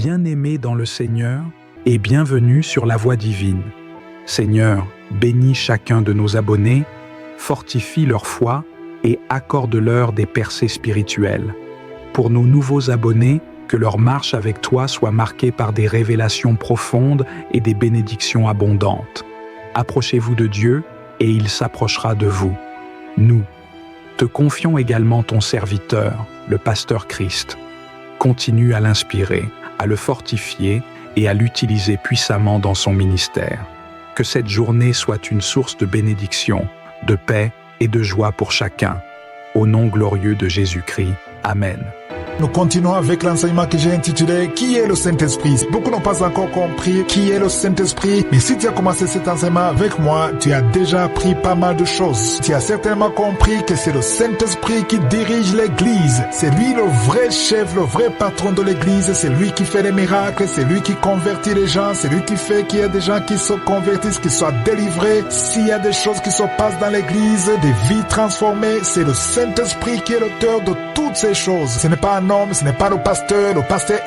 bien-aimés dans le Seigneur et bienvenue sur la voie divine. Seigneur, bénis chacun de nos abonnés, fortifie leur foi et accorde-leur des percées spirituelles. Pour nos nouveaux abonnés, que leur marche avec toi soit marquée par des révélations profondes et des bénédictions abondantes. Approchez-vous de Dieu et il s'approchera de vous. Nous te confions également ton serviteur, le pasteur Christ. Continue à l'inspirer, à le fortifier et à l'utiliser puissamment dans son ministère. Que cette journée soit une source de bénédiction, de paix et de joie pour chacun. Au nom glorieux de Jésus-Christ. Amen. Nous continuons avec l'enseignement que j'ai intitulé « Qui est le Saint-Esprit ?» Beaucoup n'ont pas encore compris qui est le Saint-Esprit, mais si tu as commencé cet enseignement avec moi, tu as déjà appris pas mal de choses. Tu as certainement compris que c'est le Saint-Esprit qui dirige l'Église. C'est lui le vrai chef, le vrai patron de l'Église. C'est lui qui fait les miracles, c'est lui qui convertit les gens, c'est lui qui fait qu'il y a des gens qui se convertissent, qui soient délivrés. S'il y a des choses qui se passent dans l'Église, des vies transformées, c'est le Saint-Esprit qui est l'auteur de toutes ces choses. Ce n'est pas un homme, ce n'est pas le pasteur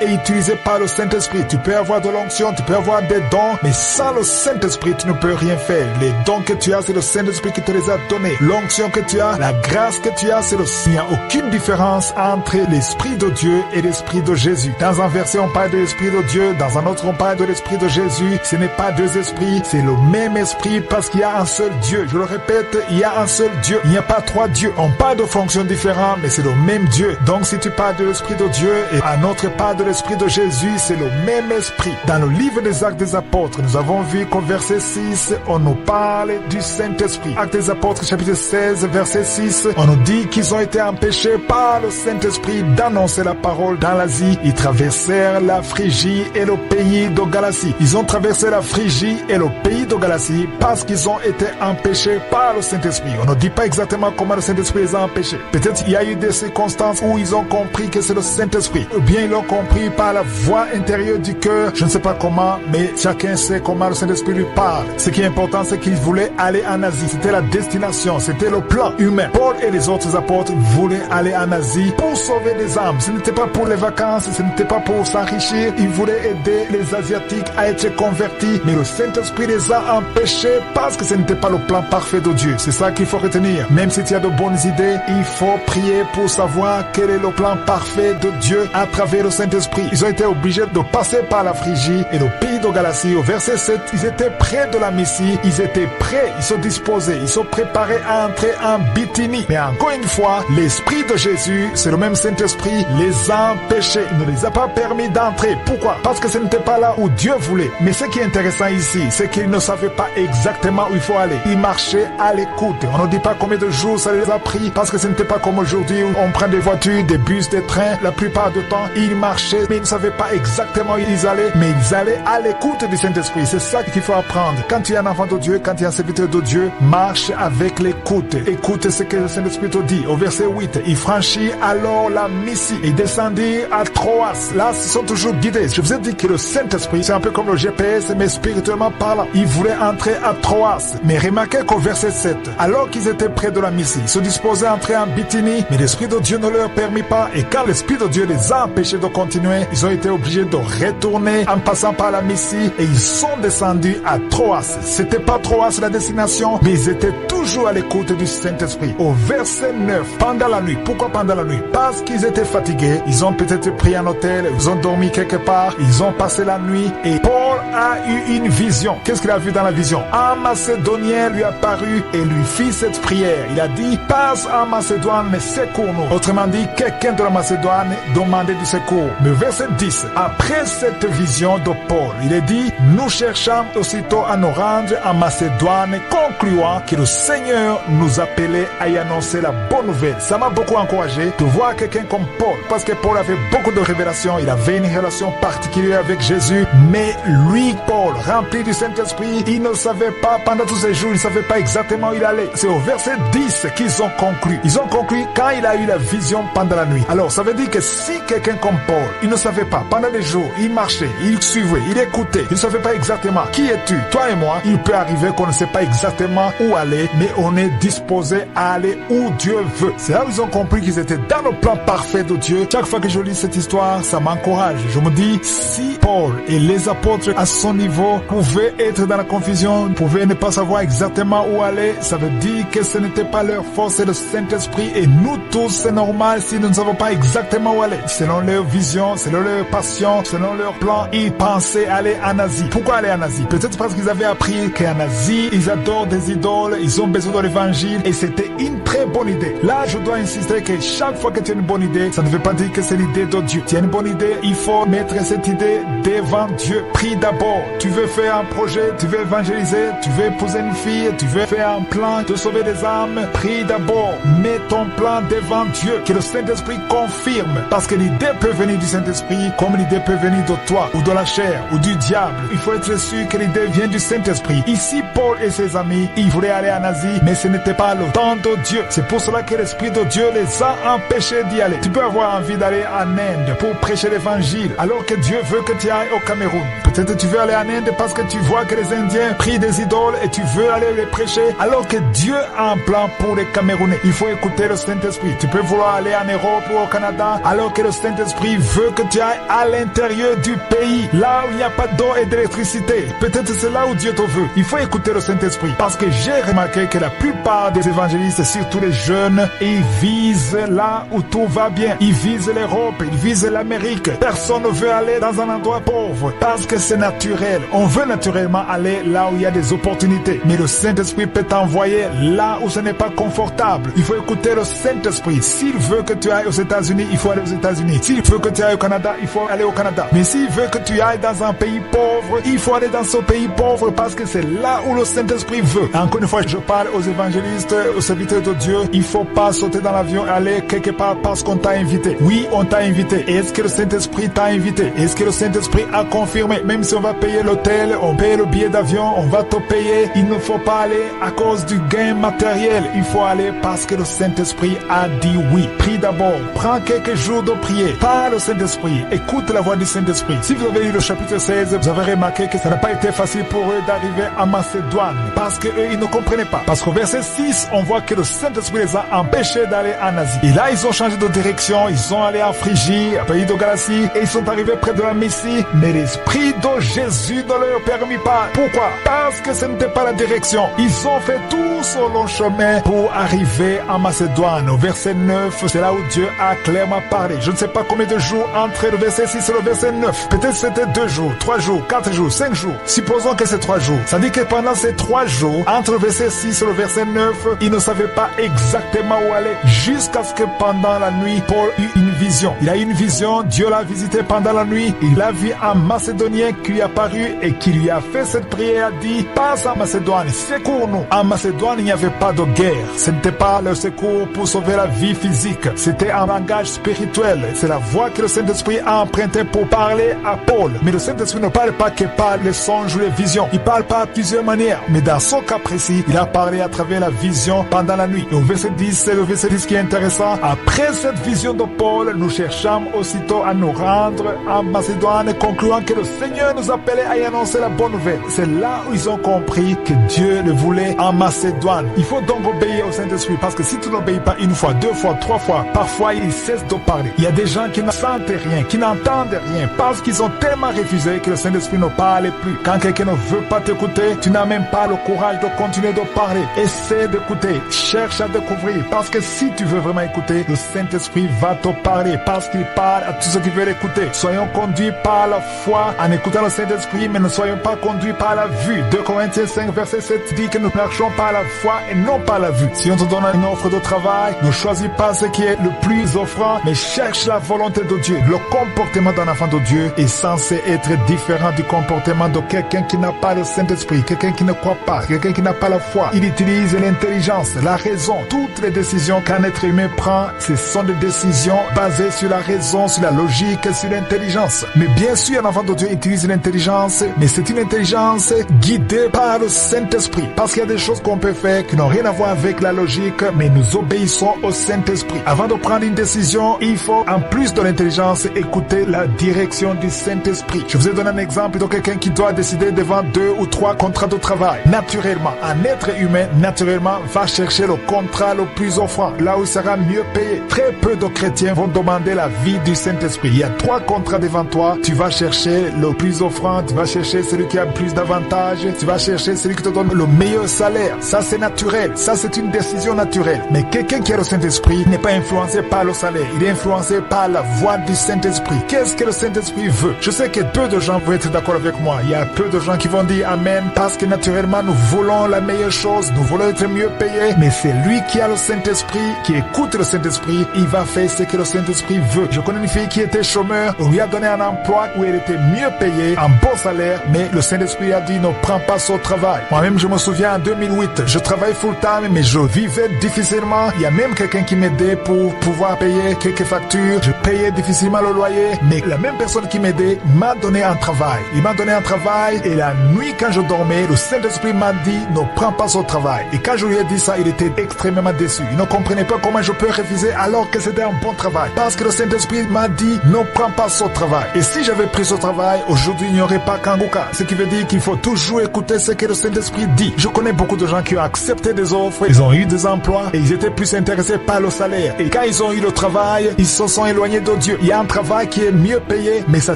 est utilisé par le Saint-Esprit. Tu peux avoir de l'onction, tu peux avoir des dons, mais sans le Saint-Esprit, tu ne peux rien faire. Les dons que tu as, c'est le Saint-Esprit qui te les a donnés. L'onction que tu as, la grâce que tu as, c'est le sien. Il n'y a aucune différence entre l'Esprit de Dieu et l'Esprit de Jésus. Dans un verset, on parle de l'Esprit de Dieu, dans un autre, on parle de l'Esprit de Jésus. Ce n'est pas deux esprits, c'est le même Esprit parce qu'il y a un seul Dieu. Je le répète, il y a un seul Dieu. Il n'y a pas trois dieux. On parle de fonctions différentes, mais c'est le même Dieu. Donc si tu parles de l'Esprit de Dieu et un autre part de l'Esprit de Jésus, c'est le même Esprit. Dans le livre des Actes des Apôtres, nous avons vu qu'au verset 6, on nous parle du Saint-Esprit. Actes des Apôtres, chapitre 16, verset 6, on nous dit qu'ils ont été empêchés par le Saint-Esprit d'annoncer la parole dans l'Asie. Ils traversèrent la Phrygie et le pays de Galatie. Ils ont traversé la Phrygie et le pays de Galatie parce qu'ils ont été empêchés par le Saint-Esprit. On ne dit pas exactement comment le Saint-Esprit les a empêchés. Peut-être il y a eu des circonstances où ils ont compris que c'est le Saint-Esprit. Ou bien ils l'ont compris par la voix intérieure du cœur. Je ne sais pas comment, mais chacun sait comment le Saint-Esprit lui parle. Ce qui est important, c'est qu'ils voulaient aller en Asie. C'était la destination, c'était le plan humain. Paul et les autres apôtres voulaient aller en Asie pour sauver des âmes. Ce n'était pas pour les vacances, ce n'était pas pour s'enrichir. Ils voulaient aider les Asiatiques à être convertis. Mais le Saint-Esprit les a empêchés parce que ce n'était pas le plan parfait de Dieu. C'est ça qu'il faut retenir. Même si tu as de bonnes idées, il faut prier pour savoir quel est le plan parfait de Dieu à travers le Saint-Esprit. Ils ont été obligés de passer par la Phrygie et le pays de Galatie. Au verset 7, ils étaient près de la Mysie, ils étaient prêts, ils sont disposés, ils sont préparés à entrer en Bithynie. Mais encore une fois, l'Esprit de Jésus, c'est le même Saint-Esprit, les a empêchés. Il ne les a pas permis d'entrer. Pourquoi? Parce que ce n'était pas là où Dieu voulait. Mais ce qui est intéressant ici, c'est qu'ils ne savaient pas exactement où il faut aller. Ils marchaient à l'écoute. On ne dit pas combien de jours ça les a pris, parce que ce n'était pas comme aujourd'hui où on prend des voitures, des bus, des trains. La plupart du temps, ils marchaient, mais ils ne savaient pas exactement où ils allaient, mais ils allaient à l'écoute du Saint-Esprit. C'est ça qu'il faut apprendre. Quand tu es un enfant de Dieu, quand tu es un serviteur de Dieu, marche avec l'écoute. Écoute ce que le Saint-Esprit te dit. Au verset 8, il franchit alors la Mysie et descendit à Troas. Là, ils sont toujours guidés. Je vous ai dit que le Saint-Esprit, c'est un peu comme le GPS, mais spirituellement parlant. Ils voulaient entrer à Troas. Mais remarquez qu'au verset 7, alors qu'ils étaient près de la Mysie, ils se disposaient à entrer en Bithynie, mais l'Esprit de Dieu ne leur permit pas. Et quand l'Esprit de Dieu les a empêchés de continuer, ils ont été obligés de retourner en passant par la Mysie et ils sont descendus à Troas. C'était pas Troas la destination, mais ils étaient toujours à l'écoute du Saint-Esprit. Au verset 9, pendant la nuit. Pourquoi pendant la nuit? Parce qu'ils étaient fatigués. Ils ont peut-être pris un hôtel, ils ont dormi quelque part, ils ont passé la nuit et Paul a eu une vision. Qu'est-ce qu'il a vu dans la vision? Un Macédonien lui apparut et lui fit cette prière. Il a dit, passe en Macédoine, mais secours-nous. Autrement dit, quelqu'un de la Macédoine demandait du secours. Mais verset 10, après cette vision de Paul, il est dit, nous cherchons aussitôt à nous rendre en Macédoine, concluant que le Seigneur nous appelait à y annoncer la bonne nouvelle. Ça m'a beaucoup encouragé de voir quelqu'un comme Paul, parce que Paul avait beaucoup de révélations, il avait une relation particulière avec Jésus, mais lui, Paul, rempli du Saint-Esprit, il ne savait pas, pendant tous ces jours, il ne savait pas exactement où il allait. C'est au verset 10 qu'ils ont conclu. Ils ont conclu quand il a eu la vision pendant la nuit. Alors, Ça veut dire que si quelqu'un comme Paul, il ne savait pas, pendant des jours, il marchait, il suivait, il écoutait, il ne savait pas exactement qui es-tu, toi et moi, il peut arriver qu'on ne sait pas exactement où aller, mais on est disposé à aller où Dieu veut. C'est là où ils ont compris qu'ils étaient dans le plan parfait de Dieu. Chaque fois que je lis cette histoire, ça m'encourage. Je me dis, si Paul et les apôtres à son niveau pouvaient être dans la confusion, pouvaient ne pas savoir exactement où aller, ça veut dire que ce n'était pas leur force, c'est le Saint-Esprit. Et nous tous, c'est normal si nous ne savons pas exactement où aller. Selon leur vision, selon leur passion, selon leur plan, ils pensaient aller en Asie. Pourquoi aller en Asie? Peut-être parce qu'ils avaient appris qu'en Asie, ils adorent des idoles, ils ont besoin de l'évangile et c'était une très bonne idée. Là, je dois insister que chaque fois que tu as une bonne idée, ça ne veut pas dire que c'est l'idée de Dieu. Tu as une bonne idée, il faut mettre cette idée devant Dieu. Prie d'abord. Tu veux faire un projet, tu veux évangéliser, tu veux épouser une fille, tu veux faire un plan de sauver des âmes. Prie d'abord. Mets ton plan devant Dieu. Que le Saint-Esprit confirme. Parce que l'idée peut venir du Saint-Esprit comme l'idée peut venir de toi ou de la chair ou du diable. Il faut être sûr que l'idée vient du Saint-Esprit. Ici, Paul et ses amis, ils voulaient aller en Asie, mais ce n'était pas le temps de Dieu. C'est pour cela que l'Esprit de Dieu les a empêchés d'y aller. Tu peux avoir envie d'aller en Inde pour prêcher l'évangile, alors que Dieu veut que tu ailles au Cameroun. Peut-être tu veux aller en Inde parce que tu vois que les Indiens prient des idoles et tu veux aller les prêcher, alors que Dieu a un plan pour les Camerounais. Il faut écouter le Saint-Esprit. Tu peux vouloir aller en Europe ou au Canada, alors que le Saint-Esprit veut que tu ailles à l'intérieur du pays, là où il n'y a pas d'eau et d'électricité. Peut-être c'est là où Dieu te veut. Il faut écouter le Saint-Esprit. Parce que j'ai remarqué que la plupart des évangélistes, surtout les jeunes, ils visent là où tout va bien. Ils visent l'Europe, ils visent l'Amérique. Personne ne veut aller dans un endroit pauvre parce que c'est naturel. On veut naturellement aller là où il y a des opportunités. Mais le Saint-Esprit peut t'envoyer là où ce n'est pas confortable. Il faut écouter le Saint-Esprit. S'il veut que tu ailles aux États-Unis, il faut aller aux États-Unis. S'il veut que tu ailles au Canada, il faut aller au Canada. Mais s'il veut que tu ailles dans un pays pauvre, il faut aller dans ce pays pauvre parce que c'est là où le Saint-Esprit veut. Encore une fois, je parle aux évangélistes, aux serviteurs de Dieu. Il faut pas sauter dans l'avion et aller quelque part parce qu'on t'a invité. Oui, on t'a invité. Est-ce que le Saint-Esprit t'a invité? Est-ce que le Saint-Esprit a confirmé? Même si on va payer l'hôtel, on paye le billet d'avion, on va te payer. Il ne faut pas aller à cause du gain matériel. Il faut aller parce que le Saint-Esprit a dit oui. Prie d'abord. Prends quelques jours de prier. Parle au Saint-Esprit. Écoute la voix du Saint-Esprit. Si vous avez lu le chapitre 16, vous avez remarqué que ça n'a pas été facile pour eux d'arriver à Macédoine. Parce que eux, ils ne comprenaient pas. Parce qu'au verset 6, on voit que le Saint-Esprit les a empêchés d'aller en Asie. Et là, ils ont changé de direction. Ils sont allés en Phrygie, au pays de Galatie, et ils sont arrivés près de la Messie. Mais l'Esprit de Jésus ne leur permit pas. Pourquoi? Parce que ce n'était pas la direction. Ils ont fait tout sur le chemin pour arriver en Macédoine. Au verset 9, c'est là où Dieu a clairement parlé. Je ne sais pas combien de jours entre le verset 6 et le verset 9. Peut-être c'était 2 jours, 3 jours, 4 jours, 5 jours. Supposons que c'est 3 jours. Ça dit que pendant ces 3 jours, entre le verset 6 et le verset 9, ils ne savaient pas exactement où aller, jusqu'à ce que pendant la nuit, Paul eut une vision. Il a eu une vision, Dieu l'a visité pendant la nuit. Il a vu un Macédonien qui lui est apparu et qui lui a fait cette prière, a dit, passe en Macédoine, secours-nous. En Macédoine, il n'y avait pas de guerre. Ce n'était pas le secours pour sauver la vie physique. C'était un langage spirituel. C'est la voix que le Saint-Esprit a empruntée pour parler à Paul. Mais le Saint-Esprit ne parle pas que par les songes ou les visions. Il parle pas à plusieurs manières. Mais dans son cas précis, il a parlé à travers la vision pendant la nuit. Et au verset 10, c'est le verset 10 qui est intéressant. Après cette vision de Paul, nous cherchâmes aussitôt à nous rendre en Macédoine, concluant que le Seigneur nous appelait à y annoncer la bonne nouvelle. C'est là où ils ont compris que Dieu le voulait en Macédoine. Il faut donc obéir au Saint-Esprit, parce que si tu n'obéis pas une fois, 2 fois, 3 fois, parfois il cesse de parler. Il y a des gens qui ne sentent rien, qui n'entendent rien, parce qu'ils ont tellement refusé que le Saint-Esprit ne parle plus. Quand quelqu'un ne veut pas t'écouter, tu n'as même pas le courage de continuer de parler. Essaie d'écouter, cherche à découvrir, parce que si tu veux vraiment écouter, le Saint-Esprit va te parler, parce qu'il parle à tous ceux qui veulent écouter. Soyons conduits par la foi en écoutant le Saint-Esprit, mais ne soyons pas conduits par la vue. 2 Corinthiens 5, verset 7 dit que nous marchons par la foi et non par la vue. Si on te donne une offre de travail, ne choisis pas ce qui est le plus offrant, mais cherche la volonté de Dieu. Le comportement d'un enfant de Dieu est censé être différent du comportement de quelqu'un qui n'a pas le Saint-Esprit, quelqu'un qui ne croit pas, quelqu'un qui n'a pas la foi. Il utilise l'intelligence, la raison. Toutes les décisions qu'un être humain prend, ce sont des décisions basées sur la raison, sur la logique, sur l'intelligence. Mais bien sûr, un enfant de Dieu utilise l'intelligence, mais c'est une intelligence guidée par le Saint-Esprit. Parce qu'il y a des choses qu'on peut faire qui n'ont rien à voir avec la logique, mais nous obéissons au Saint-Esprit. Avant de prendre une décision, décision, il faut, en plus de l'intelligence, écouter la direction du Saint-Esprit. Je vous ai donné un exemple de quelqu'un qui doit décider devant 2 ou 3 contrats de travail. Naturellement, un être humain, naturellement, va chercher le contrat le plus offrant, là où il sera mieux payé. Très peu de chrétiens vont demander la vie du Saint-Esprit. Il y a 3 contrats devant toi, tu vas chercher le plus offrant, tu vas chercher celui qui a plus d'avantages, tu vas chercher celui qui te donne le meilleur salaire. Ça, c'est naturel. Ça, c'est une décision naturelle. Mais quelqu'un qui a le Saint-Esprit n'est pas influencé par le salaire. Il est influencé par la voix du Saint-Esprit. Qu'est-ce que le Saint-Esprit veut? Je sais que peu de gens vont être d'accord avec moi. Il y a peu de gens qui vont dire Amen parce que naturellement, nous voulons la meilleure chose. Nous voulons être mieux payés. Mais c'est lui qui a le Saint-Esprit, qui écoute le Saint-Esprit. Il va faire ce que le Saint-Esprit veut. Je connais une fille qui était chômeur. On lui a donné un emploi où elle était mieux payée, un bon salaire. Mais le Saint-Esprit a dit ne prends pas son travail. Moi-même, je me souviens en 2008, je travaillais full-time, mais je vivais difficilement. Il y a même quelqu'un qui m'aidait pour pouvoir payer quelques factures. Je payais difficilement le loyer, mais la même personne qui m'aidait m'a donné un travail. Il m'a donné un travail et la nuit quand je dormais, le Saint-Esprit m'a dit ne prends pas son travail. Et quand je lui ai dit ça, il était extrêmement déçu. Il ne comprenait pas comment je peux refuser alors que c'était un bon travail. Parce que le Saint-Esprit m'a dit ne prends pas son travail. Et si j'avais pris ce travail, aujourd'hui il n'y aurait pas Kanguka. Ce qui veut dire qu'il faut toujours écouter ce que le Saint-Esprit dit. Je connais beaucoup de gens qui ont accepté des offres, ils ont eu des emplois et ils étaient plus intéressés par le salaire. Et quand ils ont eu le travail, ils se sont éloignés de Dieu. Il y a un travail qui est mieux payé, mais ça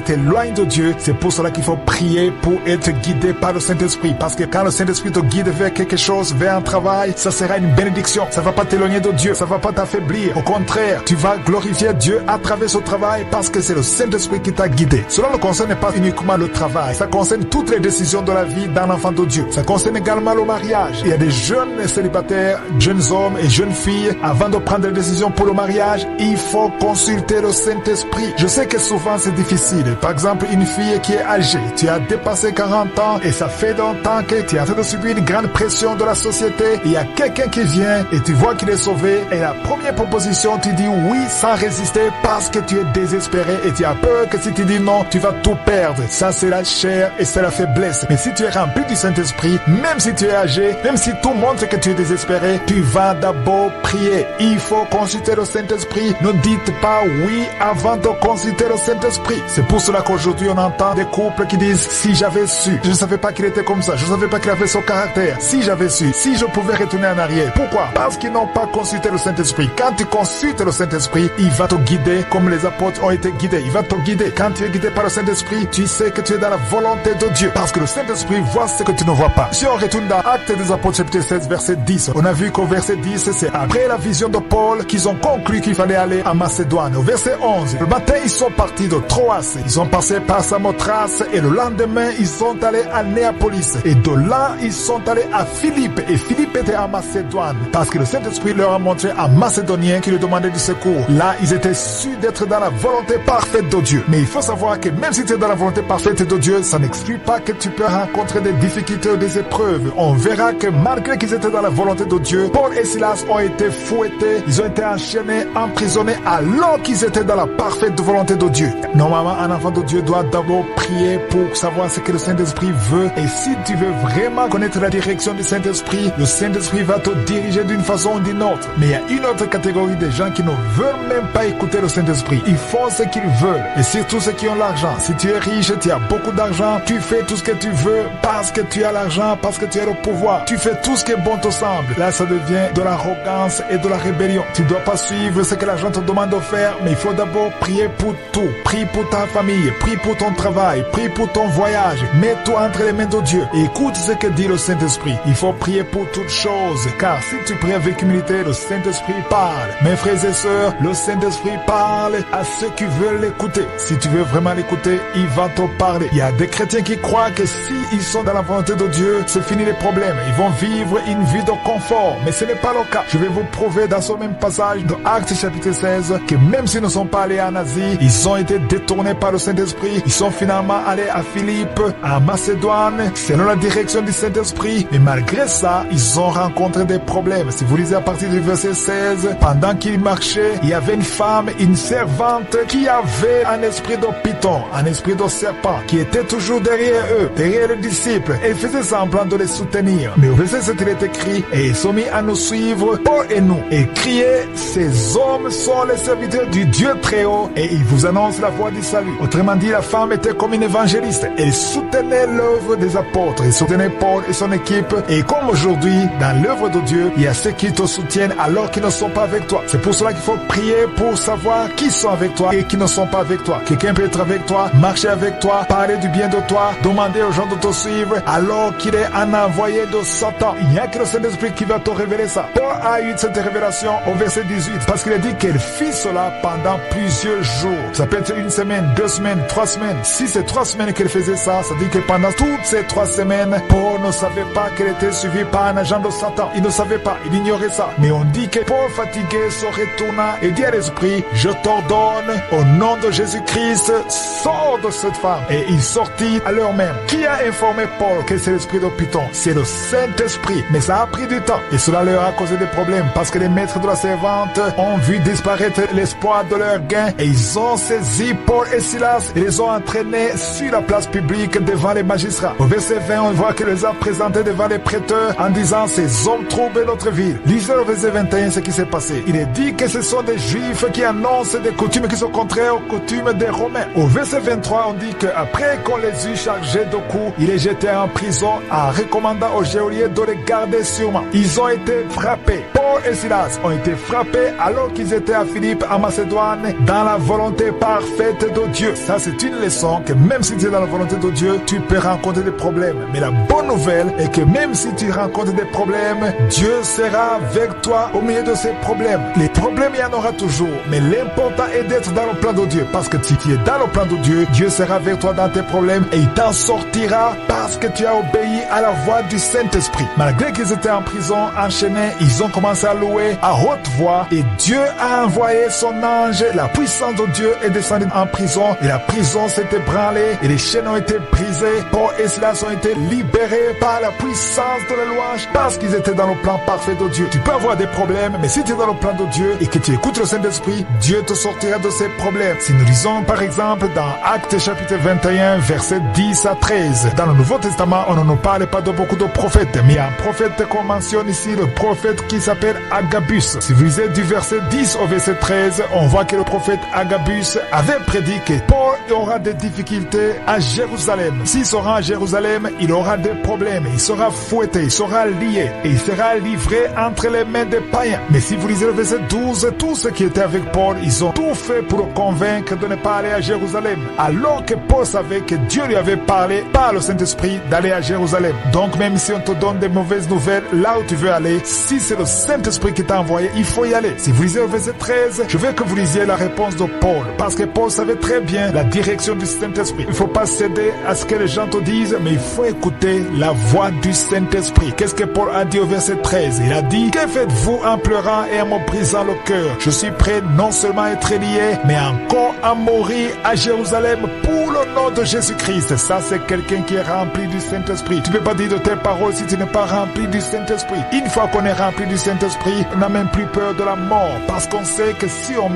t'éloigne de Dieu. C'est pour cela qu'il faut prier pour être guidé par le Saint-Esprit. Parce que quand le Saint-Esprit te guide vers quelque chose, vers un travail, ça sera une bénédiction. Ça va pas t'éloigner de Dieu, ça va pas t'affaiblir. Au contraire, tu vas glorifier Dieu à travers ce travail parce que c'est le Saint-Esprit qui t'a guidé. Cela ne concerne pas uniquement le travail, ça concerne toutes les décisions de la vie d'un enfant de Dieu. Ça concerne également le mariage. Il y a des jeunes célibataires, jeunes hommes et jeunes filles, avant de prendre des décisions pour le mariage, il faut consulter le Saint-Esprit. Je sais que souvent c'est difficile. Par exemple, une fille qui est âgée, tu as dépassé 40 ans et ça fait longtemps que tu es en train de subir une grande pression de la société. Il y a quelqu'un qui vient et tu vois qu'il est sauvé et la première proposition, tu dis oui sans résister parce que tu es désespéré et tu as peur que si tu dis non, tu vas tout perdre. Ça, c'est la chair et c'est la faiblesse. Mais si tu es rempli du Saint-Esprit, même si tu es âgé, même si tout montre que tu es désespéré, tu vas d'abord prier. Il faut consulter le Saint-Esprit. Ne dites pas oui avant de consulter le Saint-Esprit. C'est pour cela qu'aujourd'hui on entend des couples qui disent si j'avais su, je ne savais pas qu'il était comme ça, je ne savais pas qu'il avait son caractère. Si j'avais su, si je pouvais retourner en arrière. Pourquoi? Parce qu'ils n'ont pas consulté le Saint-Esprit. Quand tu consultes le Saint-Esprit, il va te guider comme les apôtres ont été guidés. Il va te guider. Quand tu es guidé par le Saint-Esprit, tu sais que tu es dans la volonté de Dieu. Parce que le Saint-Esprit voit ce que tu ne vois pas. Si on retourne dans Actes des Apôtres chapitre 16 verset 10, on a vu qu'au verset 10, c'est après la vision de Paul qu'ils ont conclu qu'il fallait aller à Macédoine. Au verset 11, le matin ils sont partis de Troas, ils sont passés par Samothrace et le lendemain ils sont allés à Néapolis. Et de là ils sont allés à Philippe et Philippe était à Macédoine. Parce que le Saint-Esprit leur a montré un Macédonien qui lui demandait du secours. Là ils étaient sûrs d'être dans la volonté parfaite de Dieu. Mais il faut savoir que même si tu es dans la volonté parfaite de Dieu, ça n'exclut pas que tu peux rencontrer des difficultés ou des épreuves. On verra que malgré qu'ils étaient dans la volonté de Dieu, Paul et Silas ont été fouettés, ils ont été enchaînés, emprisonnés alors qu'ils étaient dans la parfaite volonté de Dieu. Normalement, un enfant de Dieu doit d'abord prier pour savoir ce que le Saint-Esprit veut. Et si tu veux vraiment connaître la direction du Saint-Esprit, le Saint-Esprit va te diriger d'une façon ou d'une autre. Mais il y a une autre catégorie de gens qui ne veulent même pas écouter le Saint-Esprit. Ils font ce qu'ils veulent. Et surtout ceux qui ont l'argent. Si tu es riche, tu as beaucoup d'argent, tu fais tout ce que tu veux parce que tu as l'argent, parce que tu as le pouvoir. Tu fais tout ce qui est bon te semble. Là, ça devient de l'arrogance et de la rébellion. Tu ne dois pas suivre ce que l'argent te demande de faire, mais il faut d'abord prier pour tout. Prie pour ta famille, prie pour ton travail, prie pour ton voyage. Mets-toi entre les mains de Dieu et écoute ce que dit le Saint-Esprit. Il faut prier pour toutes choses, car si tu pries avec humilité, le Saint-Esprit parle. Mes frères et sœurs, le Saint-Esprit parle à ceux qui veulent l'écouter. Si tu veux vraiment l'écouter, il va te parler. Il y a des chrétiens qui croient que si ils sont dans la volonté de Dieu, c'est fini les problèmes. Ils vont vivre une vie de confort. Mais ce n'est pas le cas. Je vais vous prouver dans ce même passage de Actes chapitre 16 que même s'ils ne sont pas allés en Asie, ils ont été détournés par le Saint-Esprit. Ils sont finalement allés à Philippe, à Macédoine, selon la direction du Saint-Esprit. Mais malgré ça, ils ont rencontré des problèmes. Si vous lisez à partir du verset 16, pendant qu'ils marchaient, il y avait une femme, une servante qui avait un esprit de python, un esprit de serpent, qui était toujours derrière eux, derrière les disciples. Elle faisait semblant de les soutenir. Mais au verset 7, il est écrit, et ils sont mis à nous suivre, Paul et nous, et crier et ces hommes sont les serviteurs du Dieu très haut et ils vous annoncent la voie du salut. Autrement dit, la femme était comme une évangéliste. Elle soutenait l'œuvre des apôtres, elle soutenait Paul et son équipe. Et comme aujourd'hui, dans l'œuvre de Dieu, il y a ceux qui te soutiennent alors qu'ils ne sont pas avec toi. C'est pour cela qu'il faut prier pour savoir qui sont avec toi et qui ne sont pas avec toi. Quelqu'un peut être avec toi, marcher avec toi, parler du bien de toi, demander aux gens de te suivre alors qu'il est un envoyé de Satan. Il n'y a que le Saint-Esprit qui va te révéler ça. Paul a eu cette révélation au verset 18 parce qu'il a dit qu'elle fit cela pendant plusieurs jours. Ça peut être une semaine, 2 semaines, 3 semaines. Si c'est 3 semaines qu'elle faisait ça, ça dit que pendant toutes ces 3 semaines, Paul ne savait pas qu'elle était suivie par un agent de Satan. Il ne savait pas, il ignorait ça. Mais on dit que Paul fatigué se retourna et dit à l'esprit, je t'ordonne au nom de Jésus-Christ, sors de cette femme. Et il sortit à l'heure même. Qui a informé Paul que c'est l'esprit de Python? C'est le Saint-Esprit. Mais ça a pris du temps. Et cela leur a causé des problèmes parce que les maîtres de la servante ont vu disparaître l'espoir de leur gain et ils ont saisi Paul et Silas et les ont entraînés sur la place publique devant les magistrats. Au verset 20, on voit qu'il les a présentés devant les prêteurs en disant ces hommes troublent notre ville. Lisez au verset 21 ce qui s'est passé. Il est dit que ce sont des Juifs qui annoncent des coutumes qui sont contraires aux coutumes des Romains. Au verset 23, on dit qu'après qu'on les eut chargés de coups, il est jeté en prison en recommandant aux geôliers de les garder sûrement. Ils ont été frappés. Paul et Silas ont été frappés alors qu'ils étaient à Philippe en Macédoine dans la volonté parfaite de Dieu. Ça, c'est une leçon que même si tu es dans la volonté de Dieu, tu peux rencontrer des problèmes. Mais la bonne nouvelle est que même si tu rencontres des problèmes, Dieu sera avec toi au milieu de ces problèmes. Les problèmes, il y en aura toujours. Mais l'important est d'être dans le plan de Dieu. Parce que si tu es dans le plan de Dieu, Dieu sera avec toi dans tes problèmes et il t'en sortira parce que tu as obéi à la voix du Saint-Esprit. Malgré qu'ils étaient en prison, enchaînés, ils ont commencé à louer à haute voix et Dieu a envoyé son ange. La puissance de Dieu est descendue en prison et la prison s'est ébranlée et les chaînes ont été brisées. Paul et Silas ont été libérés par la puissance de la louange parce qu'ils étaient dans le plan parfait de Dieu. Tu peux avoir des problèmes, mais si tu es dans le plan de Dieu et que tu écoutes le Saint-Esprit, Dieu te sortira de ces problèmes. Si nous lisons par exemple dans Actes chapitre 21, versets 10 à 13, dans le Nouveau Testament, on ne nous parle pas de beaucoup de prophètes, mais il y a un prophète qu'on mentionne ici, le prophète qui s'appelle Agabus. Si vous lisez du verset 10 au verset 13, on voit que le prophète Agabus avait prédit que Paul aura des difficultés à Jérusalem. S'il sera à Jérusalem, il aura des problèmes, il sera fouetté, il sera lié et il sera livré entre les mains des païens. Mais si vous lisez le verset 12, tous ceux qui étaient avec Paul, ils ont tout fait pour le convaincre de ne pas aller à Jérusalem. Alors que Paul savait que Dieu lui avait parlé par le Saint-Esprit d'aller à Jérusalem. Donc même si on te donne des mauvaises nouvelles là où tu veux aller, si c'est le Saint-Esprit qui t'a envoyé, il faut y aller. Si vous lisez le verset 13, je veux que vous lisiez la réponse de Paul. Parce que Paul savait très bien la direction du Saint-Esprit. Il ne faut pas céder à ce que les gens te disent, mais il faut écouter la voix du Saint-Esprit. Qu'est-ce que Paul a dit au verset 13? Il a dit, que faites-vous en pleurant et en me brisant le cœur? Je suis prêt non seulement à être lié, mais encore à mourir à Jérusalem pour le nom de Jésus-Christ. Ça, c'est quelqu'un qui est rempli du Saint-Esprit. Tu ne peux pas dire de tes paroles si tu n'es pas rempli du Saint-Esprit. Une fois qu'on est rempli du Saint-Esprit, on n'a même plus peur de la mort. Parce qu'on sait que si on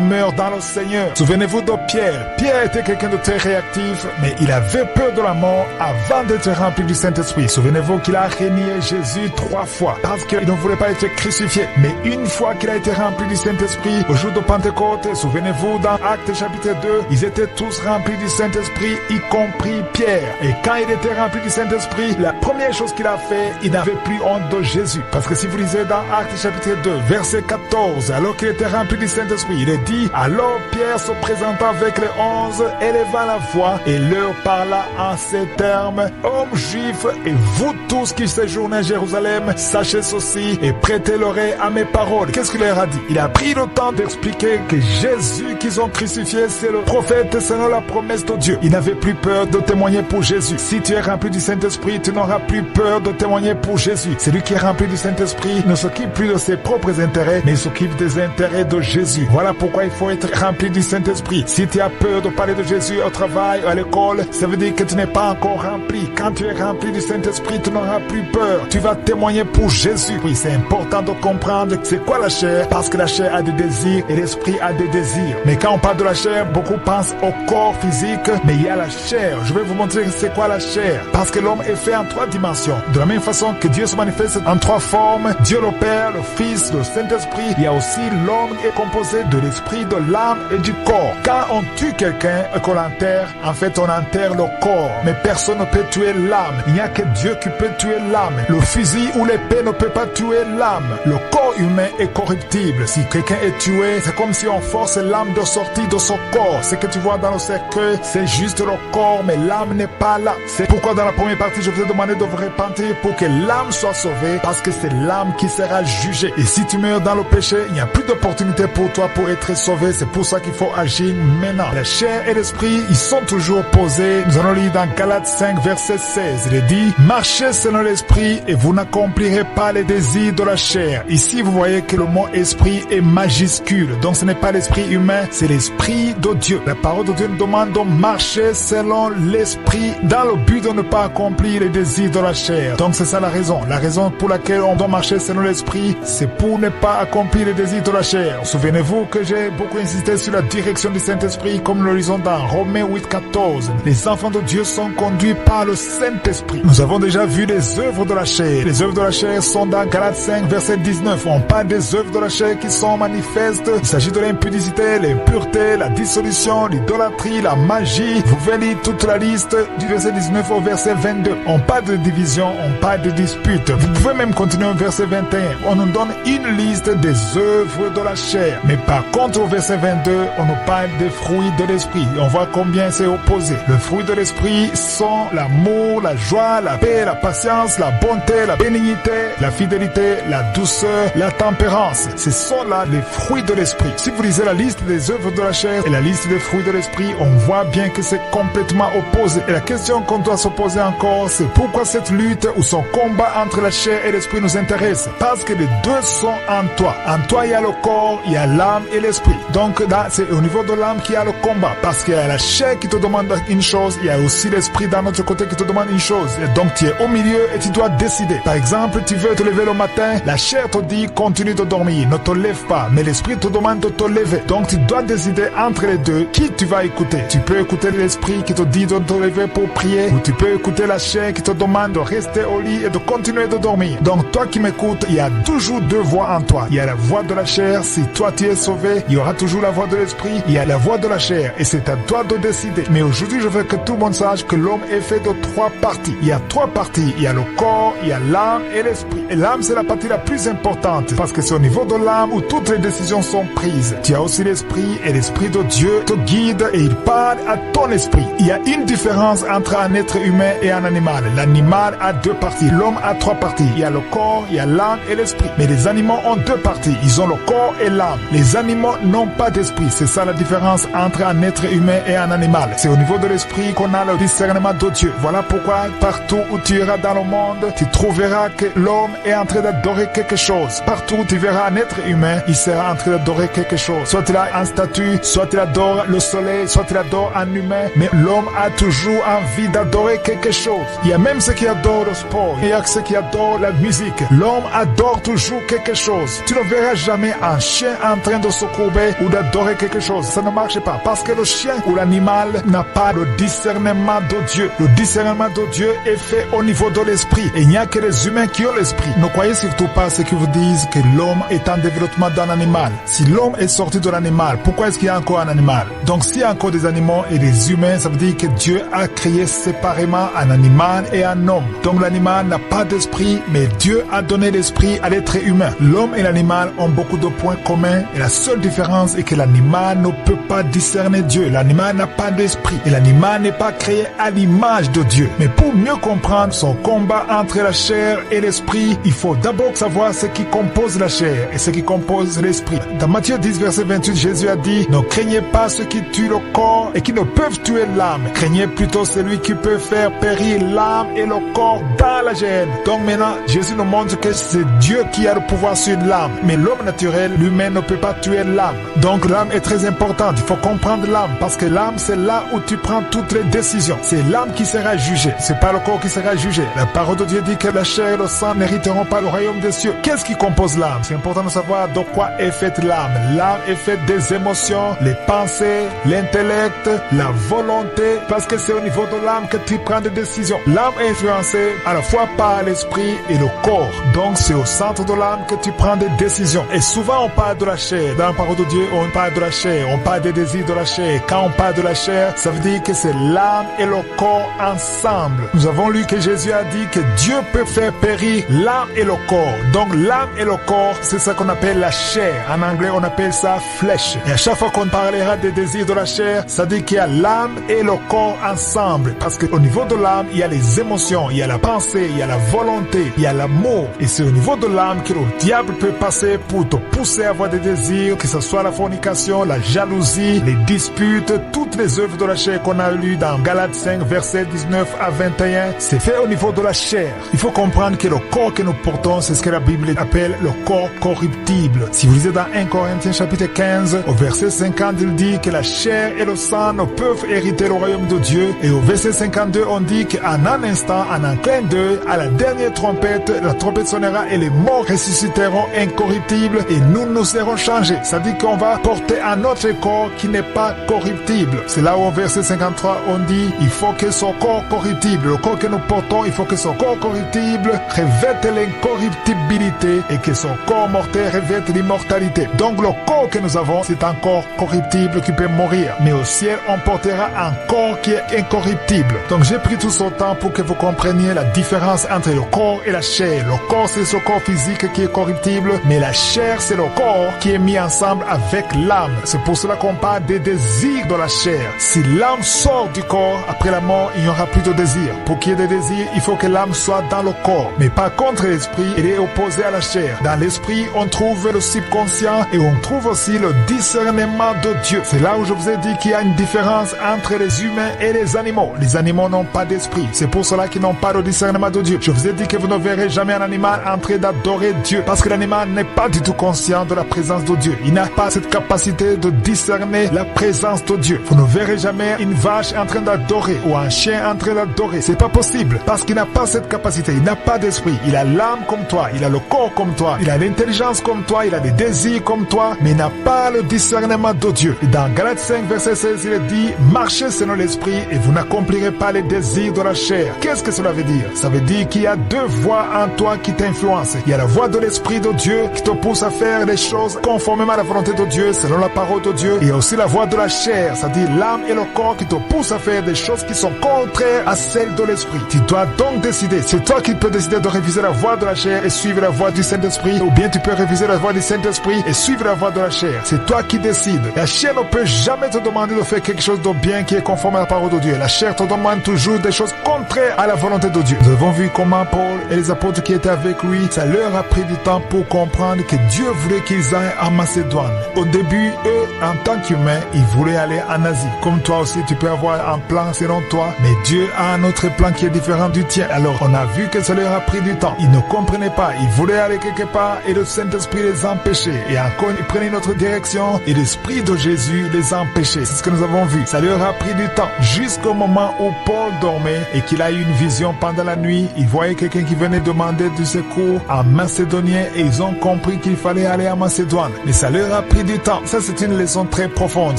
meurt dans le Seigneur. Souvenez-vous de Pierre. Pierre était quelqu'un de très réactif, mais il avait peur de la mort avant d'être rempli du Saint-Esprit. Souvenez-vous qu'il a renié Jésus 3 fois parce qu'il ne voulait pas être crucifié. Mais une fois qu'il a été rempli du Saint-Esprit, au jour de Pentecôte, souvenez-vous dans Actes chapitre 2, ils étaient tous remplis du Saint-Esprit, y compris Pierre. Et quand il était rempli du Saint-Esprit, la première chose qu'il a fait, il n'avait plus honte de Jésus. Parce que si vous lisez dans Actes chapitre 2, verset 14, alors qu'il était rempli du Saint-Esprit, il est dit, alors Pierre se présenta avec les 11, éleva la voix et leur parla en ces termes, hommes juifs et vous tous qui séjournez à Jérusalem, sachez ceci et prêtez l'oreille à mes paroles. Qu'est-ce qu'il leur a dit? Il a pris le temps d'expliquer que Jésus qu'ils ont crucifié, c'est le prophète selon la promesse de Dieu. Il n'avait plus peur de témoigner pour Jésus. Si tu es rempli du Saint-Esprit, tu n'auras plus peur de témoigner pour Jésus. Celui qui est rempli du Saint-Esprit ne s'occupe plus de ses propres intérêts, mais il s'occupe des intérêts de Jésus. Voilà pourquoi il faut être rempli du Saint-Esprit. Si tu as peur de parler de Jésus au travail, à l'école, ça veut dire que tu n'es pas encore rempli. Quand tu es rempli du Saint-Esprit, tu n'auras plus peur. Tu vas témoigner pour Jésus. Oui, c'est important de comprendre c'est quoi la chair, parce que la chair a des désirs et l'esprit a des désirs. Mais quand on parle de la chair, beaucoup pensent au corps physique, mais il y a la chair. Je vais vous montrer c'est quoi la chair. Parce que l'homme est fait en 3 dimensions. De la même façon que Dieu se manifeste en 3 formes, Dieu le Père Père, le Fils, le Saint-Esprit. Il y a aussi l'homme est composé de l'esprit, de l'âme et du corps. Quand on tue quelqu'un et qu'on l'enterre, en fait on enterre le corps. Mais personne ne peut tuer l'âme. Il n'y a que Dieu qui peut tuer l'âme. Le fusil ou l'épée ne peut pas tuer l'âme. Le corps humain est corruptible. Si quelqu'un est tué, c'est comme si on force l'âme de sortir de son corps. Ce que tu vois dans le cercueil, c'est juste le corps, mais l'âme n'est pas là. C'est pourquoi dans la première partie, je vous ai demandé de vous repentir pour que l'âme soit sauvée, parce que c'est l'âme qui sera jugée. Et si tu meurs dans le péché, il n'y a plus d'opportunité pour toi pour être sauvé. C'est pour ça qu'il faut agir maintenant. La chair et l'esprit, ils sont toujours opposés. Nous allons lire dans Galates 5, verset 16. Il est dit, marchez selon l'esprit et vous n'accomplirez pas les désirs de la chair. Ici, vous voyez que le mot esprit est majuscule. Donc ce n'est pas l'esprit humain, c'est l'esprit de Dieu. La parole de Dieu nous demande de marcher selon l'esprit dans le but de ne pas accomplir les désirs de la chair. Donc c'est ça la raison. La raison pour laquelle on doit marcher selon l'esprit, c'est pour ne pas accomplir les désirs de la chair. Souvenez-vous que j'ai beaucoup insisté sur la direction du Saint-Esprit comme l'horizon dans Romains 8, 14. Les enfants de Dieu sont conduits par le Saint-Esprit. Nous avons déjà vu les œuvres de la chair. Les œuvres de la chair sont dans Galates 5, verset 19. On parle des œuvres de la chair qui sont manifestes. Il s'agit de l'impudicité, l'impureté, la dissolution, l'idolâtrie, la magie. Vous pouvez lire toute la liste du verset 19 au verset 22. On parle de division, on parle de dispute. Vous pouvez même continuer au verset 21. On nous donne une liste des œuvres de la chair. Mais par contre, au verset 22, on nous parle des fruits de l'esprit. On voit combien c'est opposé. Les fruits de l'esprit sont l'amour, la joie, la paix, la patience, la bonté, la bénignité, la fidélité, la douceur, la tempérance. Ce sont là les fruits de l'esprit. Si vous lisez la liste des œuvres de la chair et la liste des fruits de l'esprit, on voit bien que c'est complètement opposé. Et la question qu'on doit se poser encore, c'est pourquoi cette lutte ou son combat entre la chair et l'esprit nous intéresse? Parce que les deux sont en toi. En toi, il y a le corps, il y a l'âme et l'esprit. Donc là, c'est au niveau de l'âme qu'il y a le combat. Parce qu'il y a la chair qui te demande une chose, il y a aussi l'esprit d'un autre côté qui te demande une chose. Et donc tu es au milieu et tu dois décider. Par exemple, tu veux te lever le matin, la chair te dit continue de dormir, ne te lève pas. Mais l'esprit te demande de te lever. Donc tu dois décider entre les deux qui tu vas écouter. Tu peux écouter l'esprit qui te dit de te lever pour prier, ou tu peux écouter la chair qui te demande de rester au lit et de continuer de dormir. Donc toi qui m'écoutes, il y a toujours deux voix en toi. Il y a la voix de la chair, si toi tu es sauvé, il y aura toujours la voix de l'esprit, il y a la voix de la chair et c'est à toi de décider. Mais aujourd'hui je veux que tout le monde sache que l'homme est fait de trois parties. Il y a trois parties, il y a le corps, il y a l'âme et l'esprit. Et l'âme c'est la partie la plus importante parce que c'est au niveau de l'âme où toutes les décisions sont prises. Tu as aussi l'esprit et l'esprit de Dieu te guide et il parle à ton esprit. Il y a une différence entre un être humain et un animal. L'animal a deux parties, l'homme a trois parties. Il y a le corps, il y a l'âme et l'esprit. Mais les animaux ont deux parties, ils ont le corps et l'âme. Les animaux n'ont pas d'esprit, c'est ça la différence entre un être humain et un animal. C'est au niveau de l'esprit qu'on a le discernement de Dieu. Voilà pourquoi partout où tu iras dans le monde, tu trouveras que l'homme est en train d'adorer quelque chose. Partout où tu verras un être humain, il sera en train d'adorer quelque chose. Soit il a un statut, soit il adore le soleil, soit il adore un humain. Mais l'homme a toujours envie d'adorer quelque chose. Il y a même ceux qui adorent le sport, il y a ceux qui adorent la musique. L'homme adore toujours quelque chose. Tu ne verras jamais un chien en train de se courber ou d'adorer quelque chose. Ça ne marche pas parce que le chien ou l'animal n'a pas le discernement de Dieu. Le discernement de Dieu est fait au niveau de l'esprit. Et il n'y a que les humains qui ont l'esprit. Ne croyez surtout pas ceux qui vous disent que l'homme est en développement d'un animal. Si l'homme est sorti de l'animal, pourquoi est-ce qu'il y a encore un animal? Donc s'il y a encore des animaux et des humains, ça veut dire que Dieu a créé séparément un animal et un homme. Donc l'animal n'a pas d'esprit, mais Dieu a donné l'esprit à l'être humain. L'homme et l'animal ont beaucoup de points communs et la seule différence est que l'animal ne peut pas discerner Dieu. L'animal n'a pas d'esprit et l'animal n'est pas créé à l'image de Dieu. Mais pour mieux comprendre son combat entre la chair et l'esprit, il faut d'abord savoir ce qui compose la chair et ce qui compose l'esprit. Dans Matthieu 10, verset 28, Jésus a dit « Ne craignez pas ceux qui tuent le corps et qui ne peuvent tuer l'âme. Craignez plutôt celui qui peut faire périr l'âme et le corps dans la géhenne. » Donc maintenant, Jésus nous montre que c'est Dieu qui a le pouvoir sur l'âme. Mais l'homme naturel, l'humain, ne peut pas tuer l'âme. Donc l'âme est très importante. Il faut comprendre l'âme parce que l'âme, c'est là où tu prends toutes les décisions. C'est l'âme qui sera jugée. C'est pas le corps qui sera jugé. La parole de Dieu dit que la chair et le sang n'hériteront pas le royaume des cieux. Qu'est-ce qui compose l'âme? C'est important de savoir de quoi est faite l'âme. L'âme est faite des émotions, les pensées, l'intellect, la volonté, parce que c'est au niveau de l'âme que tu prends des décisions. L'âme est influencée à la fois par l'esprit et le corps. Donc c'est aussi centre de l'âme que tu prends des décisions. Et souvent on parle de la chair. Dans la parole de Dieu, on parle de la chair. On parle des désirs de la chair. Quand on parle de la chair, ça veut dire que c'est l'âme et le corps ensemble. Nous avons lu que Jésus a dit que Dieu peut faire périr l'âme et le corps. Donc l'âme et le corps, c'est ça qu'on appelle la chair. En anglais, on appelle ça flèche. Et à chaque fois qu'on parlera des désirs de la chair, ça dit qu'il y a l'âme et le corps ensemble. Parce qu'au niveau de l'âme, il y a les émotions, il y a la pensée, il y a la volonté, il y a l'amour. Et c'est au niveau de l'âme que le diable peut passer pour te pousser à avoir des désirs, que ce soit la fornication, la jalousie, les disputes, toutes les œuvres de la chair qu'on a lues dans Galates 5, versets 19 à 21. C'est fait au niveau de la chair. Il faut comprendre que le corps que nous portons, c'est ce que la Bible appelle le corps corruptible. Si vous lisez dans 1 Corinthiens chapitre 15, au verset 50, il dit que la chair et le sang ne peuvent hériter le royaume de Dieu. Et au verset 52, on dit qu'en un instant, en un clin d'œil, à la dernière trompette, la trompette sonnera et les morts ressusciteront incorruptibles et nous serons changés. Ça dit qu'on va porter un autre corps qui n'est pas corruptible. C'est là où au verset 53, on dit il faut que son corps corruptible, le corps que nous portons, il faut que son corps corruptible revête l'incorruptibilité et que son corps mortel revête l'immortalité. Donc le corps que nous avons, c'est un corps corruptible qui peut mourir. Mais au ciel, on portera un corps qui est incorruptible. Donc j'ai pris tout ce temps pour que vous compreniez la différence entre le corps et la chair. Le corps, c'est ce corps physique qui est corruptible, mais la chair, c'est le corps qui est mis ensemble avec l'âme. C'est pour cela qu'on parle des désirs de la chair. Si l'âme sort du corps, après la mort, il n'y aura plus de désir. Pour qu'il y ait des désirs, il faut que l'âme soit dans le corps. Mais par contre, l'esprit, il est opposé à la chair. Dans l'esprit, on trouve le subconscient et on trouve aussi le discernement de Dieu. C'est là où je vous ai dit qu'il y a une différence entre les humains et les animaux. Les animaux n'ont pas d'esprit. C'est pour cela qu'ils n'ont pas de discernement de Dieu. Je vous ai dit que vous ne verrez jamais un animal en train d'adorer Dieu parce que l'animal n'est pas du tout conscient de la présence de Dieu. Il n'a pas cette capacité de discerner la présence de Dieu. Vous ne verrez jamais une vache en train d'adorer ou un chien en train d'adorer. C'est pas possible parce qu'il n'a pas cette capacité. Il n'a pas d'esprit. Il a l'âme comme toi. Il a le corps comme toi. Il a l'intelligence comme toi. Il a des désirs comme toi. Mais il n'a pas le discernement de Dieu. Et dans Galates 5, verset 16, il est dit marchez selon l'esprit et vous n'accomplirez pas les désirs de la chair. Qu'est-ce que cela veut dire? Ça veut dire qu'il y a deux voix en toi qui t'influencent. Il y a la voix de l'esprit de Dieu qui te pousse à faire les choses conformément à la volonté de Dieu, selon la parole de Dieu. Et il y a aussi la voix de la chair, c'est-à-dire l'âme et le corps qui te poussent à faire des choses qui sont contraires à celles de l'esprit. Tu dois donc décider. C'est toi qui peux décider de réviser la voix de la chair et suivre la voix du Saint-Esprit, ou bien tu peux réviser la voix du Saint-Esprit et suivre la voix de la chair. C'est toi qui décides. La chair ne peut jamais te demander de faire quelque chose de bien qui est conforme à la parole de Dieu. La chair te demande toujours des choses contraires à la volonté de Dieu. Nous avons vu comment Paul et les apôtres qui étaient avec lui, ça leur a pris du temps pour comprendre que Dieu voulait qu'ils aillent en Macédoine. Au début, eux, en tant qu'humains, ils voulaient aller en Asie. Comme toi aussi, tu peux avoir un plan selon toi, mais Dieu a un autre plan qui est différent du tien. Alors, on a vu que ça leur a pris du temps. Ils ne comprenaient pas. Ils voulaient aller quelque part et le Saint-Esprit les empêchait. Et encore, ils prenaient une autre direction et l'Esprit de Jésus les empêchait. C'est ce que nous avons vu. Ça leur a pris du temps. Jusqu'au moment où Paul dormait et qu'il a eu une vision pendant la nuit, il voyait quelqu'un qui venait demander du secours en macédonien et ils ont compris qu'il fallait aller en Macédoine. Mais ça leur a pris du temps. Ça, c'est une leçon très profonde.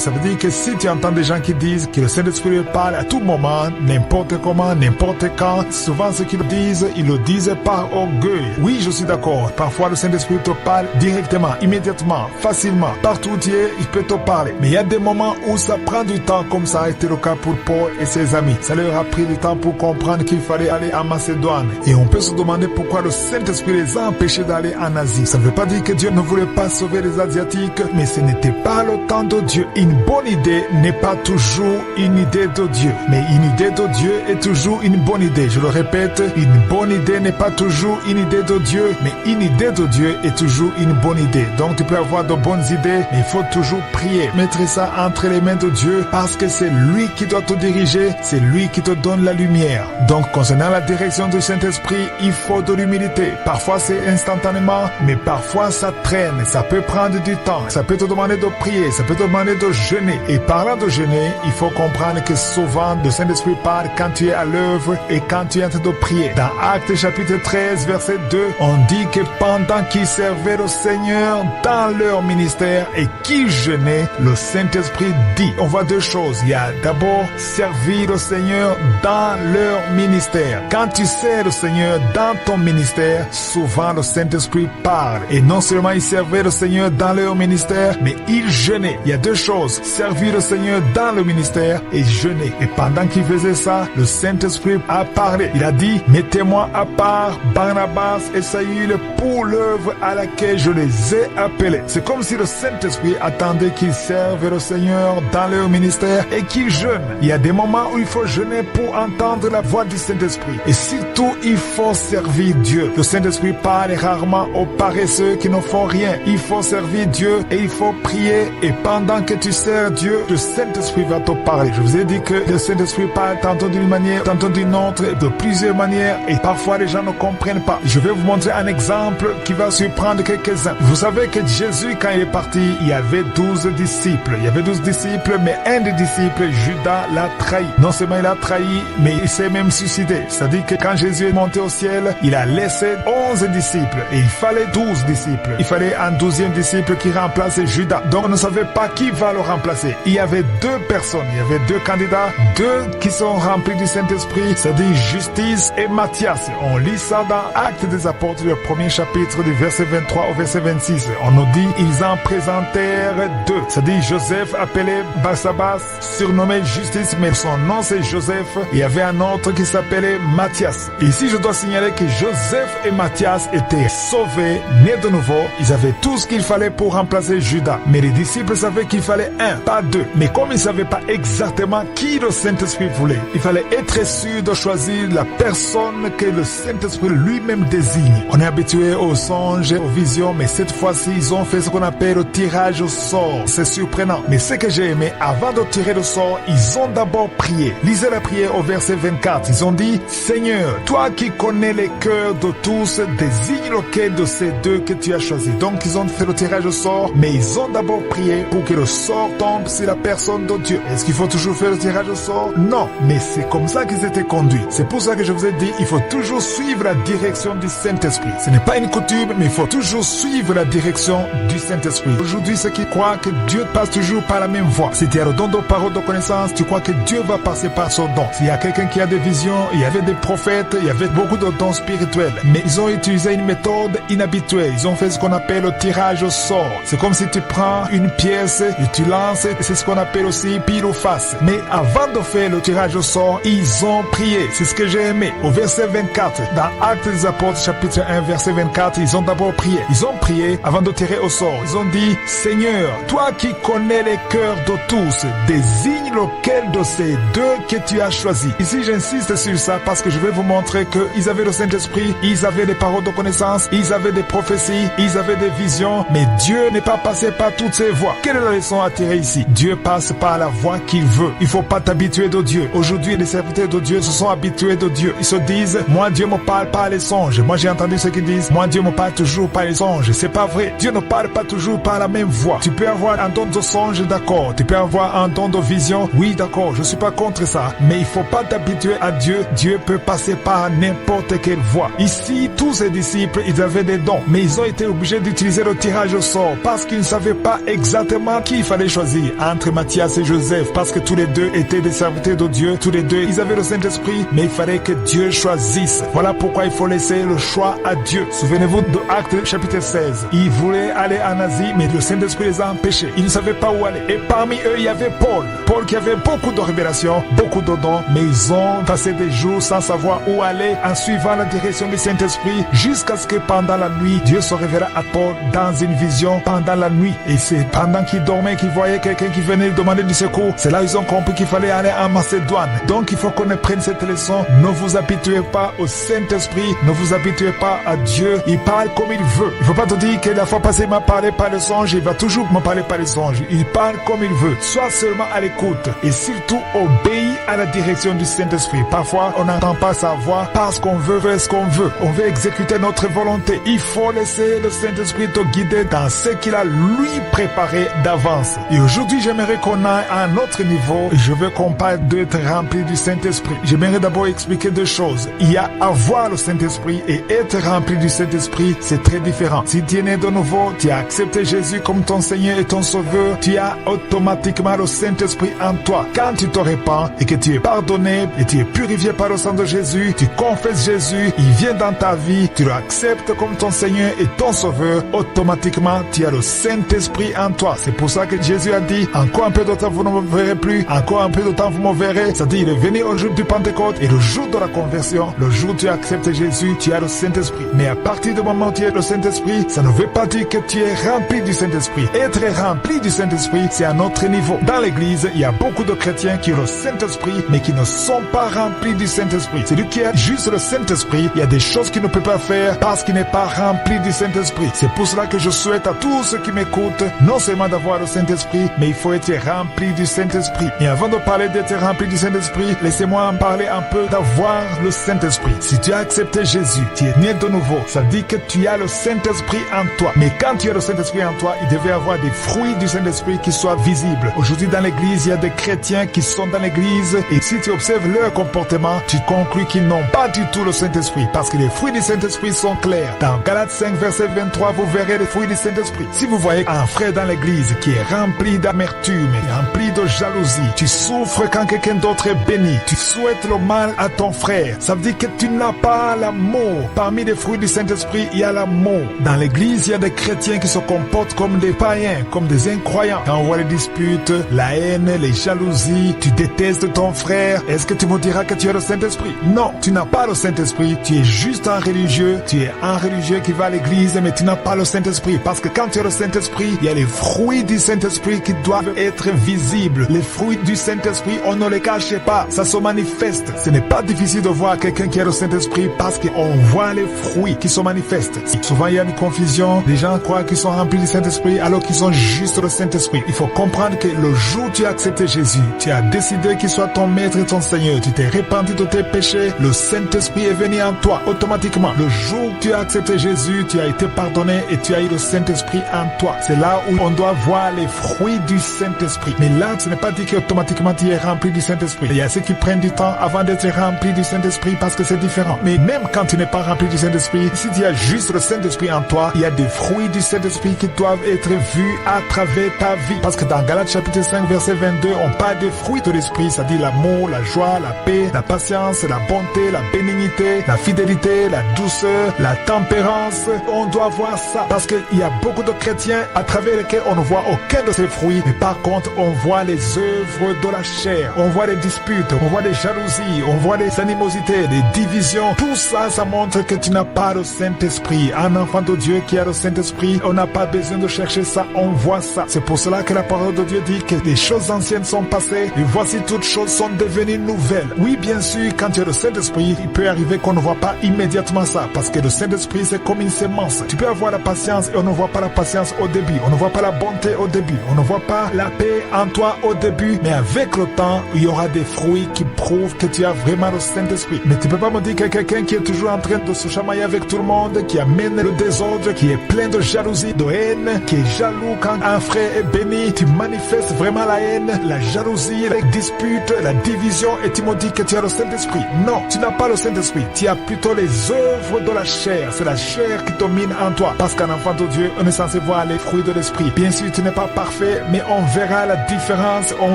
Ça veut dire que si tu entends des gens qui disent que le Saint-Esprit leur parle à tout moment, n'importe comment, n'importe quand, souvent ce qu'ils disent, ils le disent par orgueil. Oui, je suis d'accord. Parfois, le Saint-Esprit te parle directement, immédiatement, facilement. Partout où tu es, il peut te parler. Mais il y a des moments où ça prend du temps, comme ça a été le cas pour Paul et ses amis. Ça leur a pris du temps pour comprendre qu'il fallait aller en Macédoine. Et on peut se demander pourquoi le Saint-Esprit les a empêchés d'aller en Asie. Ça ne veut pas dire que Dieu ne voulait pas sauver les Asiatiques, mais ce n'était pas le temps de Dieu. Une bonne idée n'est pas toujours une idée de Dieu, mais une idée de Dieu est toujours une bonne idée. Je le répète, une bonne idée n'est pas toujours une idée de Dieu, mais une idée de Dieu est toujours une bonne idée. Donc tu peux avoir de bonnes idées, mais il faut toujours prier. Mettre ça entre les mains de Dieu parce que c'est lui qui doit te diriger, c'est lui qui te donne la lumière. Donc concernant la direction du Saint-Esprit, il faut de l'humilité. Parfois c'est instantanément, mais parfois ça traîne, ça peut prendre du temps, ça peut te demander de prier, ça peut te demander de jeûner. Et parlant de jeûner, il faut comprendre que souvent le Saint-Esprit parle quand tu es à l'œuvre et quand tu es en train de prier. Dans Actes chapitre 13, verset 2, on dit que pendant qu'ils servaient le Seigneur dans leur ministère et qu'ils jeûnaient, le Saint-Esprit dit, on voit deux choses. Il y a d'abord servir le Seigneur dans leur ministère. Quand tu sers le Seigneur dans ton ministère, souvent souvent le Saint-Esprit parle. Et non seulement ils servaient le Seigneur dans leur ministère, mais ils jeûnaient. Il y a deux choses, servir le Seigneur dans le ministère et jeûner. Et pendant qu'ils faisaient ça, le Saint-Esprit a parlé. Il a dit, mettez-moi à part Barnabas et Saül pour l'œuvre à laquelle je les ai appelés. C'est comme si le Saint-Esprit attendait qu'ils servent le Seigneur dans leur ministère et qu'ils jeûnent. Il y a des moments où il faut jeûner pour entendre la voix du Saint-Esprit. Et surtout, il faut servir Dieu. Le Saint-Esprit parle rarement aux paresseux qui ne font rien. Il faut servir Dieu et il faut prier. Et pendant que tu sers Dieu, le Saint-Esprit va te parler. Je vous ai dit que le Saint-Esprit parle tantôt d'une manière, tantôt d'une autre, de plusieurs manières. Et parfois, les gens ne comprennent pas. Je vais vous montrer un exemple qui va surprendre quelques-uns. Vous savez que Jésus, quand il est parti, il y avait 12 disciples. Il y avait 12 disciples, mais un des disciples, Judas, l'a trahi. Non seulement il a trahi, mais il s'est même suicidé. C'est-à-dire que quand Jésus est monté au ciel, il a laissé 11 disciples et il fallait 12 disciples. Il fallait un 12e disciple qui remplace Judas. Donc on ne savait pas qui va le remplacer. Il y avait deux personnes, il y avait deux candidats, deux qui sont remplis du Saint-Esprit, c'est-à-dire Justice et Matthias. On lit ça dans Actes des Apôtres, le premier chapitre du verset 23 au verset 26. On nous dit, ils en présentèrent deux, c'est-à-dire Joseph appelé Barsabas, surnommé Justice, mais son nom c'est Joseph. Il y avait un autre qui s'appelait Matthias. Ici, je dois signaler que Joseph et Matthias étaient sauvés, nés de nouveau. Ils avaient tout ce qu'il fallait pour remplacer Judas. Mais les disciples savaient qu'il fallait un, pas deux. Mais comme ils ne savaient pas exactement qui le Saint-Esprit voulait, il fallait être sûr de choisir la personne que le Saint-Esprit lui-même désigne. On est habitué aux songes, aux visions, mais cette fois-ci, ils ont fait ce qu'on appelle le tirage au sort. C'est surprenant. Mais ce que j'ai aimé, avant de tirer le sort, ils ont d'abord prié. Lisez la prière au verset 24. Ils ont dit, Seigneur, toi qui connais les cœurs de tous, désigne lequel de ces deux que tu as choisi. Donc ils ont fait le tirage au sort, mais ils ont d'abord prié pour que le sort tombe sur la personne de Dieu. Est-ce qu'il faut toujours faire le tirage au sort? Non, mais c'est comme ça qu'ils étaient conduits. C'est pour ça que je vous ai dit, il faut toujours suivre la direction du Saint-Esprit. Ce n'est pas une coutume, mais il faut toujours suivre la direction du Saint-Esprit. Aujourd'hui, ceux qui croient que Dieu passe toujours par la même voie. Si tu as le don de parole de connaissance, tu crois que Dieu va passer par son don. S'il y a quelqu'un qui a des visions, il y avait des prophètes, il y avait beaucoup de dons spirituels, mais ils ont utilisé une méthode inhabituelle. Ils ont fait ce qu'on appelle le tirage au sort. C'est comme si tu prends une pièce et tu lances, c'est ce qu'on appelle aussi pile ou face. Mais avant de faire le tirage au sort, ils ont prié. C'est ce que j'ai aimé. Au verset 24, dans Actes des Apôtres, chapitre 1, verset 24, ils ont d'abord prié. Ils ont prié avant de tirer au sort. Ils ont dit, Seigneur, toi qui connais les cœurs de tous, désigne lequel de ces deux que tu as choisi. Ici, j'insiste sur ça parce que je vais vous montrer qu'ils avaient le Saint-Esprit, ils avaient des paroles de connaissance, ils avaient des prophéties, ils avaient des visions, mais Dieu n'est pas passé par toutes ces voies. Quelle est la leçon à tirer ici? Dieu passe par la voie qu'il veut. Il faut pas t'habituer de Dieu. Aujourd'hui, les serviteurs de Dieu se sont habitués de Dieu. Ils se disent, moi Dieu me parle par les songes. Moi j'ai entendu ceux qui disent, moi Dieu me parle toujours par les songes. C'est pas vrai. Dieu ne parle pas toujours par la même voie. Tu peux avoir un don de songe, d'accord. Tu peux avoir un don de vision, oui, d'accord. Je suis pas contre ça. Mais il faut pas t'habituer à Dieu. Dieu peut passer par n'importe quelle voie. Ici, tous ces disciples, ils avaient des dons, mais ils ont été obligés d'utiliser le tirage au sort parce qu'ils ne savaient pas exactement qui il fallait choisir entre Matthias et Joseph, parce que tous les deux étaient des serviteurs de Dieu. Tous les deux, ils avaient le Saint-Esprit, mais il fallait que Dieu choisisse. Voilà pourquoi il faut laisser le choix à Dieu. Souvenez-vous de Actes chapitre 16. Ils voulaient aller en Asie, mais le Saint-Esprit les a empêchés. Ils ne savaient pas où aller. Et parmi eux, il y avait Paul. Paul qui avait beaucoup de révélations, beaucoup de dons, mais ils ont passé des jours sans savoir où aller en suivant la direction du Saint-Esprit jusqu'à ce que pendant la nuit, Dieu se révéla à Paul dans une vision pendant la nuit. Et c'est pendant qu'il dormait qu'il voyait quelqu'un qui venait lui demander du secours. C'est là qu'ils ont compris qu'il fallait aller en Macédoine. Donc il faut qu'on prenne cette leçon. Ne vous habituez pas au Saint-Esprit. Ne vous habituez pas à Dieu. Il parle comme il veut. Il ne faut pas te dire que la fois passée il m'a parlé par le songe. Il va toujours me parler par le songe. Il parle comme il veut. Sois seulement à l'écoute. Et surtout obéis à la direction du Saint-Esprit. Parfois on n'entend pas sa voix parce qu'on veut faire ce qu'on veut. On veut exécuter notre volonté. Il faut laisser le Saint-Esprit te guider dans ce qu'il a lui préparé d'avance. Et aujourd'hui j'aimerais qu'on aille à un autre niveau. Je veux qu'on parle d'être rempli du Saint-Esprit. J'aimerais d'abord expliquer deux choses. Il y a avoir le Saint-Esprit et être rempli du Saint-Esprit, c'est très différent. Si tu es né de nouveau, tu as accepté Jésus comme ton Seigneur et ton Sauveur, tu as automatiquement le Saint-Esprit en toi. Quand tu te répands et que tu es pardonné et tu es purifié par le sang de Jésus, tu confesses Jésus, il vient dans ta vie, tu tu l'acceptes comme ton Seigneur et ton Sauveur, automatiquement, tu as le Saint-Esprit en toi. C'est pour ça que Jésus a dit, encore un peu de temps vous ne me verrez plus, encore un peu de temps vous me verrez. C'est-à-dire, il est venu au jour du Pentecôte et le jour de la conversion, le jour où tu acceptes Jésus, tu as le Saint-Esprit. Mais à partir du moment où tu as le Saint-Esprit, ça ne veut pas dire que tu es rempli du Saint-Esprit. Être rempli du Saint-Esprit, c'est un autre niveau. Dans l'église, il y a beaucoup de chrétiens qui ont le Saint-Esprit, mais qui ne sont pas remplis du Saint-Esprit. Celui qui a juste le Saint-Esprit, il y a des choses qu'il ne peut pas faire parce qu'il n'est pas rempli du Saint-Esprit. C'est pour cela que je souhaite à tous ceux qui m'écoutent, non seulement d'avoir le Saint-Esprit, mais il faut être rempli du Saint-Esprit. Et avant de parler d'être rempli du Saint-Esprit, laissez-moi en parler un peu d'avoir le Saint-Esprit. Si tu as accepté Jésus, tu es né de nouveau. Ça dit que tu as le Saint-Esprit en toi. Mais quand tu as le Saint-Esprit en toi, il devait y avoir des fruits du Saint-Esprit qui soient visibles. Aujourd'hui, dans l'église, il y a des chrétiens qui sont dans l'église et si tu observes leur comportement, tu conclus qu'ils n'ont pas du tout le Saint-Esprit parce que les fruits du Saint-Esprit sont clairs. Dans Galates 5, verset 23, vous verrez les fruits du Saint-Esprit. Si vous voyez un frère dans l'église qui est rempli d'amertume, rempli de jalousie, tu souffres quand quelqu'un d'autre est béni, tu souhaites le mal à ton frère, ça veut dire que tu n'as pas l'amour. Parmi les fruits du Saint-Esprit, il y a l'amour. Dans l'église, il y a des chrétiens qui se comportent comme des païens, comme des incroyants. Quand on voit les disputes, la haine, les jalousies, tu détestes ton frère, est-ce que tu me diras que tu as le Saint-Esprit? Non, tu n'as pas le Saint-Esprit, tu es juste un religieux, tu es un religieux qui va à l'église, mais tu n'as pas le Saint-Esprit. Parce que quand tu as le Saint-Esprit, il y a les fruits du Saint-Esprit qui doivent être visibles. Les fruits du Saint-Esprit, on ne les cache pas, ça se manifeste. Ce n'est pas difficile de voir quelqu'un qui a le Saint-Esprit parce qu'on voit les fruits qui se manifestent. Souvent, il y a une confusion, les gens croient qu'ils sont remplis du Saint-Esprit alors qu'ils ont juste le Saint-Esprit. Il faut comprendre que le jour où tu as accepté Jésus, tu as décidé qu'il soit ton maître et ton Seigneur, tu t'es repenti de tes péchés, le Saint-Esprit est venu en toi automatiquement. Le jour où tu as accepté Jésus, tu as été pardonné et tu as eu le Saint-Esprit en toi. C'est là où on doit voir les fruits du Saint-Esprit. Mais là, ce n'est pas dit qu'automatiquement tu es rempli du Saint-Esprit. Il y a ceux qui prennent du temps avant d'être rempli du Saint-Esprit parce que c'est différent. Mais même quand tu n'es pas rempli du Saint-Esprit, si tu as juste le Saint-Esprit en toi, il y a des fruits du Saint-Esprit qui doivent être vus à travers ta vie. Parce que dans Galates chapitre 5, verset 22, on parle des fruits de l'Esprit, c'est-à-dire l'amour, la joie, la paix, la patience, la bonté, la bénignité, la fidélité, la douceur, la tempérance. On doit voir ça parce qu'il y a beaucoup de chrétiens à travers lesquels on ne voit aucun de ces fruits. Mais par contre, on voit les œuvres de la chair. On voit les disputes, on voit les jalousies, on voit les animosités, les divisions. Tout ça, ça montre que tu n'as pas le Saint-Esprit. Un enfant de Dieu qui a le Saint-Esprit, on n'a pas besoin de chercher ça, on voit ça. C'est pour cela que la parole de Dieu dit que les choses anciennes sont passées et voici toutes choses sont devenues nouvelles. Oui, bien sûr, quand tu as le Saint-Esprit, il peut arriver qu'on ne voit pas immédiatement ça parce que le Saint-Esprit, c'est comme une sémence. Tu peux avoir la patience et on ne voit pas la patience au début. On ne voit pas la bonté au début. On ne voit pas la paix en toi au début. Mais avec le temps, il y aura des fruits qui prouvent que tu as vraiment le Saint-Esprit. Mais tu peux pas me dire que quelqu'un qui est toujours en train de se chamailler avec tout le monde, qui amène le désordre, qui est plein de jalousie, de haine, qui est jaloux quand un frère est béni, tu manifestes vraiment la haine, la jalousie, la dispute, la division et tu me dis que tu as le Saint-Esprit. Non, tu n'as pas le Saint-Esprit. Tu as plutôt les œuvres de la chair. C'est la chair qui domine en toi. Parce qu'un enfant de Dieu, on est censé voir les fruits de l'Esprit. Bien sûr, tu n'es pas parfait, mais on verra la différence. On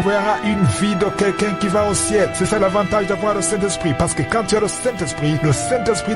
verra une vie de quelqu'un qui va au ciel. C'est ça l'avantage d'avoir le Saint-Esprit. Parce que quand tu as le Saint-Esprit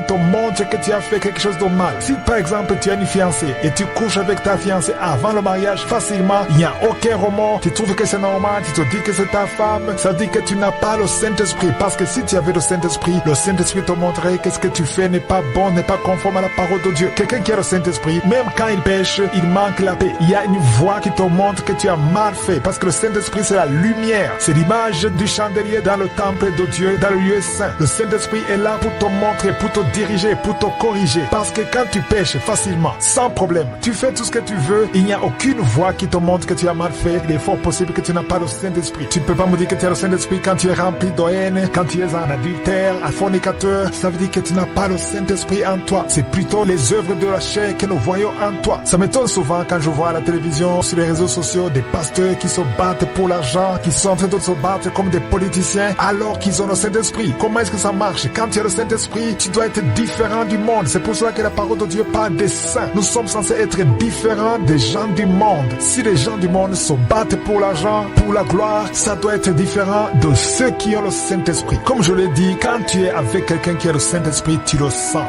te montre que tu as fait quelque chose de mal. Si par exemple tu as une fiancée et tu couches avec ta fiancée avant le mariage facilement, il n'y a aucun remords, tu trouves que c'est normal, tu te dis que c'est ta femme, ça dit que tu n'as pas le Saint-Esprit. Parce que si tu avais le Saint-Esprit te montrerait que ce que tu fais n'est pas bon, n'est pas conforme à la parole de Dieu. Quelqu'un qui a le Saint-Esprit, même quand il pêche, il manque la paix. Il y a une voix qui te montre que tu as mal fait. Parce que le Saint-Esprit, c'est la lumière. C'est l'image du chandelier dans le temple de Dieu, dans le lieu saint. Le Saint-Esprit est là pour te montrer, pour te diriger, pour te corriger. Parce que quand tu pêches facilement, sans problème, tu fais tout ce que tu veux, il n'y a aucune voix qui te montre que tu as mal fait. Il est fort possible que tu n'as pas le Saint-Esprit. Tu ne peux pas me dire que tu as le Saint-Esprit quand tu es rempli de haine, quand tu es un adultère, un fornicateur. Ça veut dire que tu n'as pas le Saint-Esprit en toi. C'est plutôt les œuvres de la chair que nous voyons en toi. Ça m'étonne souvent quand je vois à la télévision, sur les réseaux sociaux, des pasteurs qui se battent pour l'argent, qui sont en train de se battre comme des politiciens alors qu'ils ont le Saint-Esprit. Comment est-ce que ça marche? Quand tu as le Saint-Esprit, tu dois être différent du monde. C'est pour cela que la parole de Dieu parle des saints. Nous sommes censés être différents des gens du monde. Si les gens du monde se battent pour l'argent, pour la gloire, ça doit être différent de ceux qui ont le Saint-Esprit. Comme je l'ai dit, quand tu es avec quelqu'un quelqu'un qui a le Saint-Esprit, tu le sens.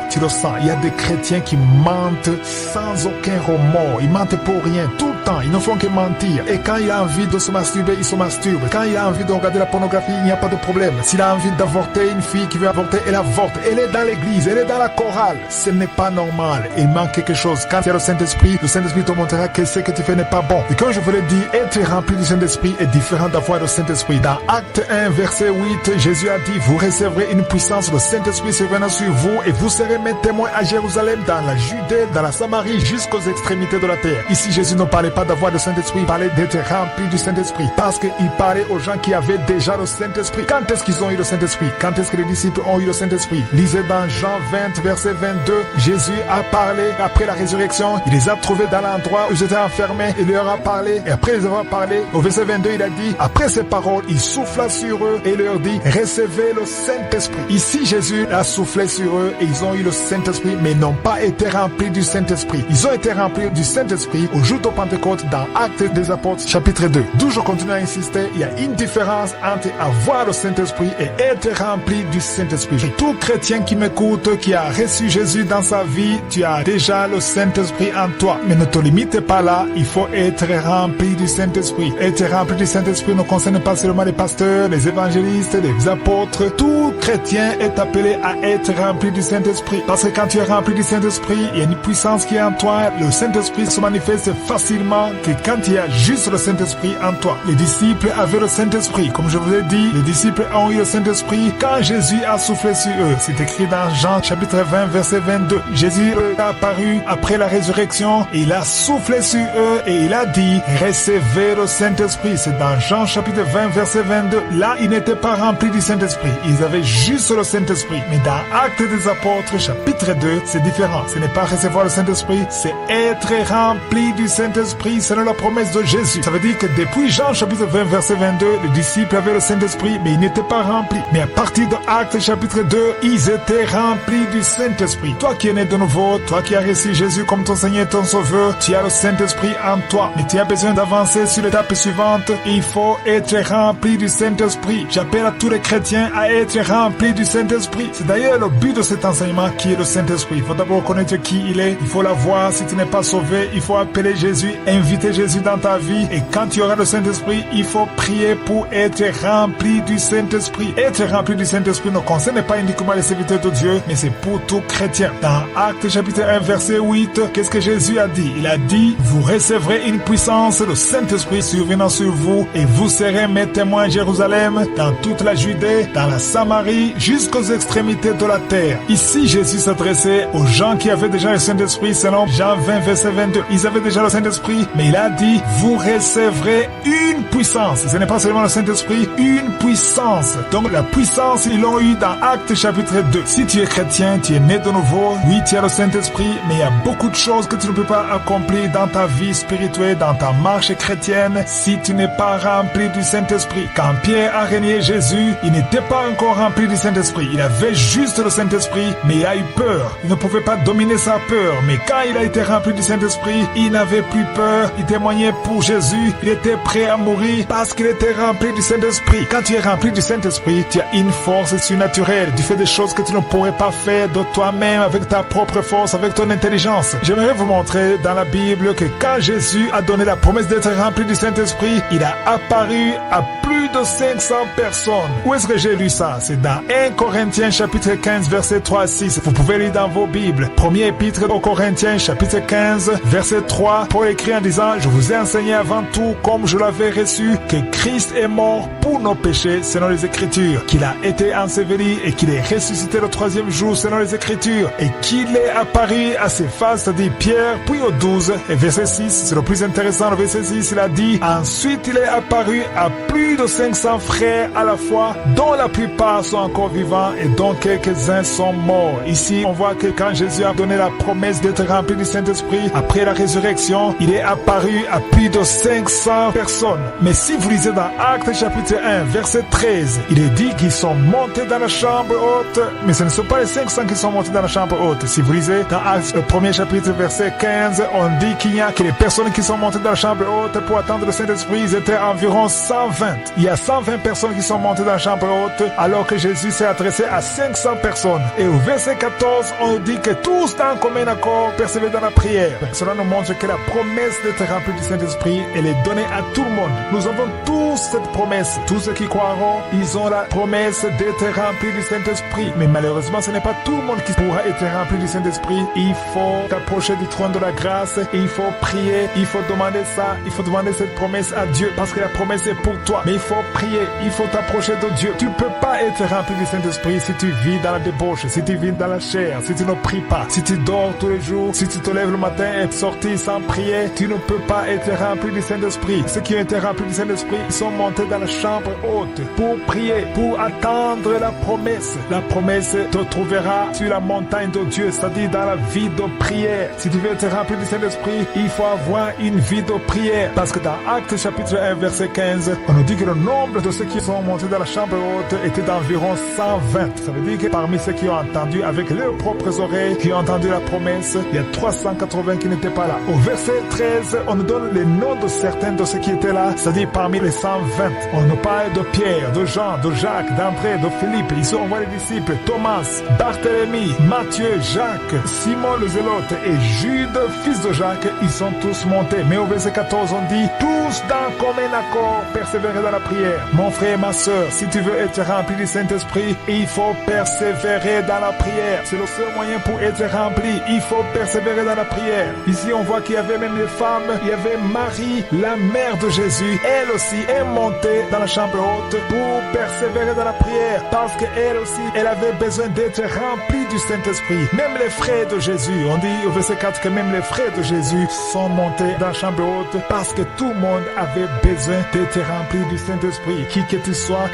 Il y a des chrétiens qui mentent sans aucun remords. Ils mentent pour rien, tout le temps. Ils ne font que mentir. Et quand il a envie de se masturber, il se masturbe. Quand il a envie de regarder la pornographie, il n'y a pas de problème. S'il a envie d'avorter, une fille qui veut avorter, elle avorte. Elle est dans l'église, elle est dans la chorale. Ce n'est pas normal. Il manque quelque chose. Quand il y a le Saint-Esprit te montrera que ce que tu fais n'est pas bon. Et comme je vous l'ai dit, être rempli du Saint-Esprit est différent d'avoir le Saint-Esprit. Dans Acte 1, verset 8, Jésus a dit, vous recevrez une puissance, le Saint-Esprit surviendra sur vous et vous serez mes témoins à Jérusalem, dans la Judée, dans la Samarie, jusqu'aux extrémités de la terre. Ici, Jésus ne parlait pas d'avoir le Saint-Esprit, il parlait d'être rempli du Saint-Esprit. Parce qu'il parlait aux gens qui avaient déjà le Saint-Esprit. Quand est-ce qu'ils ont eu le Saint-Esprit? Quand est-ce que les disciples ont eu le Saint-Esprit? Lisez dans Jean 20, verset 22, Jésus a parlé après la résurrection. Il les a trouvés dans l'endroit où ils étaient enfermés. Il leur a parlé. Et après les avoir parlé, au verset 22, il a dit, après ces paroles, il souffla sur eux et leur dit, recevez le Saint-Esprit. Ici, Jésus a soufflé sur eux et ils ont eu le Saint-Esprit, mais n'ont pas été remplis du Saint-Esprit. Ils ont été remplis du Saint-Esprit au jour de Pentecôte dans Actes des Apôtres, chapitre 2. D'où je continue à insister, il y a une différence entre avoir le Saint-Esprit et être rempli du Saint-Esprit. Et tout chrétien qui m'écoute, qui a reçu Jésus dans sa vie, tu as déjà le Saint-Esprit en toi. Mais ne te limite pas là, il faut être rempli du Saint-Esprit. Être rempli du Saint-Esprit ne concerne pas seulement les pasteurs, les évangélistes, les apôtres. Tout chrétien est appelé à être rempli du Saint-Esprit. Parce que quand tu es rempli du Saint-Esprit, il y a une puissance qui est en toi. Le Saint-Esprit se manifeste facilement que quand il y a juste le Saint-Esprit en toi. Les disciples avaient le Saint-Esprit. Comme je vous ai dit, les disciples ont eu le Saint-Esprit quand Jésus a soufflé sur eux. C'est écrit dans Jean chapitre 20, verset 22. Jésus est apparu après la résurrection. Il a soufflé sur eux et il a dit, recevez le Saint-Esprit. C'est dans Jean chapitre 20, verset 22. Là, ils n'étaient pas remplis du Saint-Esprit. Ils avaient juste le Saint-Esprit. Mais dans Actes des Apôtres, chapitre 2, c'est différent. Ce n'est pas recevoir le Saint-Esprit, c'est être rempli du Saint-Esprit selon la promesse de Jésus. Ça veut dire que depuis Jean chapitre 20, verset 22, les disciples avaient le Saint-Esprit, mais ils n'étaient pas remplis. Mais à partir de Actes chapitre 2, ils étaient remplis du Saint-Esprit. Toi qui es né de nouveau, toi qui as reçu Jésus comme ton Seigneur et ton Sauveur, tu as le Saint-Esprit en toi. Mais tu as besoin d'avancer sur l'étape suivante. Il faut être rempli du Saint-Esprit. J'appelle à tous les chrétiens à être remplis du Saint-Esprit. C'est d'ailleurs le but de cet enseignement qui est le Saint-Esprit. Il faut d'abord connaître qui il est. Il faut l'avoir. Si tu n'es pas sauvé, il faut appeler Jésus, inviter Jésus dans ta vie. Et quand tu auras le Saint-Esprit, il faut prier pour être rempli du Saint-Esprit. Être rempli du Saint-Esprit ne concerne pas uniquement les serviteurs de Dieu, mais c'est pour tout chrétien. Dans Actes chapitre 1, verset 8, qu'est-ce que Jésus a dit? Il a dit, vous recevrez une puissance, le Saint-Esprit survenant sur vous, et vous serez mes témoins à Jérusalem, dans toute la Judée, dans la Samarie, jusqu'aux extrémités de la terre. Ici, Jésus s'adressait aux gens qui avaient déjà le Saint-Esprit, selon Jean 20, verset 22. Ils avaient déjà le Saint-Esprit, mais il a dit, vous recevrez une puissance. Ce n'est pas seulement le Saint-Esprit, une puissance. Donc la puissance, ils l'ont eu dans Actes chapitre 2. Si tu es chrétien, tu es né de nouveau, oui, tu as le Saint-Esprit, mais il y a beaucoup de choses que tu ne peux pas accomplir dans ta vie spirituelle, dans ta marche chrétienne, si tu n'es pas rempli du Saint-Esprit. Quand Pierre a renié Jésus, il n'était pas encore rempli du Saint-Esprit. Il avait juste le Saint-Esprit, mais il a eu peur. Il ne pouvait pas dominer sa peur. Mais quand il a été rempli du Saint-Esprit, il n'avait plus peur. Il témoignait pour Jésus. Il était prêt à mourir parce qu'il était rempli du Saint-Esprit. Quand tu es rempli du Saint-Esprit, tu as une force surnaturelle. Tu fais des choses que tu ne pourrais pas faire de toi-même avec ta propre force, avec ton intelligence. J'aimerais vous montrer dans la Bible que quand Jésus a donné la promesse d'être rempli du Saint-Esprit, il a apparu à plus de 500 personnes. Où est-ce que j'ai lu ça? C'est dans 1 Corinthiens chapitre 15 verset 3 à 6. Vous pouvez lire dans vos Bibles. Premier épître aux Corinthiens chapitre 15 verset 3. Paul écrit en disant, je vous ai enseigné avant tout comme je l'avais reçu que Christ est mort pour nos péchés selon les Écritures, qu'il a été enseveli et qu'il est ressuscité le troisième jour selon les Écritures et qu'il est apparu à ses faces, c'est-à-dire Pierre, puis aux 12. Et verset 6, c'est le plus intéressant, le verset 6, il a dit, ensuite il est apparu à plus de 500 frères à la fois, dont la plupart sont encore vivants et dont quelques-uns sont morts. Ici, on voit que quand Jésus a donné la promesse d'être rempli du Saint-Esprit, après la résurrection, il est apparu à plus de 500 personnes. Mais si vous lisez dans Actes chapitre 1, verset 13, il est dit qu'ils sont montés dans la chambre haute, mais ce ne sont pas les 500 qui sont montés dans la chambre haute. Si vous lisez dans Actes, le premier chapitre, verset 15, on dit qu'il n'y a que les personnes qui sont montées dans la chambre haute pour attendre le Saint-Esprit, ils étaient environ 120. Il y a 120 personnes qui sont montées dans la chambre haute, alors que Jésus s'est adressé à 500 personnes. Et au verset 14, on nous dit que tous d'un commun accord persévèrent dans la prière. Cela nous montre que la promesse d'être rempli du Saint-Esprit, elle est donnée à tout le monde. Nous avons tous cette promesse. Tous ceux qui croiront, ils ont la promesse d'être remplis du Saint-Esprit. Mais malheureusement, ce n'est pas tout le monde qui pourra être rempli du Saint-Esprit. Il faut t'approcher du trône de la grâce et il faut prier, il faut demander ça, il faut demander cette promesse à Dieu parce que la promesse est pour toi. Mais il faut prier, il faut t'approcher de Dieu. Tu ne peux pas être rempli du Saint-Esprit si tu vis dans la débauche, si tu vis dans la chair, si tu ne pries pas, si tu dors tous les jours, si tu te lèves le matin et sortis sans prier, tu ne peux pas être rempli du Saint-Esprit. Ceux qui ont été remplis du Saint-Esprit, ils sont montés dans la chambre haute pour prier, pour attendre la promesse. La promesse te trouvera sur la montagne de Dieu, c'est-à-dire dans la vie de prière. Si tu veux être rempli du Saint-Esprit, il faut avoir une vie de prière. Parce que dans Actes chapitre 1, verset 15, on nous dit que le nombre de ceux qui sont montés dans la chambre haute était d'environ 120. Ça veut dire que parmi ceux qui ont entendu avec leurs propres oreilles, qui ont entendu la promesse, il y a 380 qui n'étaient pas là. Au verset 13, on nous donne les noms de certains de ceux qui étaient là, c'est-à-dire parmi les 120. On nous parle de Pierre, de Jean, de Jacques, d'André, de Philippe. Ici on voit les disciples, Thomas, Barthélemy, Matthieu, Jacques, Simon le Zélote et Jude, fils de Jacques. Ils sont tous montés. Mais au verset 14, on dit, tous d'un commun accord persévérer dans la prière. Mon frère et ma soeur, si tu veux être rempli du Saint-Esprit, il faut persévérer dans la prière. C'est le seul moyen pour être rempli. Il faut persévérer dans la prière. Ici, on voit qu'il y avait même des femmes. Il y avait Marie, la mère de Jésus. Elle aussi est montée dans la chambre haute pour persévérer dans la prière. Parce qu'elle aussi, elle avait besoin d'être remplie du Saint-Esprit. Même les frères de Jésus, on dit au verset 4 que même les frères de Jésus sont montés dans la chambre haute parce que tout le monde avait besoin d'être rempli du Saint-Esprit. Qui que tu sois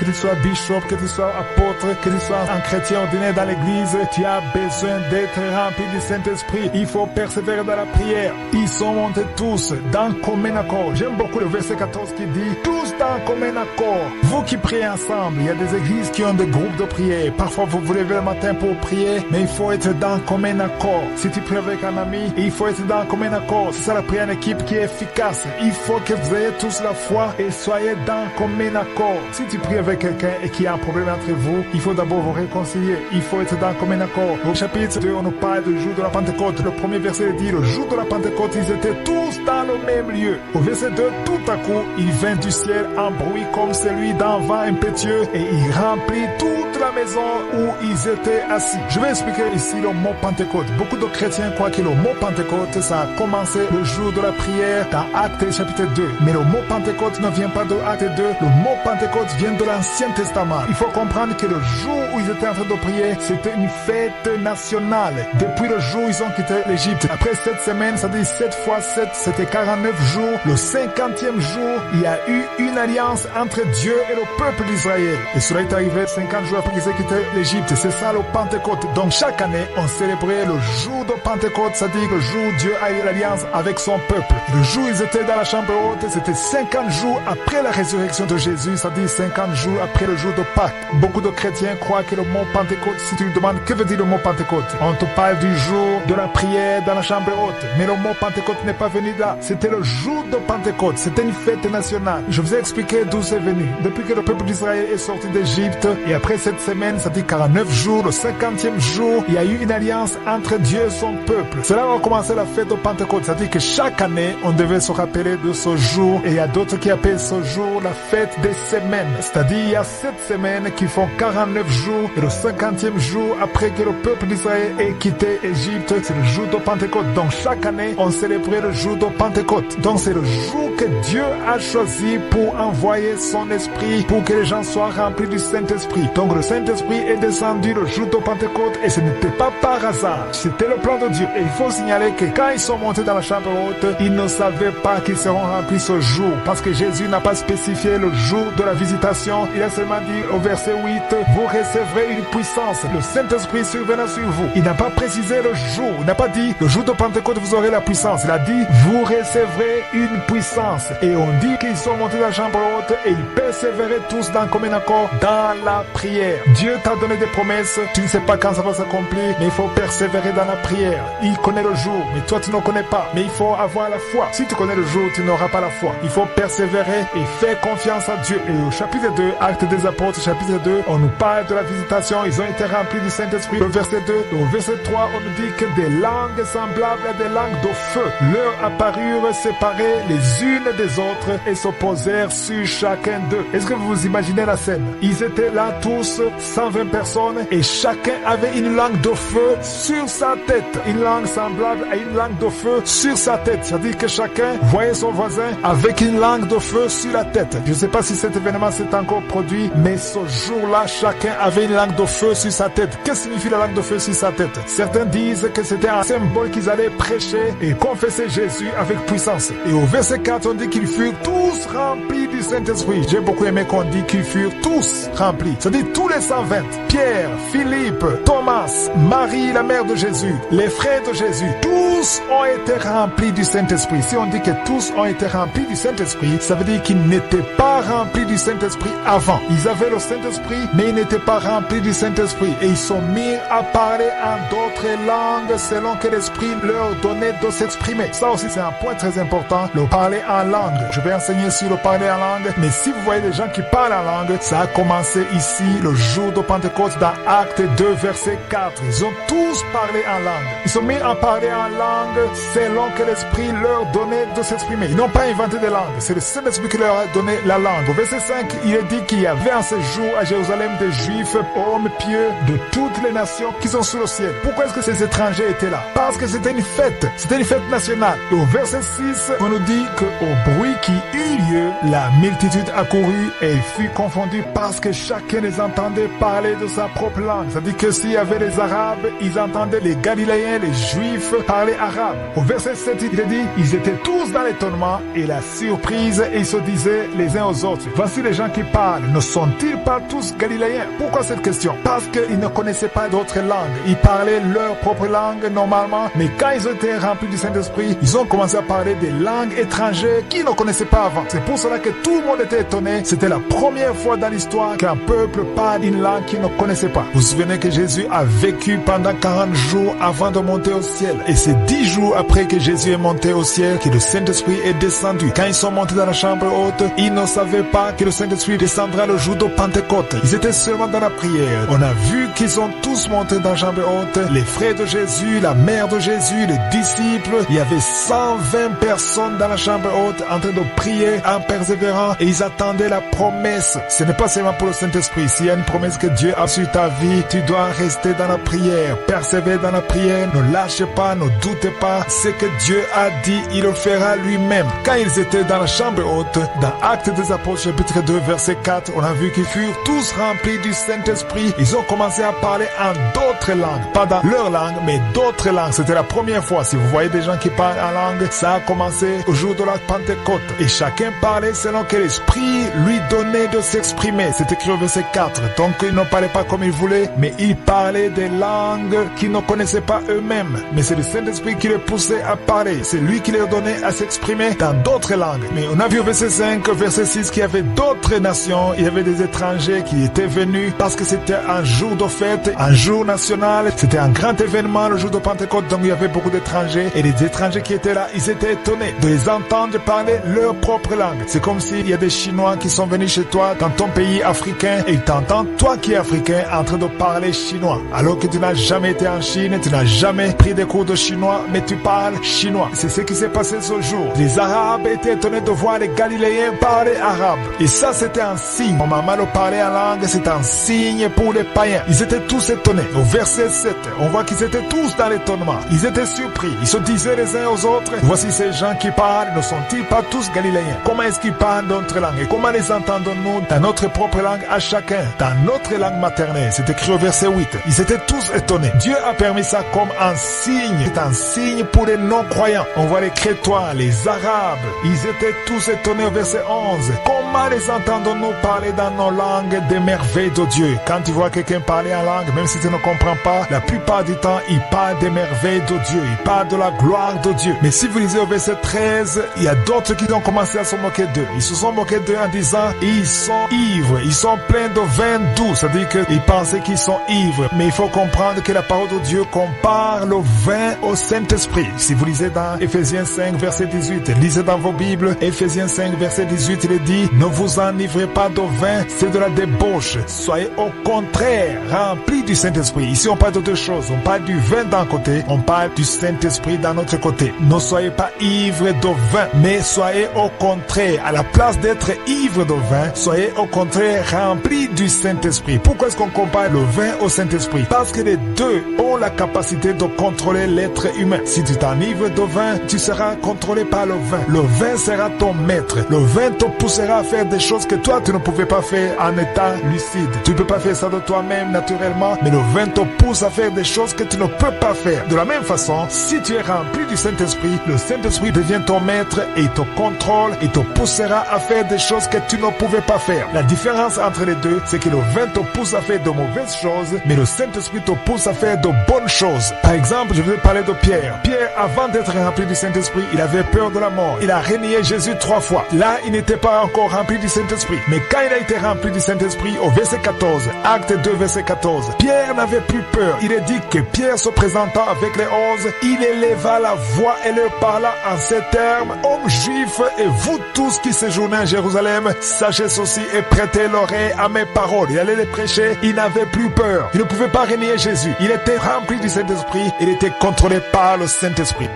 bishop, que tu sois apôtre, que tu sois un chrétien ordinaire dans l'église, tu as besoin d'être rempli du Saint-Esprit. Il faut persévérer dans la prière. Ils sont montés tous d'un commun accord. J'aime beaucoup le verset 14 qui dit tous d'un commun accord. Vous qui priez ensemble, il y a des églises qui ont des groupes de prière. Parfois vous vous levez le matin pour prier, mais il faut être d'un commun accord. Si tu pries avec un ami, il faut être d'un commun accord. C'est ça la prière en équipe qui est efficace. Il faut que vous ayez tous la foi et soyez d'un commun accord. Si tu pries avec quelqu'un et qu'il y a un problème entre vous, il faut d'abord vous réconcilier. Il faut être d'un commun accord. Au chapitre 2, on nous parle du jour de la Pentecôte. Le premier verset dit, le jour de la Pentecôte, ils étaient tous dans le même lieu. Au verset 2, tout à coup, il vint du ciel un bruit comme celui d'un vent impétueux et il remplit toute la maison où ils étaient assis. Je vais expliquer ici le mot Pentecôte. Beaucoup de chrétiens croient que le mot Pentecôte, ça a commencé le jour de la prière dans Actes chapitre 2. Mais le mot Pentecôte ne vient pas de Acte 2. Le mot Pentecôte vient de l'Ancien Testament. Il faut comprendre que le jour où ils étaient en train de prier, c'était une fête nationale. Depuis le jour où ils ont quitté l'Égypte. Après 7 semaines, ça dit 7 fois 7, c'était 49 jours. Le 50e jour, il y a eu une alliance entre Dieu et le peuple d'Israël. Et cela est arrivé 50 jours après qu'ils aient quitté l'Égypte. C'est ça le Pentecôte. Donc chaque année, on célébrait le jour de Pentecôte, c'est-à-dire le jour où Dieu a eu l'alliance avec son peuple. Et le jour où ils étaient dans la chambre haute, c'était 50 jours après la résurrection de Jésus, c'est-à-dire 50 jours après le jour de Pâques. Beaucoup de chrétiens croient que le mot Pentecôte, si tu me demandes que veut dire le mot Pentecôte, on te parle du jour de la prière dans la chambre haute. Mais le mot Pentecôte n'est pas venu là. C'était le jour de Pentecôte. C'était une fête nationale. Je vous ai expliqué d'où c'est venu. Depuis que le peuple d'Israël est sorti d'Égypte, et après cette semaine, ça dit 49 jours, le 50e jour, il y a eu une alliance entre Dieu et son peuple. Cela a commencé la fête de Pentecôte. C'est-à-dire que chaque année, on devait se rappeler de ce jour. Et il y a d'autres qui appellent ce jour la fête des semaines. C'est-à-dire il y a 7 semaines qui font 49 jours. Et le 50e jour, après que le peuple d'Israël ait quitté Égypte, c'est le jour de Pentecôte. Donc chaque année, on célébrait le jour de Pentecôte. Donc c'est le jour que Dieu a choisi pour envoyer son esprit, pour que les gens soient remplis du Saint-Esprit. Donc le Saint-Esprit est descendu le jour de Pentecôte et ce n'était pas par hasard. C'était le plan de Dieu. Et il faut signaler que quand ils sont montés dans la chambre haute, ils ne savaient pas qu'ils seront remplis ce jour. Parce que Jésus n'a pas spécifié le jour de la visitation. Il a seulement dit au verset 8, vous recevrez une puissance. Le Saint-Esprit surviendra sur vous. Il n'a pas précisé le jour. Il n'a pas dit le jour de Pentecôte vous aurez la puissance. Il a dit vous recevrez une puissance. Et on dit qu'ils sont montés dans la chambre haute et ils persévéraient tous dans commun accord dans la prière. Dieu t'a donné des promesses. Tu ne sais pas quand ça va s'accomplir, mais il faut persévérer dans la prière. Il connaît le jour, mais toi tu ne connais pas. Mais il faut avoir la foi. Si tu connais le jour, tu n'auras pas la foi. Il faut persévérer et faire confiance à Dieu. Et au chapitre 2, Actes des Apôtres, chapitre 2, on nous parle de la hésitation, ils ont été remplis du Saint-Esprit. Le verset 2, au verset 3, on nous dit que des langues semblables à des langues de feu leur apparurent séparées les unes des autres et se posèrent sur chacun d'eux. Est-ce que vous vous imaginez la scène? Ils étaient là tous, 120 personnes, et chacun avait une langue de feu sur sa tête. Une langue semblable à une langue de feu sur sa tête. C'est-à-dire que chacun voyait son voisin avec une langue de feu sur la tête. Je ne sais pas si cet événement s'est encore produit, mais ce jour-là, chacun avait une langue de feu sur sa tête. Qu'est-ce que signifie la langue de feu sur sa tête? Certains disent que c'était un symbole qu'ils allaient prêcher et confesser Jésus avec puissance. Et au verset 4, on dit qu'ils furent tous remplis du Saint-Esprit. J'ai beaucoup aimé qu'on dit qu'ils furent tous remplis. C'est-à-dire tous les 120. Pierre, Philippe, Thomas, Marie, la mère de Jésus, les frères de Jésus, tous ont été remplis du Saint-Esprit. Si on dit que tous ont été remplis du Saint-Esprit, ça veut dire qu'ils n'étaient pas remplis du Saint-Esprit avant. Ils avaient le Saint-Esprit, mais ils n'étaient pas remplis du Saint-Esprit. Et ils sont mis à parler en d'autres langues selon que l'Esprit leur donnait de s'exprimer. Ça aussi, c'est un point très important, le parler en langue. Je vais enseigner sur le parler en langue, mais si vous voyez les gens qui parlent en langue, ça a commencé ici, le jour de Pentecôte, dans Acte 2, verset 4. Ils ont tous parlé en langue. Ils sont mis à parler en langue selon que l'Esprit leur donnait de s'exprimer. Ils n'ont pas inventé de langue. C'est le Saint-Esprit qui leur a donné la langue. Au verset 5, il est dit qu'il y avait en ce jour à Jérusalem des Juifs, hommes pieux de toutes les nations qui sont sous le ciel. Pourquoi est-ce que ces étrangers étaient là? Parce que c'était une fête. C'était une fête nationale. Et au verset 6, on nous dit qu'au bruit qui eut lieu, la multitude accourut et fut confondue parce que chacun les entendait parler de sa propre langue. C'est-à-dire que s'il y avait les Arabes, ils entendaient les Galiléens, les Juifs parler arabe. Au verset 7, il est dit, ils étaient tous dans l'étonnement et la surprise et ils se disaient les uns aux autres, voici les gens qui parlent, ne sont-ils pas tous Galiléens? Pourquoi cette question? Parce qu'ils ne connaissaient pas d'autres langues. Ils parlaient leur propre langue normalement, mais quand ils ont été remplis du Saint-Esprit, ils ont commencé à parler des langues étrangères qu'ils ne connaissaient pas avant. C'est pour cela que tout le monde était étonné. C'était la première fois dans l'histoire qu'un peuple parle une langue qu'il ne connaissait pas. Vous vous souvenez que Jésus a vécu pendant 40 jours avant de monter au ciel. Et c'est 10 jours après que Jésus est monté au ciel que le Saint-Esprit est descendu. Quand ils sont montés dans la chambre haute, ils ne savaient pas que le Saint-Esprit descendra le jour de Pentecôte. Ils étaient seulement dans la prière. On a vu qu'ils ont tous monté dans la chambre haute. Les frères de Jésus, la mère de Jésus, les disciples. Il y avait 120 personnes dans la chambre haute en train de prier en persévérant et ils attendaient la promesse. Ce n'est pas seulement pour le Saint-Esprit. S'il y a une promesse que Dieu a sur ta vie, tu dois rester dans la prière, persévérer dans la prière, ne lâchez pas, ne doutez pas. Ce que Dieu a dit, il le fera lui-même. Quand ils étaient dans la chambre haute, dans Actes des Apôtres, chapitre 2, verset 4, on a vu qu'ils furent tous remplis du Saint-Esprit. Ils ont commencé à parler en d'autres langues, pas dans leur langue, mais d'autres langues. C'était la première fois. Si vous voyez des gens qui parlent en langue, ça a commencé au jour de la Pentecôte. Et chacun parlait selon que l'Esprit lui donnait de s'exprimer. C'est écrit au verset 4. Donc ils ne parlaient pas comme ils voulaient, mais ils parlaient des langues qu'ils ne connaissaient pas eux-mêmes. Mais c'est le Saint-Esprit qui les poussait à parler. C'est lui qui leur donnait à s'exprimer dans d'autres langues. Mais on a vu au verset 5, verset 6 qu'il y avait d'autres nations. Il y avait des étrangers qui étaient venus parce que c'était un jour de fête, un jour national. C'était un grand événement le jour de Pentecôte. Donc il y avait beaucoup d'étrangers. Et les étrangers qui étaient là, ils étaient étonnés de les entendre parler leur propre langue. C'est comme s'il y a des Chinois qui sont venus chez toi dans ton pays africain et ils t'entendent, toi qui es africain, en train de parler chinois. Alors que tu n'as jamais été en Chine, tu n'as jamais pris des cours de chinois, mais tu parles chinois. C'est ce qui s'est passé ce jour. Les Arabes étaient étonnés de voir les Galiléens parler arabe. Et ça, c'était un signe. Mon maman le parlait en langue, c'est un signe pour les païens. Ils étaient tous étonnés. Au verset 7, on voit qu'ils étaient tous dans l'étonnement. Ils étaient surpris. Ils se disaient les uns aux autres, voici ces gens qui parlent, ne sont-ils pas tous Galiléens? Comment est-ce qu'ils parlent d'autres langues? Et comment les entendons-nous dans notre propre langue à chacun? Dans notre langue maternelle. C'est écrit au verset 8. Ils étaient tous étonnés. Dieu a permis ça comme un signe. C'est un signe pour les non-croyants. On voit les Crétois, les Arabes. Ils étaient tous étonnés au verset 11. Comment les entendons-nous parler dans nos langues des merveilles de Dieu? Quand tu vois quelqu'un parler en langue, même si tu ne comprends pas, la plupart du temps, il parle des merveilles de Dieu. Il parle de la gloire de Dieu. Mais si vous lisez au verset 13, il y a d'autres qui ont commencé à se moquer d'eux. Ils se sont moqués d'eux en disant, ils sont ivres, ils sont pleins de vin doux. C'est-à-dire qu'ils pensaient qu'ils sont ivres. Mais il faut comprendre que la parole de Dieu compare le vin au Saint-Esprit. Si vous lisez dans Ephésiens 5, verset 18, lisez dans vos Bibles, Ephésiens 5, verset 18, il dit, ne vous enivrez pas de vin, c'est de la débauche. Soyez au contraire remplis du Saint-Esprit. Ici, on parle de deux choses. On parle du vin d'un côté, on parle du Saint-Esprit d'un autre côté. Ne soyez pas ivres de vin, mais soyez au contraire, à la place d'être ivre de vin, soyez au contraire remplis du Saint-Esprit. Pourquoi est-ce qu'on compare le vin au Saint-Esprit? Parce que les deux ont la capacité de contrôler l'être humain. Si tu t'enivres de vin, tu seras contrôlé par le vin. Le vin sera ton maître. Le vin te poussera à faire des choses que toi, tu ne pouvais pas faire en état lucide. Tu ne peux pas faire ça de toi-même naturellement, mais le vin te pousse à faire des choses que tu ne peux pas faire. De la même façon, si tu es rempli du Saint-Esprit, le Saint-Esprit devient ton maître et il te contrôle et te poussera à faire des choses que tu ne pouvais pas faire. La différence entre les deux, c'est que le vin te pousse à faire de mauvaises choses, mais le Saint-Esprit te pousse à faire de bonnes choses. Par exemple, je vais parler de Pierre. Pierre, avant d'être rempli du Saint-Esprit, il avait peur de la mort. Il a renié Jésus 3 fois. Là, il n'était pas encore rempli du Saint-Esprit. Mais quand il a été rempli du Saint-Esprit, au verset 14, Acte 2, verset 14, Pierre n'avait plus peur. Il est dit que Pierre, se présentant avec les 11, il éleva la voix et leur parla en ces termes, hommes juifs et vous tous qui séjournez à Jérusalem, sachez ceci et prêtez l'oreille à mes paroles. Il allait les prêcher, il n'avait plus peur. Il ne pouvait pas renier Jésus. Il était rempli du Saint-Esprit, il était contrôlé par le Saint-Esprit.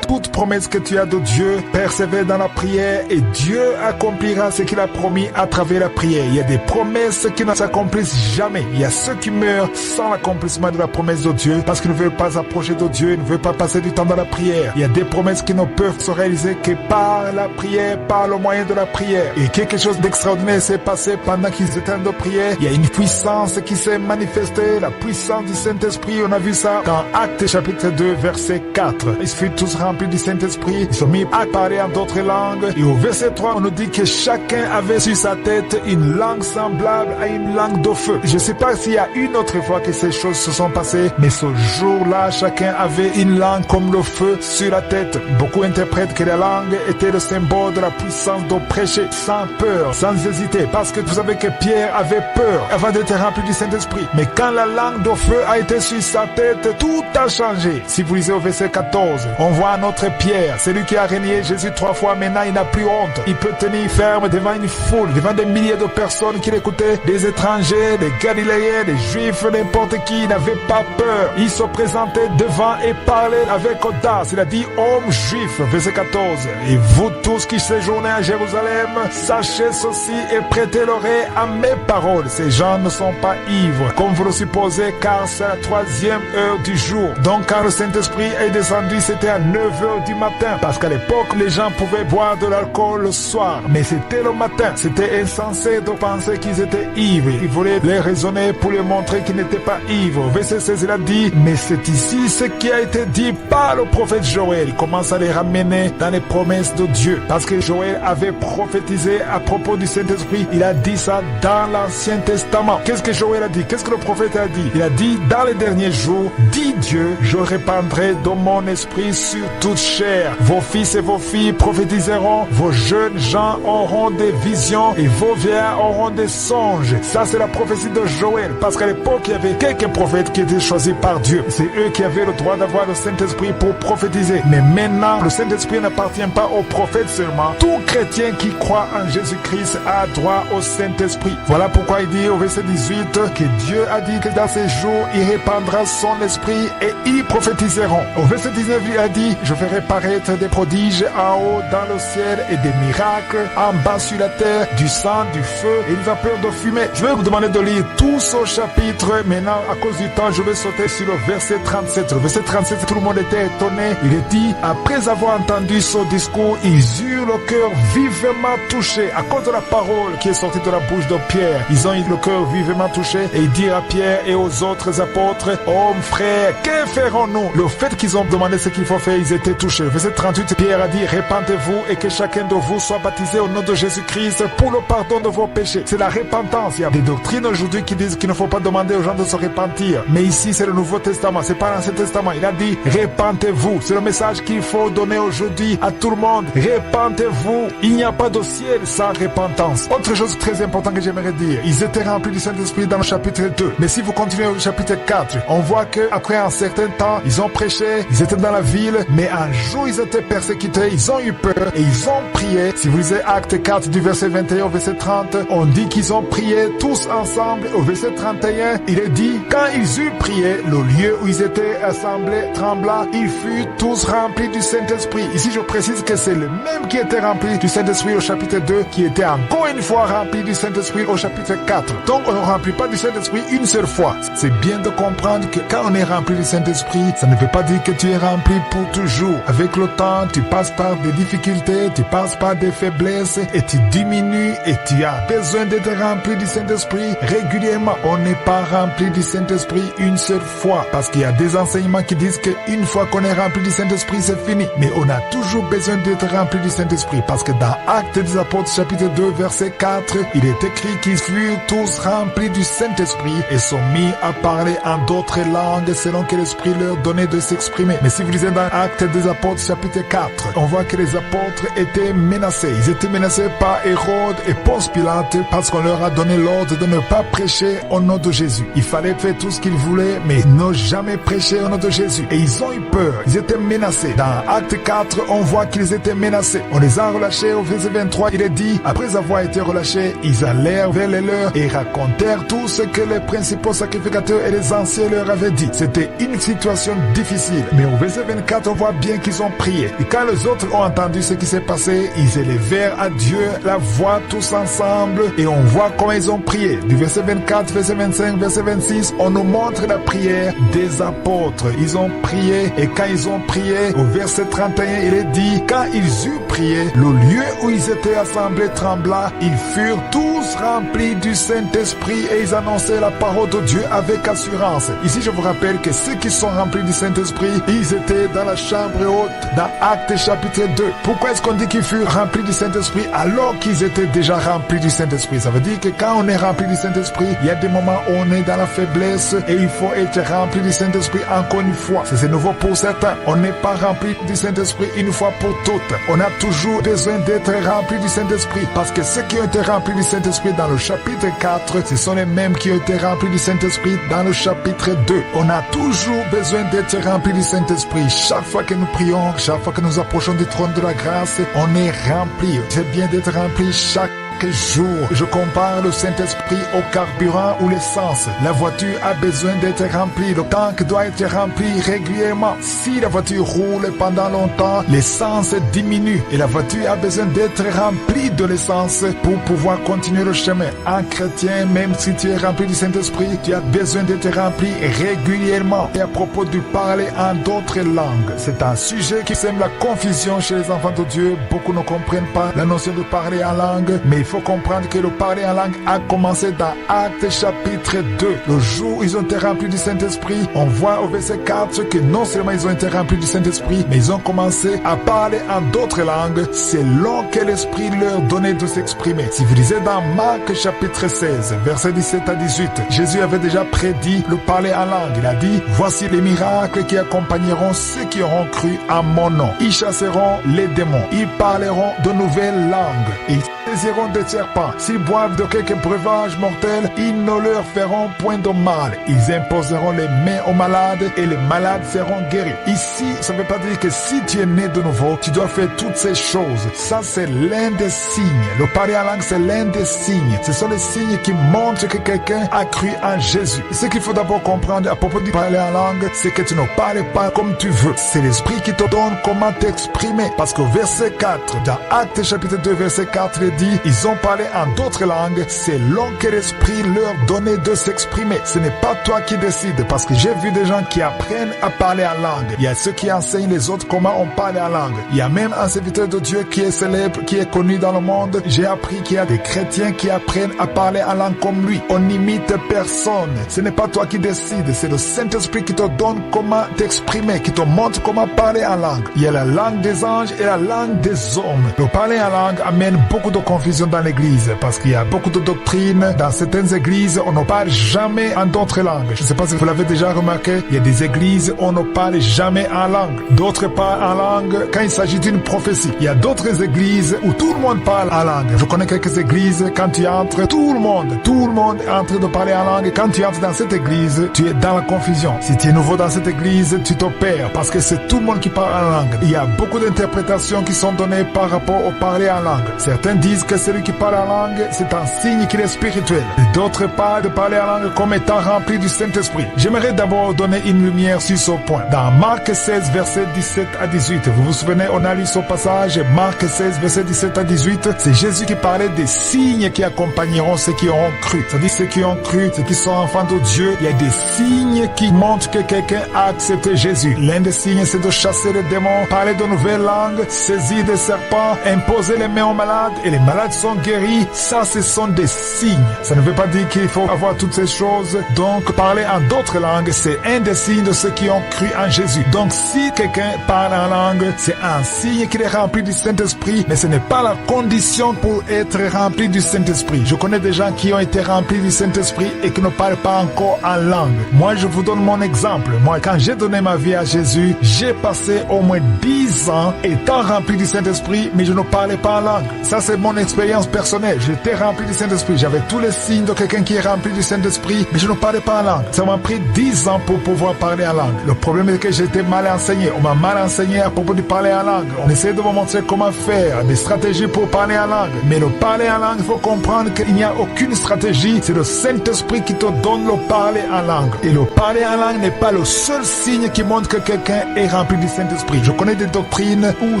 Toute promesse que tu as de Dieu, persévère dans la prière et Dieu accomplira ce qu'il a promis à travers la prière. Il y a des promesses qui ne s'accomplissent jamais. Il y a ceux qui meurent sans l'accomplissement de la promesse de Dieu parce qu'ils ne veulent pas approcher de Dieu, ils ne veulent pas passer du temps dans la prière. Il y a des promesses qui ne peuvent se réaliser que par la prière, par le moyen de la prière. Et quelque chose d'extraordinaire s'est passé pendant qu'ils étaient en prière. Il y a une puissance qui s'est manifestée, la puissance du Saint-Esprit. On a vu ça dans Actes chapitre 2, verset 4. Ils furent tous remplis du Saint-Esprit, ils sont mis à parler en d'autres langues. Et au verset 3, on nous dit que chacun avait sur sa tête une langue semblable à une langue de feu. Je ne sais pas s'il y a une autre fois que ces choses se sont passées, mais ce jour-là, chacun avait une langue comme le feu sur la tête. Beaucoup interprètent que la langue était le symbole de la puissance de prêcher sans peur, sans hésiter, parce que vous savez que Pierre avait peur avant d'être rempli du Saint-Esprit. Mais quand la langue de feu a été sur sa tête, tout a changé. Si vous lisez au verset 14, on voit notre Pierre, celui qui a renié Jésus 3 fois, maintenant il n'a plus honte. Il peut tenir ferme devant une foule, devant des milliers de personnes qui l'écoutaient, des étrangers, des Galiléens, des Juifs, n'importe qui, il n'avait pas peur. Il se présentait devant et parlait avec audace. Il a dit, hommes juifs, verset 14, et vous tous qui séjournez à Jérusalem, sachez ceci et prêtez l'oreille à mes paroles. Ces gens ne sont pas ivres, comme vous le supposez, car c'est la 3e heure du jour. Donc quand le Saint-Esprit est descendu, c'était à 9h du matin, parce qu'à l'époque, les gens pouvaient boire de l'alcool le soir, mais c'était le matin. C'était insensé de penser qu'ils étaient ivres. Il voulait les raisonner pour leur montrer qu'ils n'étaient pas ivres. Verset 16, il a dit, mais c'est ici ce qui a été dit par le prophète Joël. Il commence à les ramener dans les promesses de Dieu, parce que Joël avait prophétisé à propos du Saint-Esprit. Il a dit ça dans l'Ancien Testament. Qu'est-ce que Joël a dit? Qu'est-ce que le prophète a dit? Il a dit, dans les derniers jours, dit Dieu, je répandrai de mon esprit sur toute chair. Vos fils et vos filles prophétiseront, vos jeunes gens auront des visions et vos vieillards auront des songes. Ça, c'est la prophétie de Joël, parce qu'à l'époque, il y avait quelques prophètes qui étaient choisis par Dieu. C'est eux qui avaient le droit d'avoir le Saint-Esprit pour prophétiser. Mais maintenant, le Saint-Esprit n'appartient pas aux prophètes seulement. Tout chrétien qui croit en Jésus-Christ a droit au Saint-Esprit. Voilà pourquoi il dit au verset 18 que Dieu a dit que dans ces jours, il répandra son esprit et ils prophétiseront. Au verset 19, il a dit, je ferai paraître des prodiges en haut dans le ciel et des miracles en bas sur la terre, du sang, du feu et une vapeur de fumée. Je vais vous demander de lire tout ce chapitre. Maintenant, à cause du temps, je vais sauter sur le verset 37. Le verset 37, tout le monde était étonné. Il est dit, après avoir entendu ce discours, ils eurent le cœur vivement touché à cause de la parole qui est sortie de la bouche de Pierre. Ils ont eu le cœur vivement touché et ils dirent à Pierre et aux autres apôtres, hommes, frères, que ferons-nous? Le fait qu'ils ont demandé ce qu'il faut faire, ils étaient été touché. Verset 38, Pierre a dit, répentez-vous et que chacun de vous soit baptisé au nom de Jésus-Christ pour le pardon de vos péchés. C'est la repentance. Il y a des doctrines aujourd'hui qui disent qu'il ne faut pas demander aux gens de se repentir. Mais ici, c'est le Nouveau Testament, c'est pas l'Ancien Testament. Il a dit, répentez-vous. C'est le message qu'il faut donner aujourd'hui à tout le monde. Répentez-vous. Il n'y a pas de ciel sans repentance. Autre chose très importante que j'aimerais dire, ils étaient remplis du Saint-Esprit dans le chapitre 2. Mais si vous continuez au chapitre 4, on voit qu'après un certain temps, ils ont prêché, ils étaient dans la ville, mais un jour ils étaient persécutés, ils ont eu peur et ils ont prié. Si vous lisez Acte 4 du verset 21 au verset 30, on dit qu'ils ont prié tous ensemble. Au verset 31, il est dit, quand ils eurent prié, le lieu où ils étaient assemblés trembla, ils furent tous remplis du Saint-Esprit. Ici, je précise que c'est le même qui était rempli du Saint-Esprit au chapitre 2, qui était encore une fois rempli du Saint-Esprit au chapitre 4. Donc, on ne remplit pas du Saint-Esprit une seule fois. C'est bien de comprendre que quand on est rempli du Saint-Esprit, ça ne veut pas dire que tu es rempli pour toujours. Avec le temps, tu passes par des difficultés, tu passes par des faiblesses et tu diminues et tu as besoin d'être rempli du Saint-Esprit régulièrement. On n'est pas rempli du Saint-Esprit une seule fois parce qu'il y a des enseignements qui disent qu'une fois qu'on est rempli du Saint-Esprit, c'est fini. Mais on a toujours besoin d'être rempli du Saint-Esprit parce que dans Actes des Apôtres chapitre 2 verset 4, il est écrit qu'ils furent tous remplis du Saint-Esprit et sont mis à parler en d'autres langues selon que l'Esprit leur donnait de s'exprimer. Mais si vous lisez dans Actes des Apôtres chapitre 4, on voit que les apôtres étaient menacés. Ils étaient menacés par Hérode et Ponce Pilate parce qu'on leur a donné l'ordre de ne pas prêcher au nom de Jésus. Il fallait faire tout ce qu'ils voulaient, mais ne jamais prêcher au nom de Jésus. Et ils ont eu peur. Ils étaient menacés. Dans Acte 4, on voit qu'ils étaient menacés. On les a relâchés au verset 23. Il est dit, après avoir été relâchés, ils allèrent vers les leurs et racontèrent tout ce que les principaux sacrificateurs et les anciens leur avaient dit. C'était une situation difficile. Mais au verset 24, on voit bien qu'ils ont prié. Et quand les autres ont entendu ce qui s'est passé, ils élevèrent à Dieu la voix tous ensemble et on voit comment ils ont prié. Du verset 24, verset 25, verset 26, on nous montre la prière des apôtres. Ils ont prié et quand ils ont prié, au verset 31, il est dit, quand ils eurent prié, le lieu où ils étaient assemblés trembla, ils furent tous remplis du Saint-Esprit et ils annonçaient la parole de Dieu avec assurance. Ici, je vous rappelle que ceux qui sont remplis du Saint-Esprit, ils étaient dans la chambre haute, dans Actes chapitre 2. Pourquoi est-ce qu'on dit qu'ils furent remplis du Saint-Esprit alors qu'ils étaient déjà remplis du Saint-Esprit? Ça veut dire que quand on est rempli du Saint-Esprit, il y a des moments où on est dans la faiblesse et il faut être rempli du Saint-Esprit encore une fois. C'est nouveau pour certains. On n'est pas rempli du Saint-Esprit une fois pour toutes. On a toujours besoin d'être rempli du Saint-Esprit parce que ceux qui ont été remplis du Saint-Esprit dans le chapitre 4, ce sont les mêmes qui ont été remplis du Saint-Esprit dans le chapitre 2. On a toujours besoin d'être rempli du Saint-Esprit. Chaque fois que nous prions, chaque fois que nous approchons du trône de la grâce, on est rempli. C'est bien d'être rempli chaque jour. Je compare le Saint-Esprit au carburant ou l'essence. La voiture a besoin d'être remplie. Le tank doit être rempli régulièrement. Si la voiture roule pendant longtemps, l'essence diminue et la voiture a besoin d'être remplie de l'essence pour pouvoir continuer le chemin. Un chrétien, même si tu es rempli du Saint-Esprit, tu as besoin d'être rempli régulièrement. Et à propos du parler en d'autres langues, c'est un sujet qui sème la confusion chez les enfants de Dieu. Beaucoup ne comprennent pas la notion de parler en langue, mais il faut comprendre que le parler en langue a commencé dans Actes chapitre 2. Le jour où ils ont été remplis du Saint-Esprit, on voit au verset 4 que non seulement ils ont été remplis du Saint-Esprit, mais ils ont commencé à parler en d'autres langues selon que l'Esprit leur donnait de s'exprimer. Si vous lisez dans Marc chapitre 16, versets 17 à 18, Jésus avait déjà prédit le parler en langue. Il a dit, voici les miracles qui accompagneront ceux qui auront cru à mon nom. Ils chasseront les démons. Ils parleront de nouvelles langues. Et saisiront des serpents. S'ils boivent de quelques breuvages mortels, ils ne leur feront point de mal. Ils imposeront les mains aux malades et les malades seront guéris. Ici, ça ne veut pas dire que si tu es né de nouveau, tu dois faire toutes ces choses. Ça, c'est l'un des signes. Le parler en langue, c'est l'un des signes. Ce sont les signes qui montrent que quelqu'un a cru en Jésus. Ce qu'il faut d'abord comprendre à propos du parler en langue, c'est que tu ne parles pas comme tu veux. C'est l'Esprit qui te donne comment t'exprimer. Parce que verset 4, dans Actes chapitre 2, verset 4, il dit, ils ont parlé en d'autres langues selon que l'Esprit leur donnait de s'exprimer. Ce n'est pas toi qui décides, parce que j'ai vu des gens qui apprennent à parler en langue. Il y a ceux qui enseignent les autres comment on parle en langue. Il y a même un serviteur de Dieu qui est célèbre, qui est connu dans le monde. J'ai appris qu'il y a des chrétiens qui apprennent à parler en langue comme lui. On n'imite personne. Ce n'est pas toi qui décides, c'est le Saint-Esprit qui te donne comment t'exprimer, qui te montre comment parler en langue. Il y a la langue des anges et la langue des hommes. Le parler en langue amène beaucoup de confusion dans l'église, parce qu'il y a beaucoup de doctrines. Dans certaines églises, on ne parle jamais en d'autres langues. Je ne sais pas si vous l'avez déjà remarqué, il y a des églises où on ne parle jamais en langue. D'autres parlent en langue quand il s'agit d'une prophétie. Il y a d'autres églises où tout le monde parle en langue. Je connais quelques églises, quand tu entres, tout le monde est en train de parler en langue. Quand tu entres dans cette église, tu es dans la confusion. Si tu es nouveau dans cette église, tu te perds, parce que c'est tout le monde qui parle en langue. Il y a beaucoup d'interprétations qui sont données par rapport au parler en langue. Certains disent que celui qui parle en langue, c'est un signe qu'il est spirituel. D'autres parlent de parler en langue comme étant rempli du Saint-Esprit. J'aimerais d'abord donner une lumière sur ce point. Dans Marc 16, versets 17 à 18, vous vous souvenez, on a lu ce passage, Marc 16, versets 17 à 18, c'est Jésus qui parlait des signes qui accompagneront ceux qui auront cru. C'est-à-dire ceux qui ont cru, ceux qui sont enfants de Dieu, il y a des signes qui montrent que quelqu'un a accepté Jésus. L'un des signes, c'est de chasser les démons, parler de nouvelles langues, saisir des serpents, imposer les mains aux malades, et les malades sont guéris. Ça, ce sont des signes. Ça ne veut pas dire qu'il faut avoir toutes ces choses. Donc, parler en d'autres langues, c'est un des signes de ceux qui ont cru en Jésus. Donc, si quelqu'un parle en langue, c'est un signe qu'il est rempli du Saint-Esprit, mais ce n'est pas la condition pour être rempli du Saint-Esprit. Je connais des gens qui ont été remplis du Saint-Esprit et qui ne parlent pas encore en langue. Moi, je vous donne mon exemple. Moi, quand j'ai donné ma vie à Jésus, j'ai passé au moins 10 ans étant rempli du Saint-Esprit, mais je ne parlais pas en langue. Ça, c'est mon expérience personnelle. J'étais rempli du Saint-Esprit. J'avais tous les signes de quelqu'un qui est rempli du Saint-Esprit, mais je ne parlais pas en langue. Ça m'a pris 10 ans pour pouvoir parler en langue. Le problème est que j'étais mal enseigné. On m'a mal enseigné à propos de parler en langue. On essayait de me montrer comment faire, des stratégies pour parler en langue. Mais le parler en langue, il faut comprendre qu'il n'y a aucune stratégie. C'est le Saint-Esprit qui te donne le parler en langue. Et le parler en langue n'est pas le seul signe qui montre que quelqu'un est rempli du Saint-Esprit. Je connais des doctrines où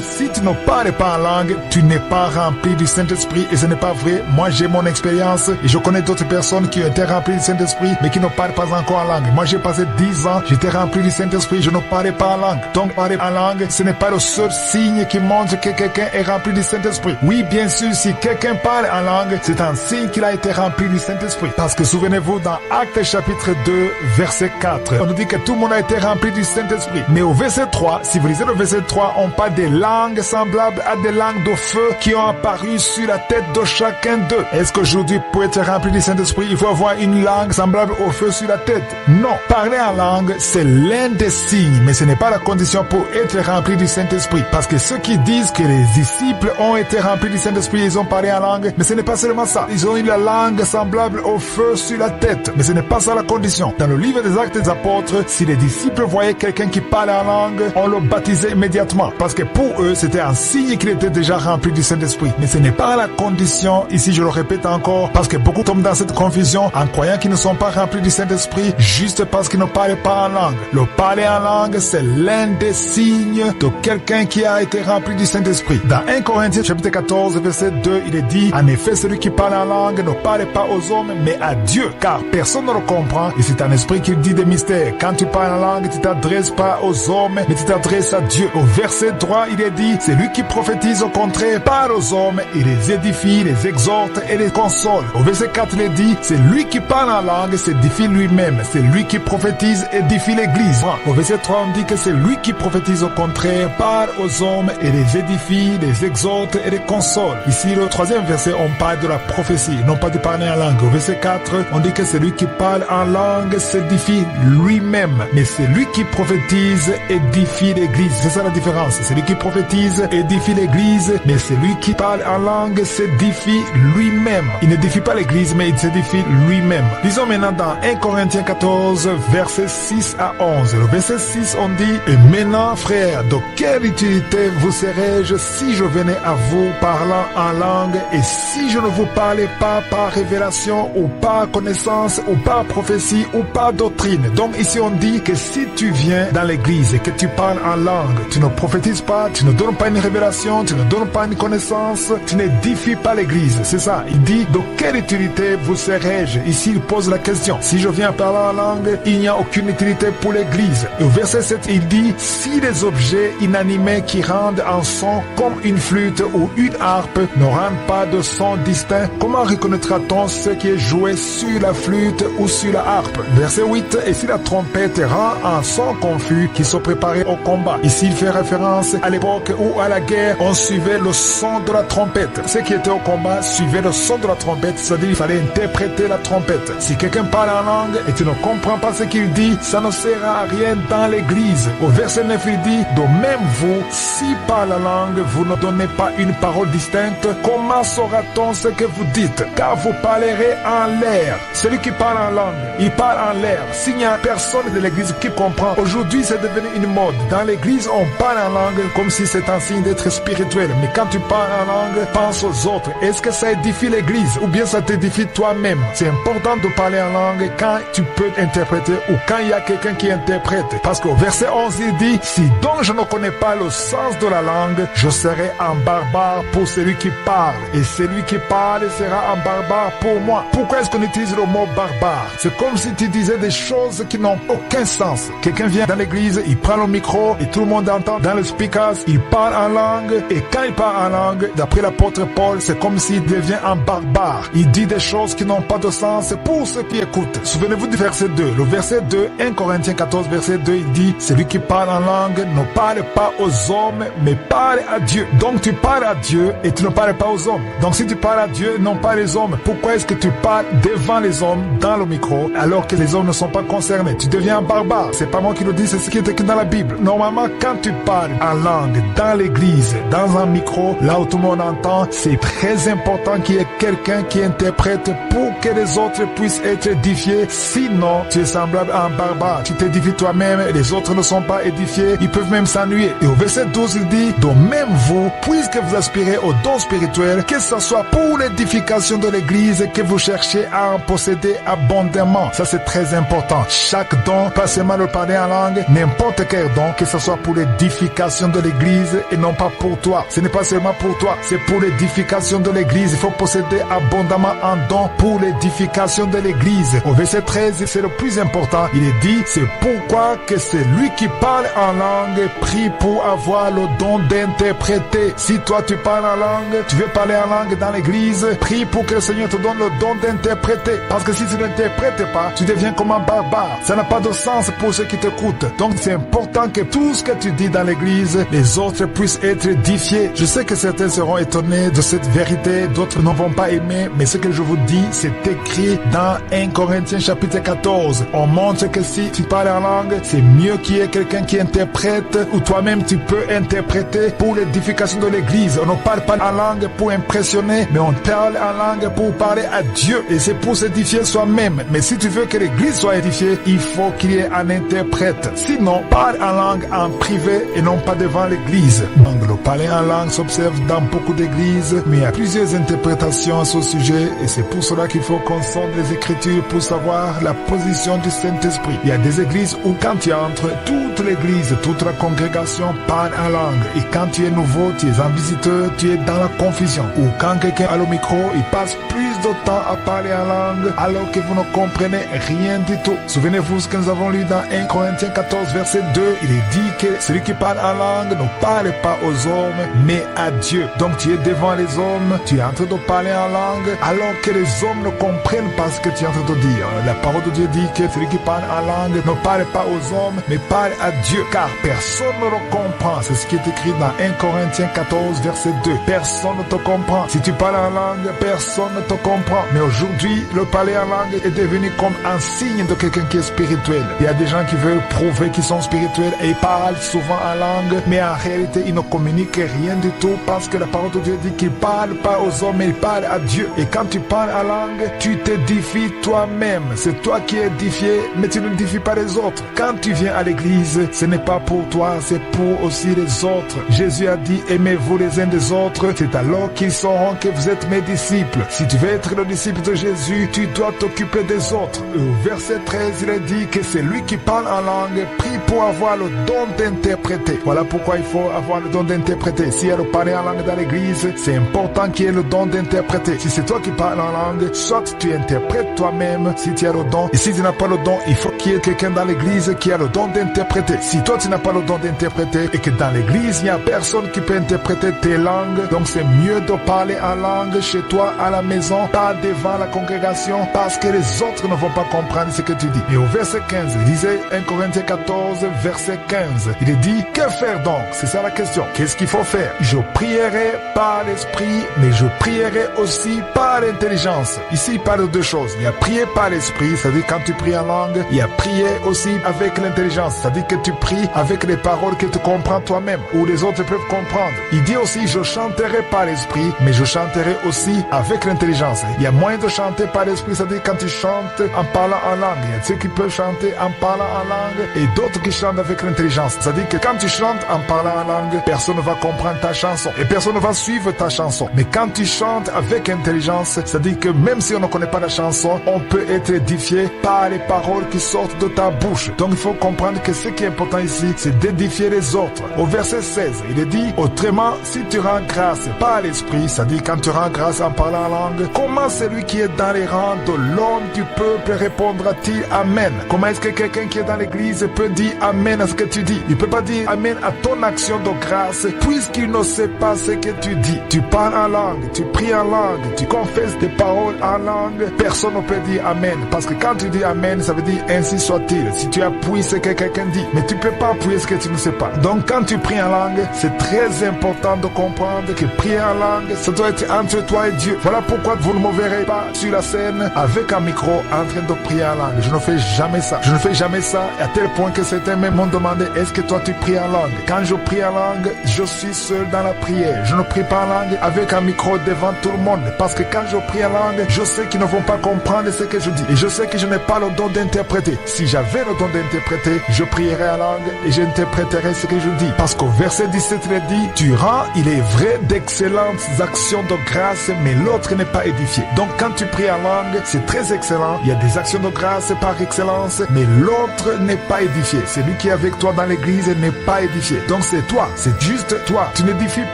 si tu ne parles pas en langue, tu n'es pas rempli du Saint-Esprit, et ce n'est pas vrai. Moi, j'ai mon expérience et je connais d'autres personnes qui ont été remplies du Saint-Esprit mais qui ne parlent pas encore en langue. Moi, j'ai passé 10 ans, j'étais rempli du Saint-Esprit, je ne parlais pas en langue. Donc, parler en langue, ce n'est pas le seul signe qui montre que quelqu'un est rempli du Saint-Esprit. Oui, bien sûr, si quelqu'un parle en langue, c'est un signe qu'il a été rempli du Saint-Esprit. Parce que souvenez-vous, dans Actes chapitre 2, verset 4, on nous dit que tout le monde a été rempli du Saint-Esprit. Mais au verset 3, si vous lisez le verset 3, on parle des langues semblables à des langues de feu qui ont apparu sur la tête de chacun d'eux. Est-ce qu'aujourd'hui, pour être rempli du Saint-Esprit, il faut avoir une langue semblable au feu sur la tête? Non. Parler en langue, c'est l'un des signes, mais ce n'est pas la condition pour être rempli du Saint-Esprit. Parce que ceux qui disent que les disciples ont été remplis du Saint-Esprit, ils ont parlé en langue, mais ce n'est pas seulement ça. Ils ont eu la langue semblable au feu sur la tête, mais ce n'est pas ça la condition. Dans le livre des Actes des Apôtres, si les disciples voyaient quelqu'un qui parlait en langue, on le baptisait immédiatement. Parce que pour eux, c'était un signe qu'il était déjà rempli du Saint-Esprit. Mais ce n'est pas la condition, ici je le répète encore, parce que beaucoup tombent dans cette confusion en croyant qu'ils ne sont pas remplis du Saint-Esprit juste parce qu'ils ne parlent pas en langue. Le parler en langue, c'est l'un des signes de quelqu'un qui a été rempli du Saint-Esprit. Dans 1 Corinthiens chapitre 14, verset 2, il est dit, en effet, celui qui parle en langue ne parle pas aux hommes, mais à Dieu, car personne ne le comprend, et c'est un esprit qui dit des mystères. Quand tu parles en langue, tu t'adresses pas aux hommes, mais tu t'adresses à Dieu. Au verset 3, il est dit, c'est lui qui prophétise au contraire, parle aux hommes, il les édifie, les exhorte et les console. Au verset 4, il est dit, c'est lui qui parle en langue, s'édifie lui-même. C'est lui qui prophétise, édifie l'église. Au verset 3, on dit que c'est lui qui prophétise au contraire, parle aux hommes et les édifie, les exhorte et les console. Ici, le troisième verset, on parle de la prophétie, non pas de parler en langue. Au verset 4, on dit que c'est lui qui parle en langue, s'édifie lui-même. Mais c'est lui qui prophétise, édifie l'église. C'est ça la différence. C'est lui qui prophétise, édifie l'église, mais c'est lui qui parle en langue, s'édifie lui-même. Il n'édifie pas l'église, mais il s'édifie lui-même. Lisons maintenant dans 1 Corinthiens 14, versets 6 à 11. Le verset 6, on dit, et maintenant, frères, de quelle utilité vous serais-je si je venais à vous parlant en langue et si je ne vous parlais pas par révélation ou par connaissance ou par prophétie ou par doctrine? Donc ici, on dit que si tu viens dans l'église et que tu parles en langue, tu ne prophétises pas, tu ne donnes pas une révélation, tu ne donnes pas une connaissance, tu ne n'édifie pas l'église. C'est ça. Il dit, de quelle utilité vous serais-je? Ici, il pose la question. Si je viens parler en langue, il n'y a aucune utilité pour l'église. Au verset 7, il dit, si les objets inanimés qui rendent un son comme une flûte ou une harpe ne rendent pas de son distinct, comment reconnaîtra-t-on ce qui est joué sur la flûte ou sur la harpe? Verset 8, et si la trompette rend un son confus qui se préparait au combat. Ici, il fait référence à l'époque où à la guerre, on suivait le son de la trompette. Ceux qui étaient au combat suivaient le son de la trompette, c'est-à-dire il fallait interpréter la trompette. Si quelqu'un parle en langue et tu ne comprends pas ce qu'il dit, ça ne sert à rien dans l'église. Au verset 9, il dit, de même vous, si par la langue vous ne donnez pas une parole distincte, comment saura-t-on ce que vous dites? Car vous parlerez en l'air. Celui qui parle en langue, il parle en l'air. S'il n'y a personne de l'église qui comprend, aujourd'hui c'est devenu une mode. Dans l'église, on parle en langue comme si c'est un signe d'être spirituel. Mais quand tu parles en langue, pense aux autres. Est-ce que ça édifie l'église ou bien ça t'édifie toi-même? C'est important de parler en langue quand tu peux interpréter ou quand il y a quelqu'un qui interprète. Parce qu'au verset 11, il dit, si donc je ne connais pas le sens de la langue, je serai un barbare pour celui qui parle. Et celui qui parle sera un barbare pour moi. Pourquoi est-ce qu'on utilise le mot barbare? C'est comme si tu disais des choses qui n'ont aucun sens. Quelqu'un vient dans l'église, il prend le micro et tout le monde entend dans le speakers, il parle en langue. Et quand il parle en langue, d'après l'apôtre Paul, c'est comme s'il devient un barbare. Il dit des choses qui n'ont pas de sens pour ceux qui écoutent. Souvenez-vous du verset 2. Le verset 2, 1 Corinthiens 14, verset 2, il dit, celui qui parle en langue ne parle pas aux hommes, mais parle à Dieu. Donc tu parles à Dieu et tu ne parles pas aux hommes. Donc si tu parles à Dieu, non pas les hommes, pourquoi est-ce que tu parles devant les hommes dans le micro alors que les hommes ne sont pas concernés? Tu deviens un barbare. C'est pas moi qui le dis, c'est ce qui est écrit dans la Bible. Normalement, quand tu parles en langue dans l'église, dans un micro, là où tout le monde entend, c'est très important qu'il y ait quelqu'un qui interprète pour que les autres puissent être édifiés. Sinon, tu es semblable à un barbare. Tu t'édifies toi-même, les autres ne sont pas édifiés, ils peuvent même s'ennuyer. Et au verset 12, il dit, donc même vous, puisque vous aspirez au don spirituel, que ce soit pour l'édification de l'église que vous cherchez à en posséder abondamment. Ça, c'est très important. Chaque don, pas seulement le parler en langue, n'importe quel don, que ce soit pour l'édification de l'église et non pas pour toi. Ce n'est pas seulement pour toi, c'est pour l'édification de l'église. Il faut posséder abondamment un don pour l'édification de l'église. Au verset 13, c'est le plus important. Il est dit, c'est pourquoi que c'est lui qui parle en langue, prie pour avoir le don d'interpréter. Si toi tu parles en langue, tu veux parler en langue dans l'église, prie pour que le Seigneur te donne le don d'interpréter. Parce que si tu n'interprètes pas, tu deviens comme un barbare. Ça n'a pas de sens pour ceux qui t'écoutent. Donc c'est important que tout ce que tu dis dans l'église, les autres puissent être édifiés. Je sais que certains seront étonnés de cette vérité, d'autres ne vont pas aimer, mais ce que je vous dis, c'est écrit dans 1 Corinthiens chapitre 14. On montre que si tu parles en langue, c'est mieux qu'il y ait quelqu'un qui interprète ou toi-même tu peux interpréter pour l'édification de l'église. On ne parle pas en langue pour impressionner, mais on parle en langue pour parler à Dieu et c'est pour s'édifier soi-même. Mais si tu veux que l'église soit édifiée, il faut qu'il y ait un interprète. Sinon, parle en langue en privé et non pas devant l'église. Donc le parler en langue s'observe dans beaucoup d'églises, mais il y a plusieurs interprétations à ce sujet et c'est pour cela qu'il faut qu'on sonde les Écritures pour savoir la position du Saint-Esprit. Il y a des églises où quand tu entres, toute l'église, toute la congrégation parle en langue. Et quand tu es nouveau, tu es un visiteur, tu es dans la confusion. Ou quand quelqu'un a le micro, il passe plus de temps à parler en langue alors que vous ne comprenez rien du tout. Souvenez-vous ce que nous avons lu dans 1 Corinthiens 14, verset 2. Il est dit que celui qui parle en langue ne parle pas aux hommes, mais à Dieu. Donc tu es devant les hommes, tu es en train de parler en langue alors que les hommes ne comprennent pas ce que tu es en train de dire. La parole de Dieu dit que celui qui parle en langue ne parle pas aux hommes, mais parle à Dieu, car personne ne le comprend. C'est ce qui est écrit dans 1 Corinthiens 14, verset 2. Personne ne te comprend. Si tu parles en langue, personne ne te comprend. Mais aujourd'hui, le parler en langue est devenu comme un signe de quelqu'un qui est spirituel. Il y a des gens qui veulent prouver qu'ils sont spirituels et ils parlent souvent en langue, mais en réalité, ils ne communiquent rien du tout parce que la parole de Dieu dit qu'ils ne parlent pas aux hommes, mais ils parlent à Dieu. Et quand tu parles en langue, tu t'édifies toi-même. C'est toi qui es édifié, mais tu n'édifies pas les autres. Quand tu viens à l'église, ce n'est pas pour toi, c'est pour aussi les autres. Jésus a dit, aimez-vous les uns des autres, c'est alors qu'ils sauront que vous êtes mes disciples. Si tu veux être être le disciple de Jésus, tu dois t'occuper des autres. Au verset 13, il est dit que c'est lui qui parle en langue, prie pour avoir le don d'interpréter. Voilà pourquoi il faut avoir le don d'interpréter. Si elle parle en langue dans l'église, c'est important qu'il y ait le don d'interpréter. Si c'est toi qui parles en langue, soit tu interprètes toi-même si tu as le don. Et si tu n'as pas le don, il faut qu'il y ait quelqu'un dans l'église qui a le don d'interpréter. Si toi tu n'as pas le don d'interpréter et que dans l'église, il n'y a personne qui peut interpréter tes langues, donc c'est mieux de parler en langue chez toi, à la maison, pas devant la congrégation, parce que les autres ne vont pas comprendre ce que tu dis. Et au verset 15, il disait 1 Corinthiens 14, verset 15, il est dit, que faire donc? C'est ça la question. Qu'est-ce qu'il faut faire? Je prierai par l'esprit, mais je prierai aussi par l'intelligence. Ici, il parle de deux choses. Il y a prier par l'esprit, c'est-à-dire quand tu pries en langue, il y a prier aussi avec l'intelligence, c'est-à-dire que tu pries avec les paroles que tu comprends toi-même, ou les autres peuvent comprendre. Il dit aussi, je chanterai par l'esprit, mais je chanterai aussi avec l'intelligence. Il y a moyen de chanter par l'esprit, c'est-à-dire quand tu chantes en parlant en langue. Il y a ceux qui peuvent chanter en parlant en langue et d'autres qui chantent avec l'intelligence. C'est-à-dire que quand tu chantes en parlant en langue, personne ne va comprendre ta chanson et personne ne va suivre ta chanson. Mais quand tu chantes avec intelligence, c'est-à-dire que même si on ne connaît pas la chanson, on peut être édifié par les paroles qui sortent de ta bouche. Donc il faut comprendre que ce qui est important ici, c'est d'édifier les autres. Au verset 16, il est dit, autrement, si tu rends grâce par l'esprit, c'est-à-dire quand tu rends grâce en parlant en langue, comment celui qui est dans les rangs de l'homme du peuple répondra-t-il Amen? Comment est-ce que quelqu'un qui est dans l'église peut dire Amen à ce que tu dis? Il ne peut pas dire Amen à ton action de grâce, puisqu'il ne sait pas ce que tu dis. Tu parles en langue, tu pries en langue, tu confesses des paroles en langue, personne ne peut dire Amen. Parce que quand tu dis Amen, ça veut dire ainsi soit-il. Si tu appuies ce que quelqu'un dit, mais tu ne peux pas appuyer ce que tu ne sais pas. Donc quand tu pries en langue, c'est très important de comprendre que prier en langue, ça doit être entre toi et Dieu. Voilà pourquoi vous ne me verrez pas sur la scène avec un micro en train de prier en langue. Je ne fais jamais ça. Je ne fais jamais ça à tel point que certains même m'ont demandé est-ce que toi tu pries en langue? Quand je prie en langue, je suis seul dans la prière. Je ne prie pas en langue avec un micro devant tout le monde parce que quand je prie en langue, je sais qu'ils ne vont pas comprendre ce que je dis et je sais que je n'ai pas le don d'interpréter. Si j'avais le don d'interpréter, je prierais en langue et j'interpréterais ce que je dis. Parce qu'au verset 17, il est dit, tu rends, il est vrai, d'excellentes actions de grâce, mais l'autre n'est pas édifié. Donc quand tu pries en langue, c'est très excellent. Il y a des actions de grâce par excellence, mais l'autre n'est pas édifié. Celui qui est avec toi dans l'église n'est pas édifié. Donc c'est toi, c'est juste toi. Tu n'édifies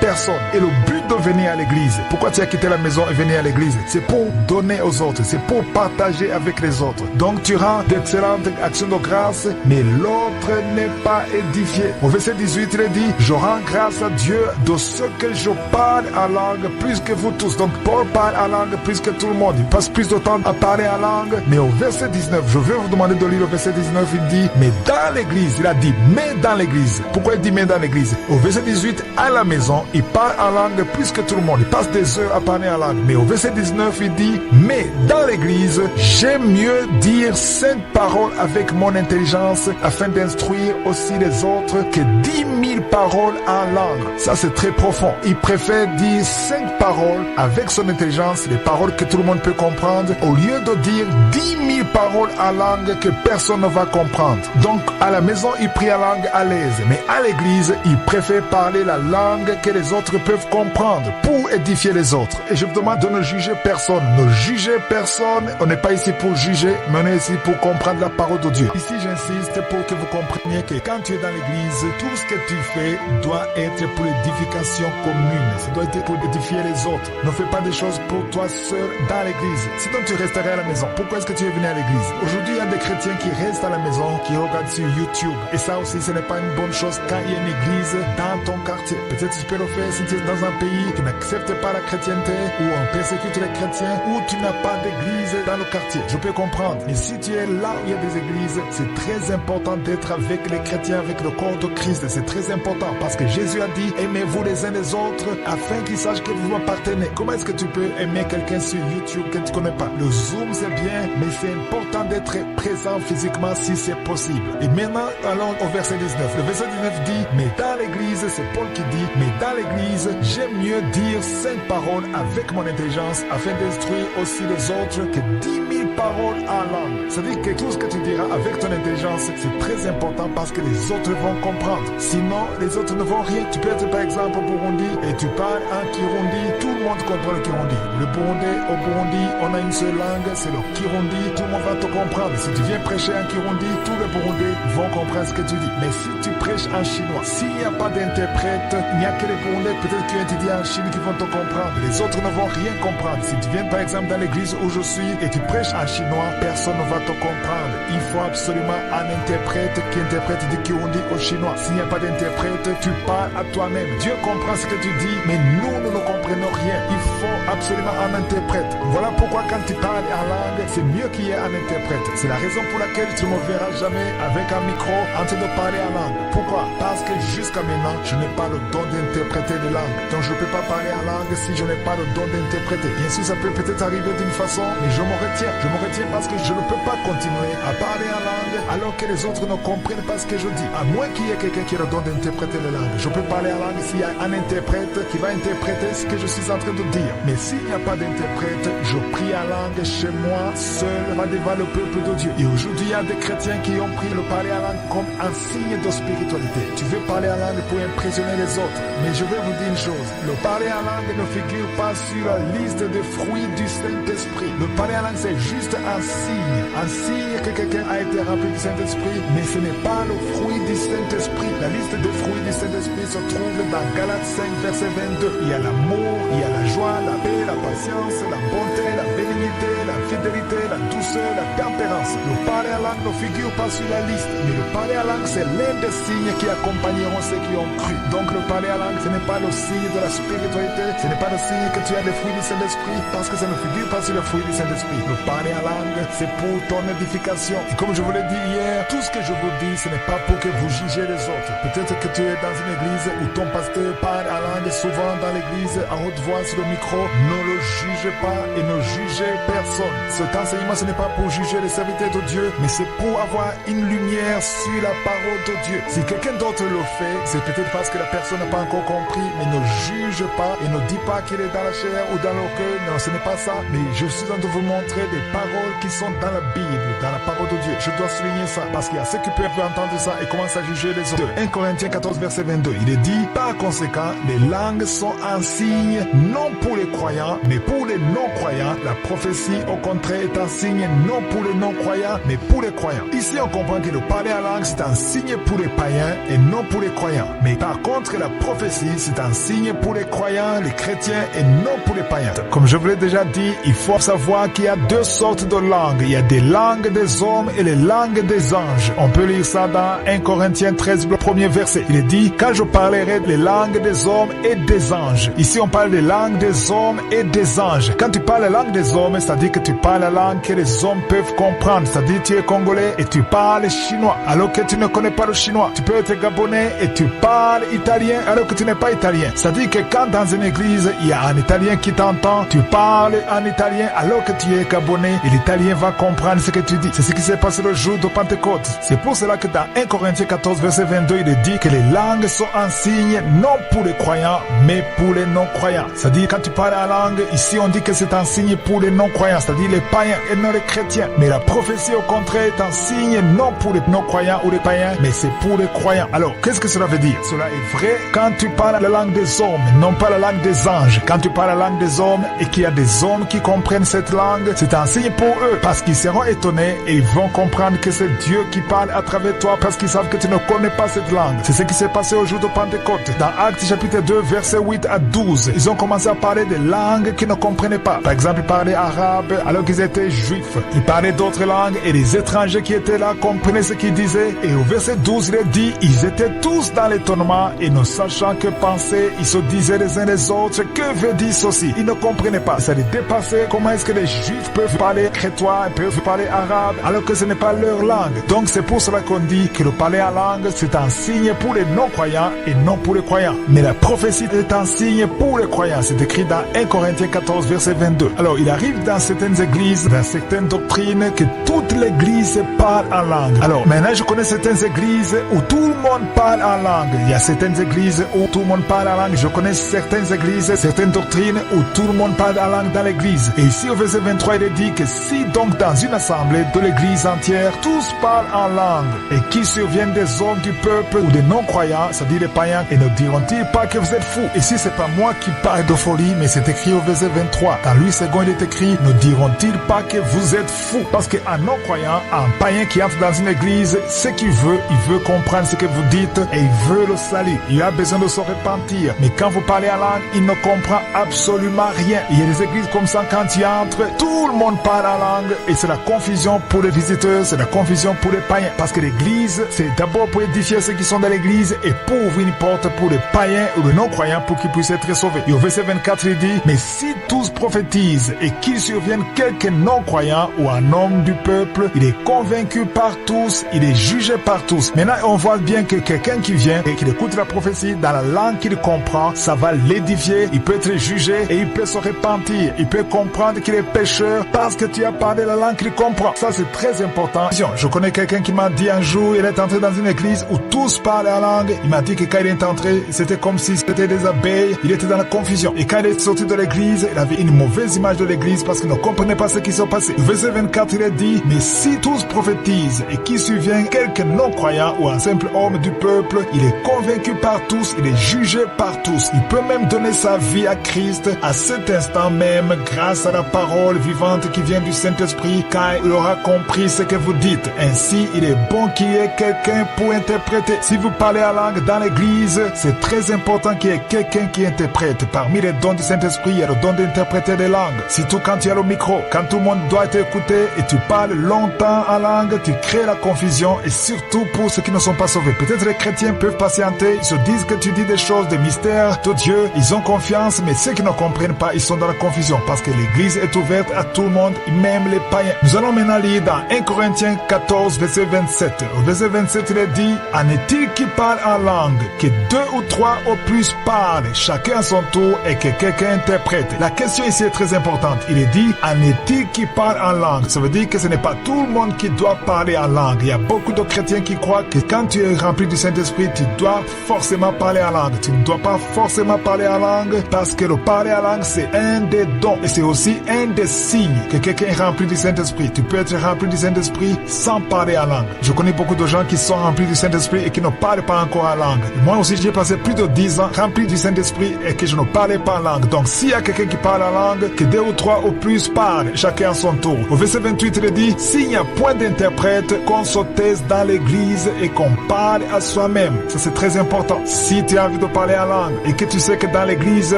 personne. Et le but de venir à l'église, pourquoi tu as quitté la maison et venir à l'église? C'est pour donner aux autres, c'est pour partager avec les autres. Donc tu rends d'excellentes actions de grâce, mais l'autre n'est pas édifié. Au verset 18, il est dit, je rends grâce à Dieu de ce que je parle en langue plus que vous tous. Donc Paul parle en langue plus que tout le monde. Il passe plus de temps à parler en langue. Mais au verset 19, je vais vous demander de lire le verset 19, il dit, mais dans l'église, il a dit, mais dans l'église. Pourquoi il dit mais dans l'église? Au verset 18, à la maison, il parle en langue plus que tout le monde. Il passe des heures à parler en langue. Mais au verset 19, il dit, mais dans l'église, j'aime mieux dire 5 paroles avec mon intelligence afin d'instruire aussi les autres que 10 000 paroles en langue. Ça, c'est très profond. Il préfère dire 5 paroles avec son intelligence, les paroles que tout le monde peut comprendre, au lieu de dire 10 000 paroles en langue que personne ne va comprendre. Donc, à la maison, il prie en langue à l'aise. Mais à l'église, il préfère parler la langue que les autres peuvent comprendre pour édifier les autres. Et je vous demande de ne juger personne. Ne jugez personne. On n'est pas ici pour juger, mais on est ici pour comprendre la parole de Dieu. Ici, j'insiste pour que vous compreniez que quand tu es dans l'église, tout ce que tu fais doit être pour l'édification commune. Ça doit être pour édifier les autres. Ne fais pas des choses pour toi seul dans l'église. Sinon, tu resterais à la maison. Pourquoi est-ce que tu es venu à l'église? Aujourd'hui, il y a des chrétiens qui restent à la maison, qui regardent sur YouTube. Et ça aussi, ce n'est pas une bonne chose quand il y a une église dans ton quartier. Peut-être tu peux le faire si tu es dans un pays qui n'accepte pas la chrétienté, où on persécute les chrétiens, où tu n'as pas d'église dans le quartier. Je peux comprendre. Mais si tu es là où il y a des églises, c'est très important d'être avec les chrétiens, avec le corps de Christ. C'est très important parce que Jésus a dit, aimez-vous les uns les autres afin qu'ils sachent que vous m'appartenez. Comment est-ce que tu peux aimer quelqu'un sur YouTube que tu ne connais pas? Le Zoom, c'est bien, mais c'est important d'être présent physiquement si c'est possible. Et maintenant, allons au verset 19. Le verset 19 dit, mais dans l'église, c'est Paul qui dit, mais dans l'église, j'aime mieux dire 5 paroles avec mon intelligence afin d'instruire aussi les autres que 10 000 paroles en langue. C'est-à-dire que tout ce que tu diras avec ton intelligence, c'est très important parce que les autres vont comprendre. Sinon, les autres ne vont rien. Tu peux être par exemple au Burundi et tu parles en Kirundi, tout le monde comprend le Kirundi. Le Burundi Burundais. Au Burundi, on a une seule langue, c'est le Kirundi. Tout le monde va te comprendre. Si tu viens prêcher en Kirundi, tous les Burundais vont comprendre ce que tu dis. Mais si tu prêches en chinois, s'il n'y a pas d'interprète, il n'y a que les Burundais, peut-être qui ont étudié en Chine, qui vont te comprendre. Les autres ne vont rien comprendre. Si tu viens par exemple dans l'église où je suis et tu prêches en chinois, personne ne va te comprendre. Il faut absolument un interprète qui interprète du Kirundi au chinois. S'il n'y a pas d'interprète, tu parles à toi-même. Dieu comprend ce que tu dis, mais nous ne comprenons rien. Il faut absolument un interprète. Voilà pourquoi quand tu parles en langue, c'est mieux qu'il y ait un interprète. C'est la raison pour laquelle tu ne me verras jamais avec un micro en train de parler en langue. Pourquoi? Parce que jusqu'à maintenant, je n'ai pas le don d'interpréter les langues. Donc je ne peux pas parler en langue si je n'ai pas le don d'interpréter. Bien sûr, ça peut peut-être arriver d'une façon, mais je me retiens. Je me retiens parce que je ne peux pas continuer à parler en langue alors que les autres ne comprennent pas ce que je dis. À moins qu'il y ait quelqu'un qui ait le don d'interpréter les langues. Je peux parler en langue s'il y a un interprète qui va interpréter ce que je suis en train de dire. Mais s'il n'y a pas d'interprète, je prie en langue chez moi, seul, devant le peuple de Dieu. Et aujourd'hui, il y a des chrétiens qui ont pris le parler en langue comme un signe de spiritualité. Tu veux parler en langue pour impressionner les autres. Mais je vais vous dire une chose. Le parler en langue ne figure pas sur la liste des fruits du Saint-Esprit. Le parler en langue, c'est juste un signe. Un signe que quelqu'un a été rempli du Saint-Esprit, mais ce n'est pas le fruit du Saint-Esprit. La liste des fruits du Saint-Esprit se trouve dans Galates 5, verset 22. Il y a l'amour, il y a la joie, la paix, la patience, la bonté, la bénignité, la fidélité, la douceur, la tempérance. Le parler en langue ne figure pas sur la liste, mais le parler en langue, c'est l'un des signes qui accompagneront ceux qui ont cru. Donc le parler en langue, ce n'est pas le signe de la spiritualité, ce n'est pas le signe que tu as les fruits du Saint-Esprit, parce que ça ne figure pas sur les fruits du Saint-Esprit. Le parler en langue, c'est pour ton édification. Et comme je vous l'ai dit hier, tout ce que je vous dis, ce n'est pas pour que vous jugez les autres. Peut-être que tu es dans une église où ton pasteur parle en langue souvent dans l'église, à haute voix sur le micro. Ne le jugez pas et ne jugez personne. Cet enseignement, ce n'est pas pour juger les serviteurs de Dieu, mais c'est pour avoir une lumière sur la parole de Dieu. Si quelqu'un d'autre le fait, c'est peut-être parce que la personne n'a pas encore compris, mais ne juge pas et ne dis pas qu'il est dans la chair ou dans le cœur. Non, ce n'est pas ça. Mais je suis en train de vous montrer des paroles qui sont dans la Bible, dans la parole de Dieu. Je dois souligner ça parce qu'il y a ceux qui peuvent entendre ça et commencent à juger les autres. 1 Corinthiens 14, verset 22. Il est dit, par conséquent, les langues sont un signe non pour les croyants, mais pour les non-croyants. La prophétie, au contraire, est un signe non pour les non-croyants, mais pour les croyants. Ici, on comprend que le parler en langue, c'est un signe pour les païens et non pour les croyants. Mais par contre, la prophétie, c'est un signe pour les croyants, les chrétiens et non pour les païens. Comme je vous l'ai déjà dit, il faut savoir qu'il y a deux sortes de langues. Il y a des langues des hommes et les langues des anges. On peut lire ça dans 1 Corinthiens 13, le premier verset. Il est dit, quand je parlerai les langues des hommes et des anges. Ici, on parle des langues des hommes et des anges. Quand tu parles la langue des hommes, c'est-à-dire que tu parles la langue que les hommes peuvent comprendre. C'est-à-dire que tu es congolais et tu parles chinois alors que tu ne connais pas le chinois. Tu peux être gabonais et tu parles italien alors que tu n'es pas italien. C'est-à-dire que quand dans une église, il y a un italien qui t'entend, tu parles en italien alors que tu es gabonais et l'italien va comprendre ce que tu dis. C'est ce qui s'est passé le jour de Pentecôte. C'est pour cela que dans 1 Corinthiens 14, verset 22, il est dit que les langues sont un signe non pour les croyants, mais pour les non-croyants. C'est-à-dire quand tu parles en langue, ici on dit que c'est un signe pour les non-croyants, c'est-à-dire les païens et non les chrétiens. Mais la prophétie au contraire est un signe non pour les non-croyants ou les païens, mais c'est pour les croyants. Alors, qu'est-ce que cela veut dire? Cela est vrai quand tu parles la langue des hommes, non pas la langue des anges. Quand tu parles la langue des hommes et qu'il y a des hommes qui comprennent cette langue, c'est un signe pour eux parce qu'ils seront étonnés et ils vont comprendre que c'est Dieu qui parle à travers toi parce qu'ils savent que tu ne connais pas cette langue. C'est ce qui s'est passé au jour de Pentecôte. Dans Actes chapitre 2, verset 8 à 12, ils ont commencé à parler des langues qu'ils ne comprenaient pas. Par exemple, ils parlaient arabe alors qu'ils étaient juifs. Ils parlaient d'autres langues et les étrangers qui étaient là comprenaient ce qu'ils disaient. Et au verset 12, il est dit, ils étaient tous dans l'étonnement et ne sachant que penser, ils se disaient les uns les autres, que veut dire ceci? Ils ne comprenaient pas. Ça les dépassait. Comment est-ce que les juifs peuvent parler crétois, peuvent parler arabe alors que ce n'est pas leur langue? Donc c'est pour cela qu'on dit que le parler en langue, c'est un signe pour les non-croyants et non pour les croyants. Mais la prophétie est un signe pour les croyants. C'est écrit dans 1 Corinthiens 14, verset 22. Alors, il arrive dans certaines églises, dans certaines doctrines, que toute l'église parle en langue. Alors, maintenant, je connais certaines églises où tout le monde parle en langue. Il y a certaines églises où tout le monde parle en langue. Je connais certaines églises, certaines doctrines où tout le monde parle en langue dans l'église. Et ici, au verset 23, il est dit que si donc dans une assemblée de l'église entière, tous parlent en langue, et qu'il survienne des hommes du peuple ou des non-croyants, c'est-à-dire les païens, et ne diront-ils pas que vous êtes fous? Ici, c'est pas moi qui parle de folie, mais c'est écrit au verset 23. Dans Louis II, il est écrit, ne diront-ils pas que vous êtes fous? Parce qu'un non-croyant, un païen qui entre dans une église, ce qu'il veut, il veut comprendre ce que vous dites et il veut le salut. Il a besoin de se repentir. Mais quand vous parlez en langue, il ne comprend absolument rien. Il y a des églises comme ça, quand il entre, tout le monde parle en langue et c'est la confusion pour les visiteurs, c'est la confusion pour les païens. Parce que l'église, c'est d'abord pour édifier ceux qui sont dans l'église et pour ouvrir une porte pour les païens ou les non-croyants pour qu'ils puissent être sauvés. Et au verset 24, il dit, mais si tous prophétisent et qu'il survienne quelqu'un non-croyant ou un homme du peuple, il est convaincu par tous, il est jugé par tous. Maintenant, on voit bien que quelqu'un qui vient et qui écoute la prophétie dans la langue qu'il comprend, ça va l'édifier, il peut être jugé et il peut se repentir, il peut comprendre qu'il est pécheur parce que tu as parlé la langue qu'il comprend. Ça, c'est très important. Je connais quelqu'un qui m'a dit un jour, il est entré dans une église où tous parlaient la langue. Il m'a dit que quand il est entré, c'était comme si c'était des abeilles, il était dans la confusion. Et quand il est sorti de l'église, il avait une mauvaise image de l'église parce qu'il ne comprenait pas ce qui s'est passé. Le verset 24, il est dit, mais si tous prophétisent et qu'il survient quelqu'un non-croyant ou un simple homme du peuple, il est convaincu par tous, il est jugé par tous. Il peut même donner sa vie à Christ à cet instant même grâce à la parole vivante qui vient du Saint-Esprit car il aura compris ce que vous dites. Ainsi, il est bon qu'il y ait quelqu'un pour interpréter. Si vous parlez en langue dans l'église, c'est très important qu'il y ait quelqu'un qui interprète. Parmi les dons du Saint-Esprit, il y a le don d'interpréter des langues. Surtout quand tu as le micro, quand tout le monde doit t'écouter et tu parles longtemps en langue, tu crées la confusion et surtout pour ceux qui ne sont pas sauvés. Peut-être les chrétiens peuvent patienter, ils se disent que tu dis des choses, des mystères de Dieu, ils ont confiance, mais ceux qui ne comprennent pas, ils sont dans la confusion parce que l'église est ouverte à tout le monde, même les païens. Nous allons maintenant lire dans 1 Corinthiens 14, verset 27. Au verset 27, il est dit, en est-il qui parle en langue, que 2 ou 3 au plus parlent, chacun à son tour et que quelqu'un interprète. La question ici est très importante. Il est dit, en est-il qui parle en langue? Ça veut dire que ce n'est pas tout le monde qui doit parler en langue. Il y a beaucoup de chrétiens qui croient que quand tu es rempli du Saint-Esprit, tu dois forcément parler en langue. Tu ne dois pas forcément parler en langue parce que le parler en langue, c'est un des dons et c'est aussi un des signes que quelqu'un est rempli du Saint-Esprit. Tu peux être rempli du Saint-Esprit sans parler en langue. Je connais beaucoup de gens qui sont remplis du Saint-Esprit et qui ne parlent pas encore en langue. Et moi aussi, j'ai passé plus de 10 ans rempli du Saint-Esprit et que je ne parlais pas en langue. Donc, s'il y a quelqu'un qui parle en langue, que 2 ou 3 au plus parlent, chacun à son tour. Au verset 28, il dit, s'il n'y a point d'interprète, qu'on se taise dans l'église et qu'on parle à soi-même. Ça, c'est très important. Si tu as envie de parler en langue et que tu sais que dans l'église,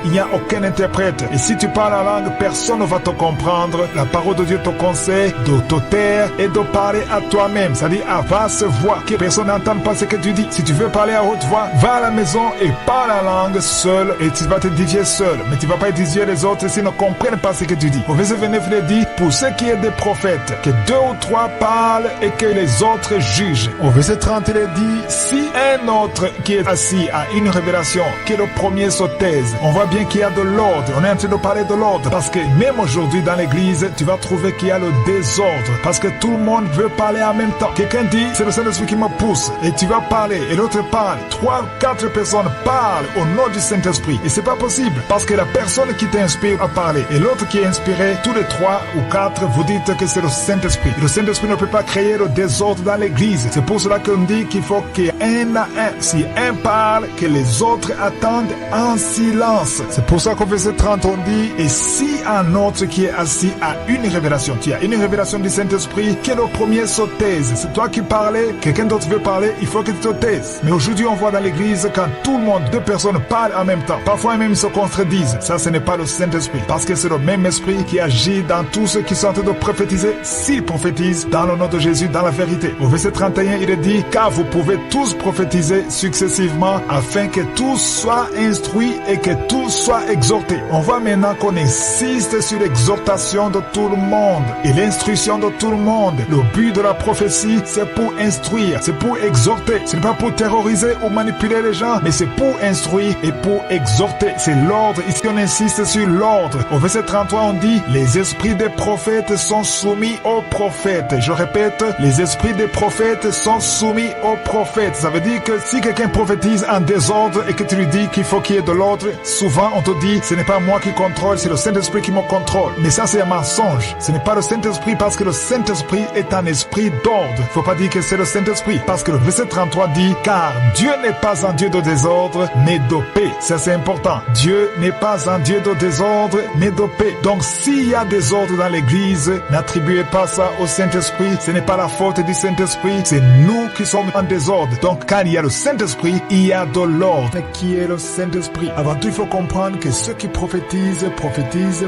il n'y a aucun interprète, et si tu parles en langue, personne ne va te comprendre, la parole de Dieu te conseille de te taire et de parler à toi-même. C'est-à-dire à basse voix, que personne n'entende pas ce que tu dis. Si tu veux parler à haute voix, va à la maison et parle en langue seul et tu vas te édifier seul. Mais tu ne vas pas édifier les autres s'ils ne comprennent pas ce que tu dis. Au verset 29, il dit, pour ce qui est des prophètes, que 2 ou 3 parlent et que les autres jugent. Au verset 30, il est dit, si un autre qui est assis a une révélation, que le premier se taise. On voit bien qu'il y a de l'ordre. On est en train de parler de l'ordre parce que même aujourd'hui dans l'église, tu vas trouver qu'il y a le désordre parce que tout le monde veut parler en même temps. Quelqu'un dit, c'est le Saint-Esprit qui me pousse et tu vas parler et l'autre parle. 3 ou 4 personnes parlent au nom du Saint-Esprit et c'est pas possible parce que la personne qui t'inspire à parler et l'autre qui est inspiré, tous les 3 ou 4, vous dites que c'est le Saint-Esprit. Et le Saint-Esprit ne peut pas créer le désordre dans l'église. C'est pour cela qu'on dit qu'il faut qu'il y ait un à un. Si un parle, que les autres attendent en silence. C'est pour ça qu'au verset 30, on dit, et si un autre qui est assis a une révélation, tu as une révélation du Saint-Esprit, que le premier se taise. C'est toi qui parlais, quelqu'un d'autre veut parler, il faut que tu te taises. Mais aujourd'hui, on voit dans l'église, quand tout le monde, 2 personnes parlent en même temps, parfois même ils se contredisent. Ça, ce n'est pas le Saint-Esprit, parce que c'est le même esprit qui agit dans tous ceux qui sont en train de prophétiser, s'ils prophétisent dans le nom de Jésus, dans la vérité. Au verset 31, il est dit, car vous pouvez tous prophétiser successivement, afin que tous soient instruits et que tous soient exhortés. On voit maintenant qu'on insiste sur l'exhortation de tout le monde et l'instruction de tout le monde. Le but de la prophétie, c'est pour instruire, c'est pour exhorter. Ce n'est pas pour terroriser ou manipuler les gens, mais c'est pour instruire et pour exhorter. C'est l'ordre. Ici, on insiste sur l'ordre. Au verset 33, on dit, les esprits des prophètes sont soumis aux prophètes. Je répète, les esprits des prophètes sont soumis aux prophètes. Ça veut dire que si quelqu'un prophétise en désordre et que tu lui dis qu'il faut qu'il y ait de l'ordre, souvent on te dit, ce n'est pas moi qui contrôle, c'est le Saint-Esprit qui me contrôle. Mais ça, c'est un mensonge. Ce n'est pas le Saint-Esprit parce que le Saint-Esprit est un esprit d'ordre. Il ne faut pas dire que c'est le Saint-Esprit parce que le verset 33 dit, car Dieu n'est pas un Dieu de désordre, mais de paix. Ça, c'est important. Dieu n'est pas un Dieu de désordre, désordre, mais de paix. Donc s'il y a désordre dans l'église, n'attribuez pas ça au Saint-Esprit. Ce n'est pas la faute du Saint-Esprit, c'est nous qui sommes en désordre. Donc quand il y a le Saint-Esprit, il y a de l'ordre. Qui est le Saint-Esprit? Avant tout, il faut comprendre que ceux qui prophétisent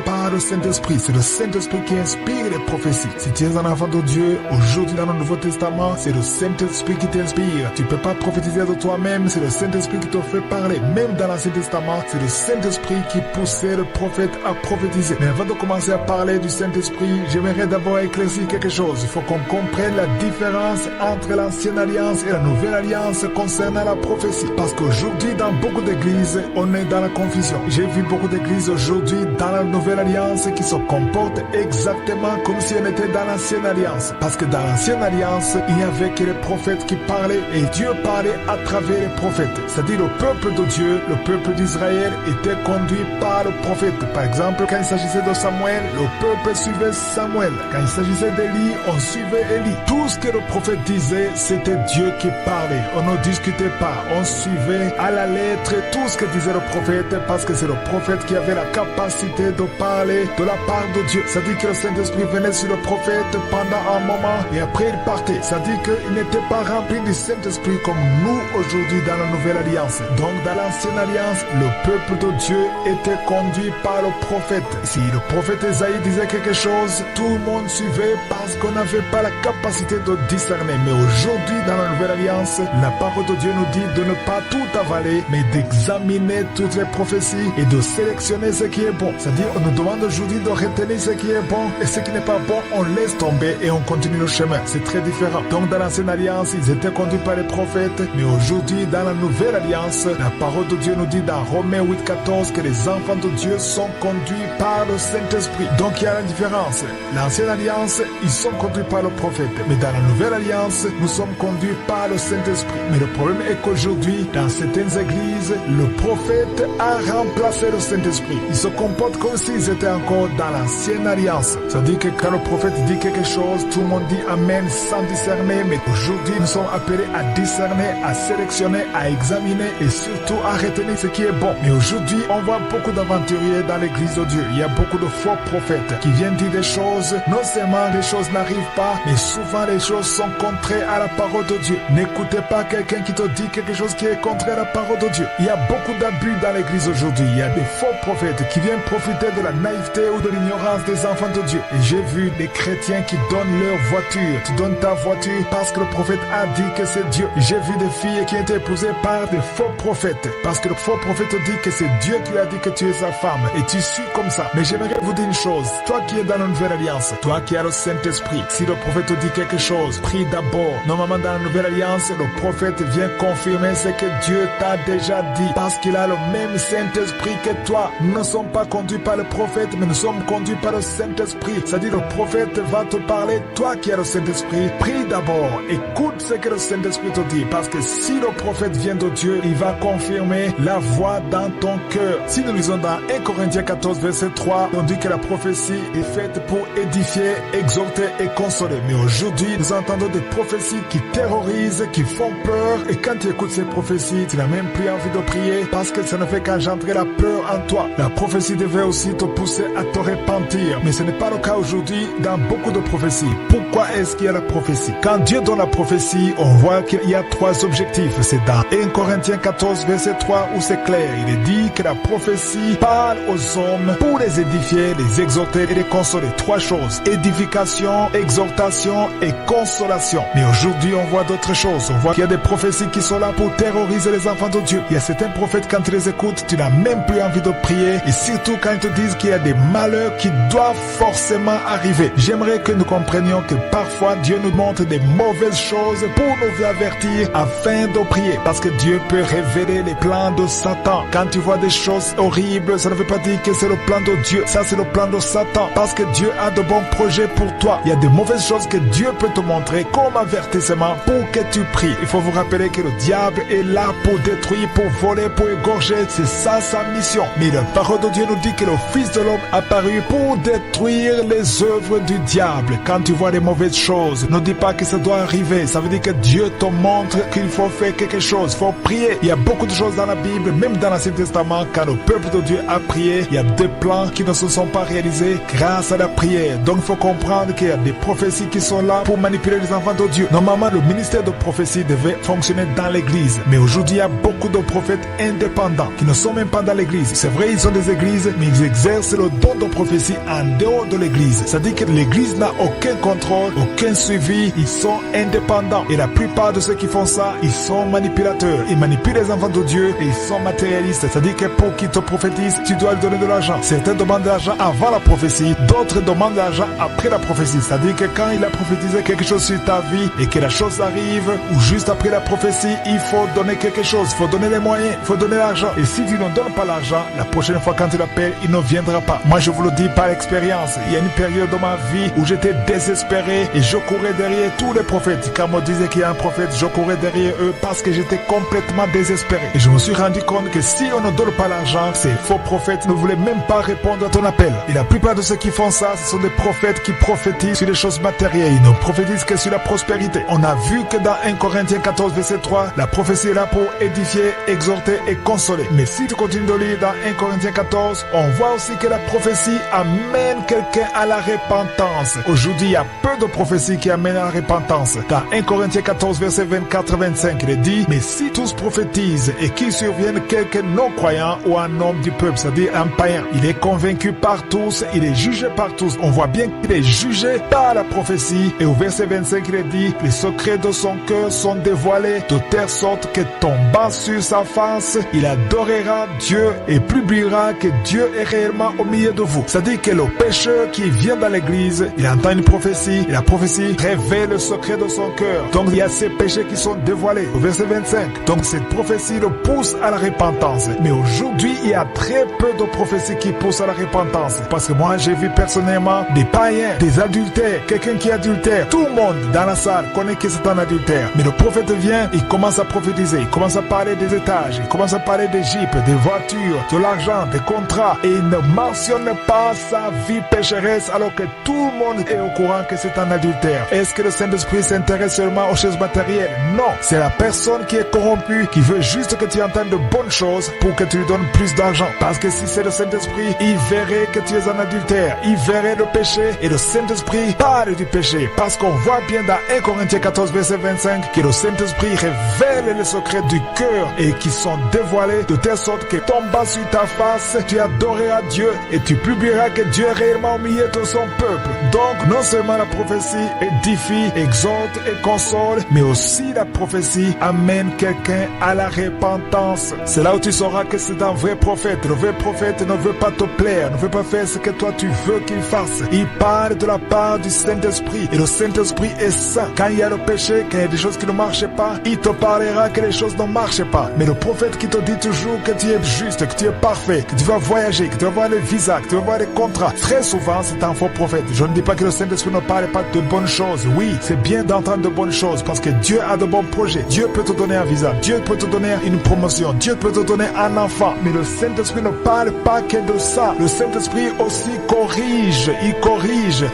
par le Saint-Esprit. C'est le Saint-Esprit qui inspire les prophéties. Si tu es un enfant de Dieu, aujourd'hui dans le Nouveau Testament, c'est le Saint-Esprit qui t'inspire. Tu peux pas prophétiser de toi-même, c'est le Saint-Esprit qui te fait parler. Même dans l'Ancien Testament, c'est le Saint-Esprit qui poussait le prophète à prophétiser. Mais avant de commencer à parler du Saint-Esprit, j'aimerais d'abord éclaircir quelque chose. Il faut qu'on comprenne la différence entre l'Ancienne Alliance et la Nouvelle Alliance concernant la prophétie. Parce qu'aujourd'hui, dans beaucoup d'églises, on est dans la confusion. J'ai vu beaucoup d'églises aujourd'hui dans la Nouvelle Alliance qui se comportent exactement comme si on était dans l'Ancienne Alliance. Parce que dans l'Ancienne Alliance, il n'y avait que les prophètes qui parlaient et Dieu parlait à travers les prophètes. C'est-à-dire le peuple de Dieu, le peuple d'Israël était conduit par le prophète. Par exemple, quand il s'agissait de Samuel, le peuple suivait Samuel. Quand il s'agissait d'Élie, on suivait Élie. Tout ce que le prophète disait, c'était Dieu qui parlait. On ne discutait pas, on suivait à la lettre tout ce que disait le prophète parce que c'est le prophète qui avait la capacité de parler de la part de Dieu. Ça dit que le Saint-Esprit venait sur le prophète pendant un moment et après il partait. Ça dit qu'il n'était pas rempli du Saint-Esprit comme nous aujourd'hui dans la Nouvelle Alliance. Donc dans l'Ancienne Alliance, le peuple de Dieu était conduit par le prophète. Si le prophète Ésaïe disait quelque chose, tout le monde suivait parce qu'on n'avait pas la capacité de discerner. Mais aujourd'hui dans la Nouvelle Alliance, la parole de Dieu nous dit de ne pas tout avaler, mais d'examiner toutes les prophéties et de sélectionner ce qui est bon. C'est-à-dire, on nous demande aujourd'hui de retenir ce qui est bon et ce qui n'est pas bon, on laisse tomber et on continue le chemin. C'est très différent. Donc, dans l'Ancienne Alliance, ils étaient conduits par les prophètes, mais aujourd'hui, dans la Nouvelle Alliance, la parole de Dieu nous dit dans Romains 8,14 que les enfants de Dieu sont conduits par le Saint-Esprit. Donc, il y a la différence. L'Ancienne Alliance, ils sont conduits par le prophète, mais dans la Nouvelle Alliance, nous sommes conduits par le Saint-Esprit. Mais le problème est qu'aujourd'hui, dans certaines églises, le prophète a remplacé le Saint-Esprit. Ils se comportent comme s'ils étaient encore dans l'Ancienne Alliance. Ça veut dire que quand le prophète dit quelque chose, tout le monde dit Amen sans discerner. Mais aujourd'hui, nous sommes appelés à discerner, à sélectionner, à examiner et surtout à retenir ce qui est bon. Mais aujourd'hui, on voit beaucoup d'aventuriers dans l'église de Dieu. Il y a beaucoup de faux prophètes qui viennent dire des choses. Non seulement les choses n'arrivent pas, mais souvent les choses sont contraires à la parole de Dieu. N'écoutez pas quelqu'un qui te dit quelque chose qui est contraire à la parole de Dieu. Il y a beaucoup d'abus dans l'église aujourd'hui. Il y a des faux prophètes qui viennent profiter de la naïveté ou de l'ignorance des enfants de Dieu. Et j'ai vu des chrétiens qui donnent leur voiture. Tu donnes ta voiture parce que le prophète a dit que c'est Dieu. J'ai vu des filles qui ont été épousées par des faux prophètes parce que le faux prophète te dit que c'est Dieu qui lui a dit que tu es sa femme et tu suis comme ça. Mais j'aimerais vous dire une chose. Toi qui es dans la Nouvelle Alliance, toi qui as le Saint-Esprit, si le prophète te dit quelque chose, prie d'abord. Normalement dans la Nouvelle Alliance, le prophète vient confirmer ce que Dieu t'a déjà dit parce qu'il a le même Saint-Esprit que toi. Nous ne sommes pas conduits par le prophète, mais nous sommes conduits par le Saint-Esprit. C'est-à-dire le prophète va te parler, toi qui as le Saint-Esprit, prie d'abord, écoute ce que le Saint-Esprit te dit, parce que si le prophète vient de Dieu, il va confirmer la voix dans ton cœur. Si nous lisons dans 1 Corinthiens 14, verset 3, on dit que la prophétie est faite pour édifier, exhorter et consoler. Mais aujourd'hui, nous entendons des prophéties qui terrorisent, qui font peur, et quand tu écoutes ces prophéties, tu n'as même plus envie de prier, parce que ça ne fait qu'engendrer la peur en toi. La prophétie devait aussi te pousser à te repentir, mais ce n'est pas le cas aujourd'hui dans beaucoup de prophéties. Pourquoi est-ce qu'il y a la prophétie? Quand Dieu donne la prophétie, on voit qu'il y a trois objectifs. C'est dans 1 Corinthiens 14, verset 3, où c'est clair. Il est dit que la prophétie parle aux hommes pour les édifier, les exhorter et les consoler. Trois choses: édification, exhortation et consolation. Mais aujourd'hui, on voit d'autres choses. On voit qu'il y a des prophéties qui sont là pour terroriser les enfants de Dieu. Il y a certains prophètes, quand tu les écoutes, tu n'as même plus envie de prier, et surtout quand ils te disent qu'il y a des malheurs qui doivent forcément arriver. J'aimerais que nous comprenions que parfois Dieu nous montre des mauvaises choses pour nous avertir afin de prier, parce que Dieu peut révéler les plans de Satan. Quand tu vois des choses horribles, ça ne veut pas dire que c'est le plan de Dieu, ça c'est le plan de Satan, parce que Dieu a de bons projets pour toi. Il y a des mauvaises choses que Dieu peut te montrer comme avertissement pour que tu pries. Il faut vous rappeler que le diable est là pour détruire, pour voler, pour égorger. C'est ça sa mission. Mais la parole de Dieu nous dit que le Fils de l'homme apparu pour détruire les œuvres du diable. Quand tu vois des mauvaises choses, ne dis pas que ça doit arriver. Ça veut dire que Dieu te montre qu'il faut faire quelque chose. Il faut prier. Il y a beaucoup de choses dans la Bible, même dans l'Ancien Testament, quand le peuple de Dieu a prié, prié, il y a des plans qui ne se sont pas réalisés grâce à la prière. Donc il faut comprendre qu'il y a des prophéties qui sont là pour manipuler les enfants de Dieu. Normalement, le ministère de prophétie devait fonctionner dans l'église. Mais aujourd'hui, il y a beaucoup de prophètes indépendants qui ne sont même pas dans l'église. C'est vrai, ils ont des églises, mais ils exercent le don de prophétie en dehors de l'église. C'est-à-dire que l'église n'a aucun contrôle, aucun suivi. Ils sont indépendants. Et la plupart de ceux qui font ça, ils sont manipulateurs. Ils manipulent les enfants de Dieu et ils sont matérialistes. C'est-à-dire que pour qu'ils te prophétisent, tu dois lui donner de l'argent. Certains demandent de l'argent avant la prophétie, d'autres demandent de l'argent après la prophétie. C'est-à-dire que quand il a prophétisé quelque chose sur ta vie et que la chose arrive, ou juste après la prophétie, il faut donner quelque chose, il faut donner les moyens, il faut donner l'argent. Et si tu ne donnes pas l'argent, la prochaine fois quand tu l'appelles, il ne viendra pas. Moi, je vous le dis par expérience. Il y a une période de ma vie où j'étais désespéré et je courais derrière tous les prophètes. Quand on me disait qu'il y a un prophète, je courais derrière eux parce que j'étais complètement désespéré. Et je me suis rendu compte que si on ne donne pas l'argent, ces faux prophètes ne voulaient même pas répondre à ton appel. Et la plupart de ceux qui font ça, ce sont des prophètes qui prophétisent sur les choses matérielles. Ils ne prophétisent que sur la prospérité. On a vu que dans 1 Corinthiens 14, verset 3, la prophétie est là pour édifier, exhorter et consoler. Mais si tu continues de lire dans 1 Corinthiens 14, on voit aussi que la prophétie amène quelqu'un à la repentance. Aujourd'hui, il y a peu de prophéties qui amènent à la repentance. Dans 1 Corinthiens 14, verset 24-25, il est dit, mais si tous prophétisent et qu'il survienne quelqu'un non-croyant ou un homme du peuple, c'est-à-dire un païen, il est convaincu par tous, il est jugé par tous. On voit bien qu'il est jugé par la prophétie. Et au verset 25, il est dit, les secrets de son cœur sont dévoilés de telle sorte que tombant sur sa face, il adorera Dieu et publiera que Dieu est réellement au milieu de vous. C'est-à-dire que le pécheur qui vient dans l'église, il entend une prophétie et la prophétie révèle le secret de son cœur. Donc il y a ces péchés qui sont dévoilés. Au verset 25. Donc cette prophétie le pousse à la repentance. Mais aujourd'hui, il y a très peu de prophéties qui poussent à la repentance. Parce que moi, j'ai vu personnellement des païens, des adultères, quelqu'un qui est adultère. Tout le monde dans la salle connaît que c'est un adultère. Mais le prophète vient, il commence à prophétiser, il commence à parler des étages, il commence à parler des jeeps, des voitures, de l'argent, des contrats. Et il ne mentionne pas sa vie pécheresse alors que tout le monde est au courant que c'est un adultère. Est-ce que le Saint-Esprit s'intéresse seulement aux choses matérielles? Non. C'est la personne qui est corrompue, qui veut juste que tu entendes de bonnes choses pour que tu lui donnes plus d'argent. Parce que si c'est le Saint-Esprit, il verrait que tu es un adultère. Il verrait le péché et le Saint-Esprit parle du péché. Parce qu'on voit bien dans 1 Corinthiens 14, verset 25, que le Saint-Esprit révèle les secrets du cœur et qui sont dévoilés de telle sorte que tombant sur ta face, tu adoreras Dieu et tu publieras que Dieu est réellement au milieu de son peuple. Donc, non seulement la prophétie édifie, exhorte et console, mais aussi la prophétie amène quelqu'un à la repentance. C'est là où tu sauras que c'est un vrai prophète. Le vrai prophète ne veut pas te plaire, ne veut pas faire ce que toi tu veux qu'il fasse. Il parle de la part du Saint-Esprit et le Saint-Esprit est saint. Quand il y a le péché, quand il y a des choses qui ne marchent pas, il te parlera que les choses ne marchent pas. Mais le prophète qui te dit toujours que tu es juste, que tu es parfait, que tu vas voyager, que tu vas voir les visas, que tu vas voir les contrats, très souvent c'est un faux prophète. Je ne dis pas que le Saint-Esprit ne parle pas de bonnes choses. Oui, c'est bien d'entendre de bonnes choses parce que Dieu a de bons projets. Dieu peut te donner un visa, Dieu peut te donner une promotion, Dieu peut te donner un enfant. Mais le Saint-Esprit ne parle pas que de ça. Le Saint-Esprit aussi corrige,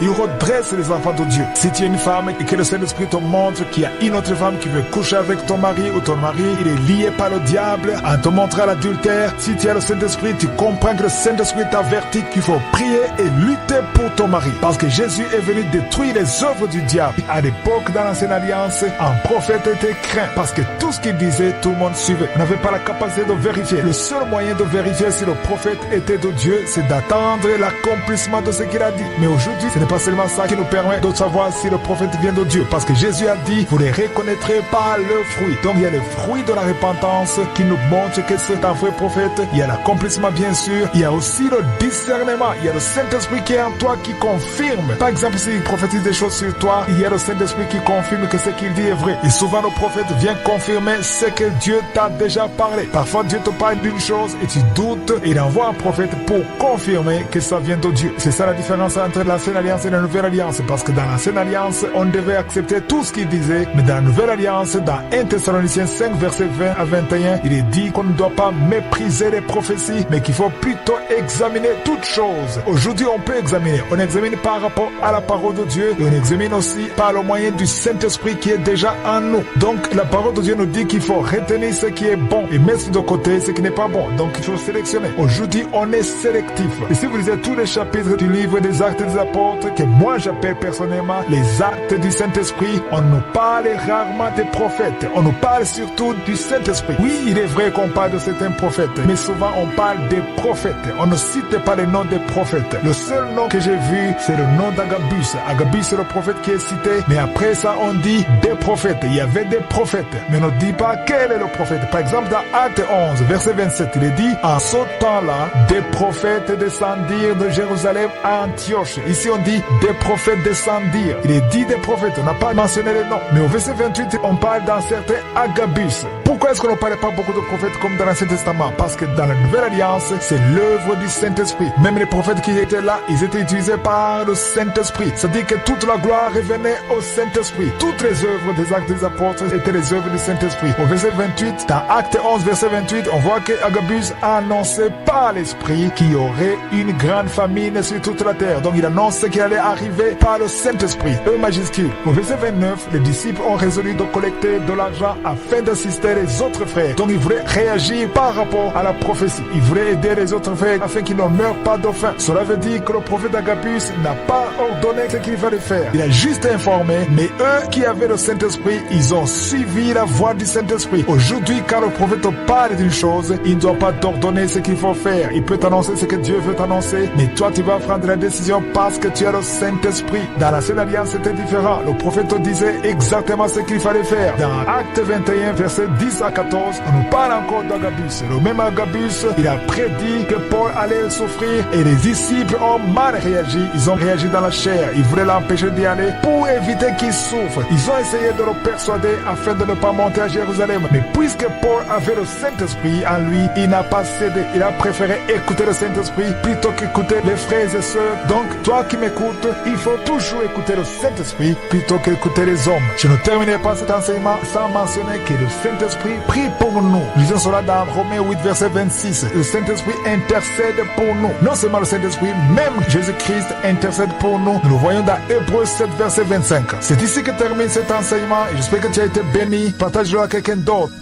il redresse les enfants de Dieu. Si tu es une femme et que le Saint-Esprit te montre qu'il y a une autre femme qui veut coucher avec ton mari ou ton mari, il est lié par le diable en te montrant l'adultère. Si tu as le Saint-Esprit, tu comprends que le Saint-Esprit t'avertit qu'il faut prier et lutter pour ton mari. Parce que Jésus est venu détruire les œuvres du diable. À l'époque, dans l'Ancienne Alliance, un prophète était craint parce que tout ce qu'il disait, tout le monde suivait. On n'avait pas la capacité de vérifier. Le seul moyen de vérifier si le prophète était de Dieu, c'est d'attendre l'accomplissement de ce qu'il a dit. Mais aujourd'hui, ce n'est pas seulement ça qui nous permet de savoir si le prophète vient de Dieu. Parce que Jésus a dit, vous les reconnaîtrez par le fruit. Donc il y a le fruit de la repentance qui nous montre que c'est un vrai prophète. Il y a l'accomplissement bien sûr. Il y a aussi le discernement. Il y a le Saint-Esprit qui est en toi qui confirme. Par exemple, s'il prophétise des choses sur toi, il y a le Saint-Esprit qui confirme que ce qu'il dit est vrai. Et souvent le prophète vient confirmer ce que Dieu t'a déjà parlé. Parfois Dieu te parle d'une chose et tu doutes et il envoie un prophète pour confirmer que ça vient de Dieu. C'est ça la différence entre l'Ancienne Alliance et la Nouvelle Alliance. Parce que dans l'Ancienne Alliance, on devait accepter tout ce qu'il disait. Mais dans la Nouvelle Alliance, dans 1 Thessaloniciens 5, verset 20 à 21, il est dit qu'on ne doit pas mépriser les prophéties, mais qu'il faut plutôt examiner toutes choses. Aujourd'hui, on peut examiner. On examine par rapport à la parole de Dieu et on examine aussi par le moyen du Saint-Esprit qui est déjà en nous. Donc la parole de Dieu nous dit qu'il faut retenir ce qui est bon et mettre de côté ce qui n'est pas bon. Donc il faut sélectionner. Aujourd'hui, on est sélectif. Et si vous lisez tous les chapitres du livre des Actes des Apôtres, que moi j'appelle personnellement les actes du Saint-Esprit, on nous parle rarement des prophètes. On nous parle surtout du Saint-Esprit. Oui, il est vrai qu'on parle de certains prophètes, mais souvent on parle des prophètes. On ne cite pas les noms des prophètes. Le seul nom que j'ai vu, c'est le nom d'Agabus. Agabus, c'est le prophète qui est cité, mais après ça, on dit des prophètes. Il y avait des prophètes, mais on ne dit pas quel est le prophète. Par exemple, dans Acte 11, verset 27, il est dit, en ce temps-là, des prophètes descendirent de Jérusalem à Antioche. Ici, on dit des prophètes descendirent. Il est dit des prophètes, on n'a pas mentionné les noms. Mais au verset 28, on parle d'un certain Agabus. Pourquoi est-ce qu'on ne parlait pas beaucoup de prophètes comme dans l'Ancien Testament? Parce que dans la Nouvelle Alliance, c'est l'œuvre du Saint-Esprit. Même les prophètes qui étaient là, ils étaient utilisés par le Saint-Esprit. C'est-à-dire que toute la gloire revenait au Saint-Esprit. Toutes les œuvres des Actes des Apôtres étaient les œuvres du Saint-Esprit. Au verset 28, dans Acte 11, verset 28, on voit que Agabus a annoncé par l'Esprit qu'il y aurait une grande famine sur toute la terre. Donc il annonce ce qui allait arriver par le Saint-Esprit. E majuscule. Au verset 29, les disciples ont résolu de collecter de l'argent afin d'assister les autres frères. Donc ils voulaient réagir par rapport à la prophétie. Ils voulaient aider les autres frères afin qu'ils ne meurent pas de faim. Cela veut dire que le prophète Agabus n'a pas ordonné ce qu'il fallait faire. Il a juste informé, mais eux qui avaient le Saint-Esprit, ils ont suivi la voie du Saint-Esprit. Aujourd'hui, quand le prophète te parle d'une chose, il ne doit pas t'ordonner ce qu'il faut faire. Il peut t'annoncer ce que Dieu veut t'annoncer, mais toi tu vas prendre la décision parce que tu as le Saint-Esprit. Dans l'ancienne alliance, c'était différent. Le prophète te disait exactement ce qu'il fallait faire. Dans Acte 21, verset 10 à 14, on nous parle encore d'Agabus. Le même Agabus, il a prédit que Paul allait souffrir et les disciples ont mal réagi. Ils ont réagi dans la chair. Ils voulaient l'empêcher d'y aller pour éviter qu'il souffre. Ils ont essayé de le persuader afin de ne pas monter à Jérusalem. Mais puisque Paul avait le Saint-Esprit en lui, il n'a pas cédé. Il a préféré écouter le Saint-Esprit plutôt qu'écouter les frères et sœurs. Donc, toi qui m'écoutes, il faut toujours écouter le Saint-Esprit plutôt qu'écouter les hommes. Je ne terminerai pas cet enseignement sans mentionner que le Saint-Esprit prie pour nous. Lisons cela dans Romains 8, verset 26. Le Saint-Esprit intercède pour nous. Non seulement le Saint-Esprit, même Jésus-Christ intercède pour nous. Nous le voyons dans Hébreux 7, verset 25. C'est ici que termine cet enseignement et j'espère que tu as été béni. Partage-le à quelqu'un d'autre.